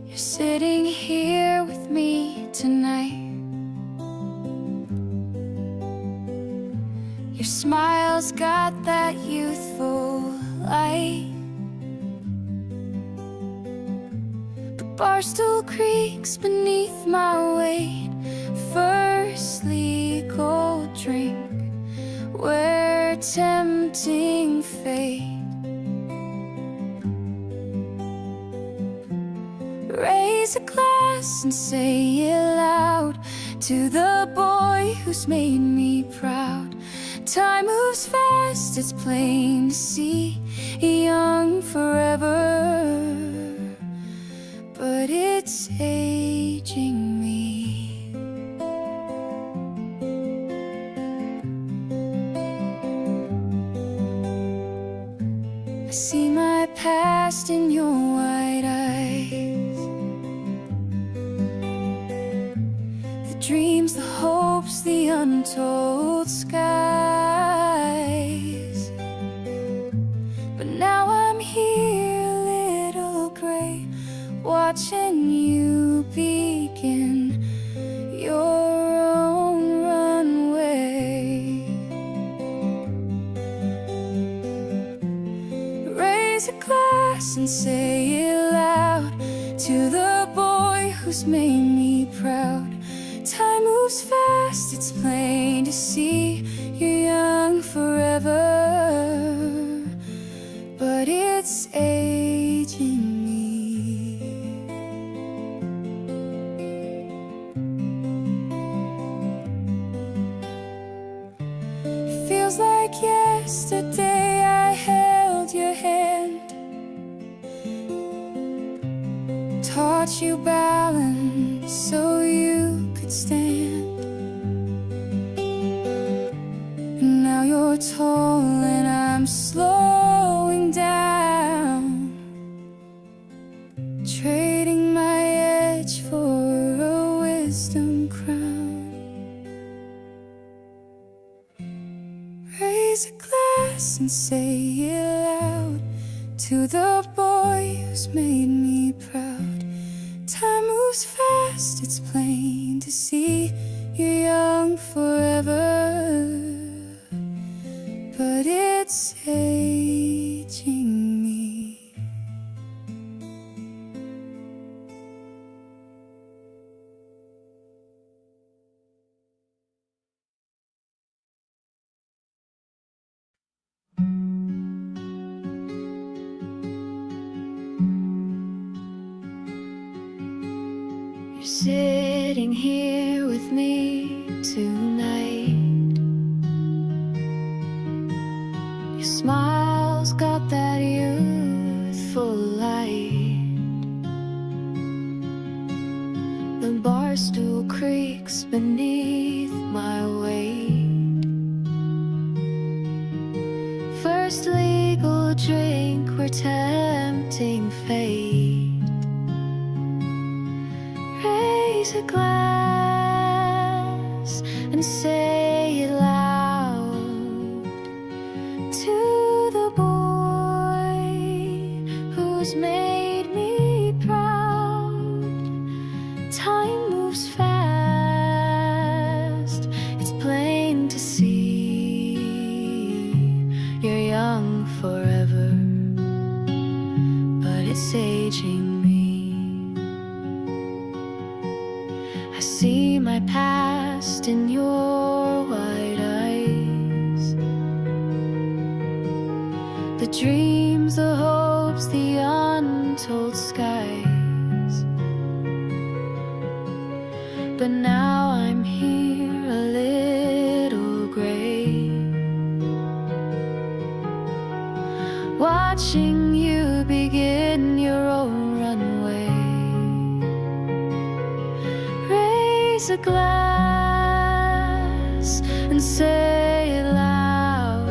You're sitting here with me tonight. Your smile's got that youthful light. But Barstool creaks beneath my weight. First legal drink, we're tempting fate. Raise a glass and say it loud to the boy who's made me proud. Time moves fast, it's plain to see. Young forever, but it's aging me. I see my past in your wide eyes. Dreams, the hopes, the untold skies. But now I'm here, little gray, watching you begin your own runway. Raise a glass and say it loud to the boy who's made me proud. Time moves fast, it's plain to see. You're young forever, but it's aging me. It feels like yesterday I held your hand, taught you balance so you stand. And now you're tall and I'm slowing down, trading my edge for a wisdom crown. Raise a glass and say it loud to the boy who's made me proud. Time moves fast, it's plain to see. You're young forever, but it's aging me. You're sitting here with me tonight. Your smile's got that youthful light. The barstool creaks beneath my weight. First legal drink, we're tempting fate. Raise a glass and say it loud to the boy who's made me proud. Time moves fast, it's plain to see. my past in your wide eyes. The dreams, the hopes, the untold skies. But now I'm here a little gray, watching you begin your own runway. Raise a glass and say it loud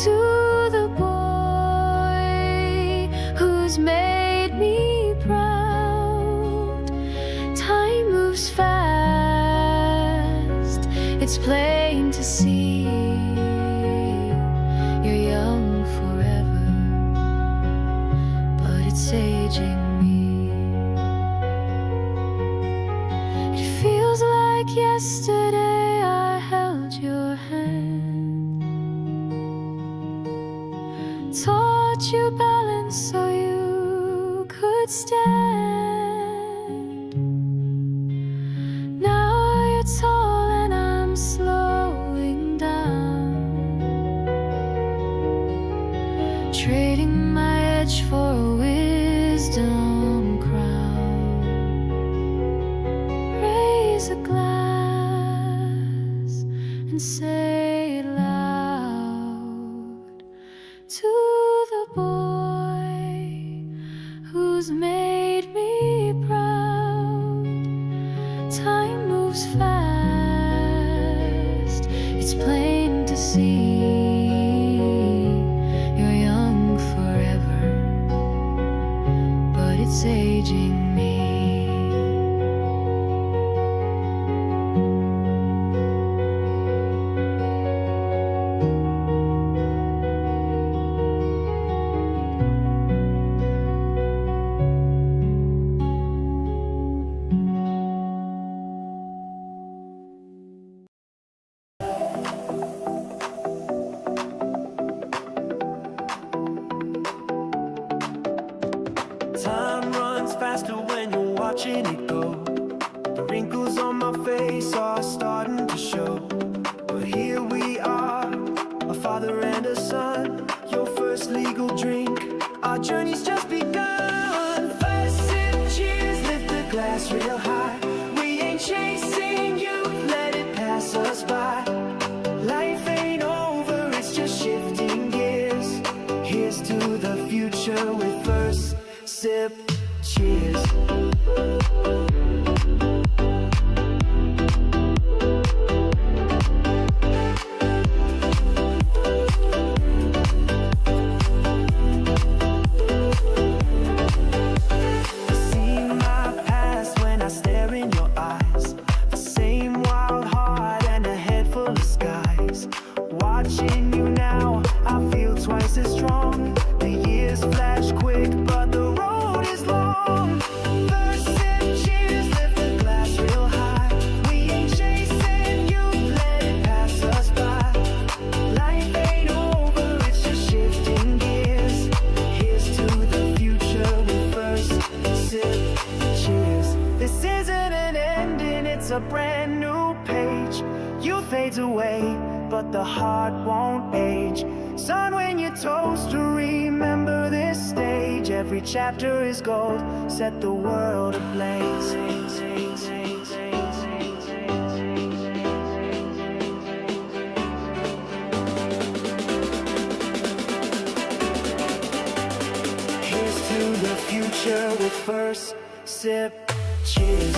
to the boy who's made me proud. Time moves fast, it's plain to see. You're young forever, but it's aging me. It feels like yesterday I held your hand, taught you balance so you could stand. Now you're tall and I'm slowing down, trading my edge for a wisdom crown. Raise a glass and say it loud to the boy who's made me proud. Time moves fast, it's plain to see. You're young forever, but it's aging me. Time runs faster when you're watching it go. The wrinkles on my face are starting to show. But here we are, a father and a son. Your first legal drink, our journey's just begun. First sip, cheers, lift the glass real high. We ain't chasing you, let it pass us by. Life ain't over, it's just shifting gears. Here's to the future with first sip, cheers. See my past when I stare in your eyes. The same wild heart and a head full of skies. Watching you now, I feel twice as strong. The years flash quick, but the road is long. First sip, cheers, lift the glass real high. We ain't chasing you, let it pass us by. Life ain't over, it's just shifting gears. Here's to the future with first sip, cheers. This isn't an ending, it's a brand new page. Youth fades away, but the heart won't age. Son, when you toast to remember this stage. Every chapter is gold, set the world ablaze. Here's to the future with first sip, cheers.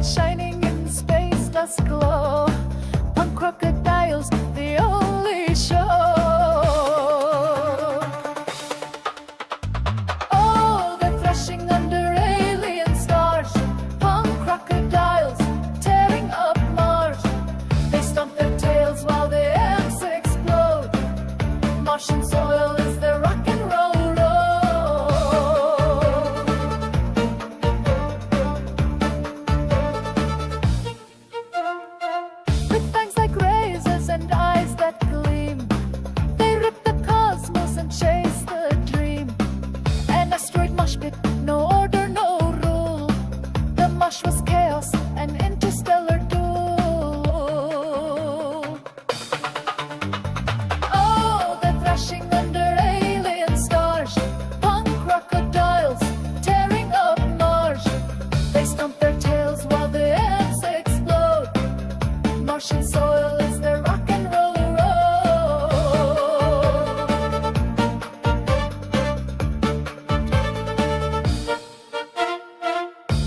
shining in space, dust glow. Punk crocodiles, the only show. Oh, they're thrashing under alien stars. Punk crocodiles tearing up Mars. They stomp their tails while the amps explode. Martian soil is their rock and roll road. With fangs like razors and eyes that gleam, they rip the cosmos and chase the dream. An asteroid mosh pit, no order, no rule. The mosh was chaos, an interstellar duel. Oh, they're thrashing under alien stars. Punk crocodiles tearing up Mars. They stomp their tails while the amps explode. Martian soil is their rock and roll road.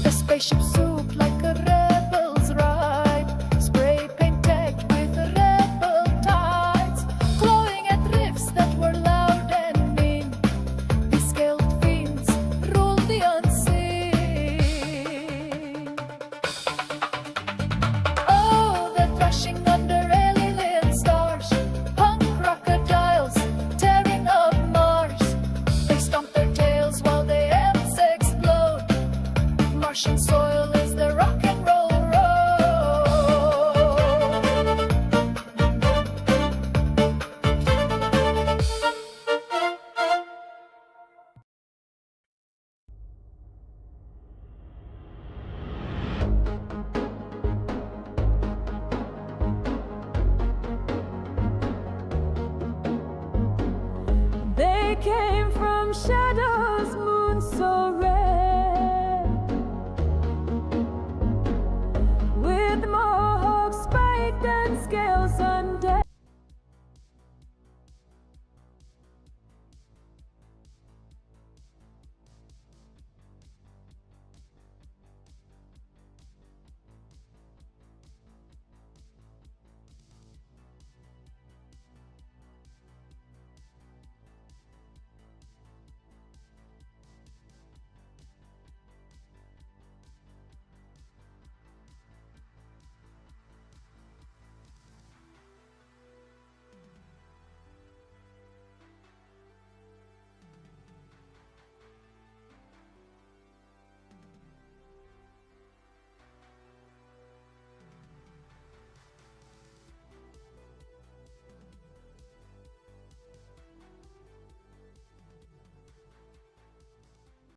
The spaceship soup like a rebel's ride. Spray paint decked with rebel tides. Clawing at rifts that were loud and mean. These scaled fiends ruled the unseen. Oh, they're thrashing under alien stars. Punk crocodiles tearing up Mars. They stomp their tails while the amps explode. Martian soil is their rock and roll road. They came from shadows.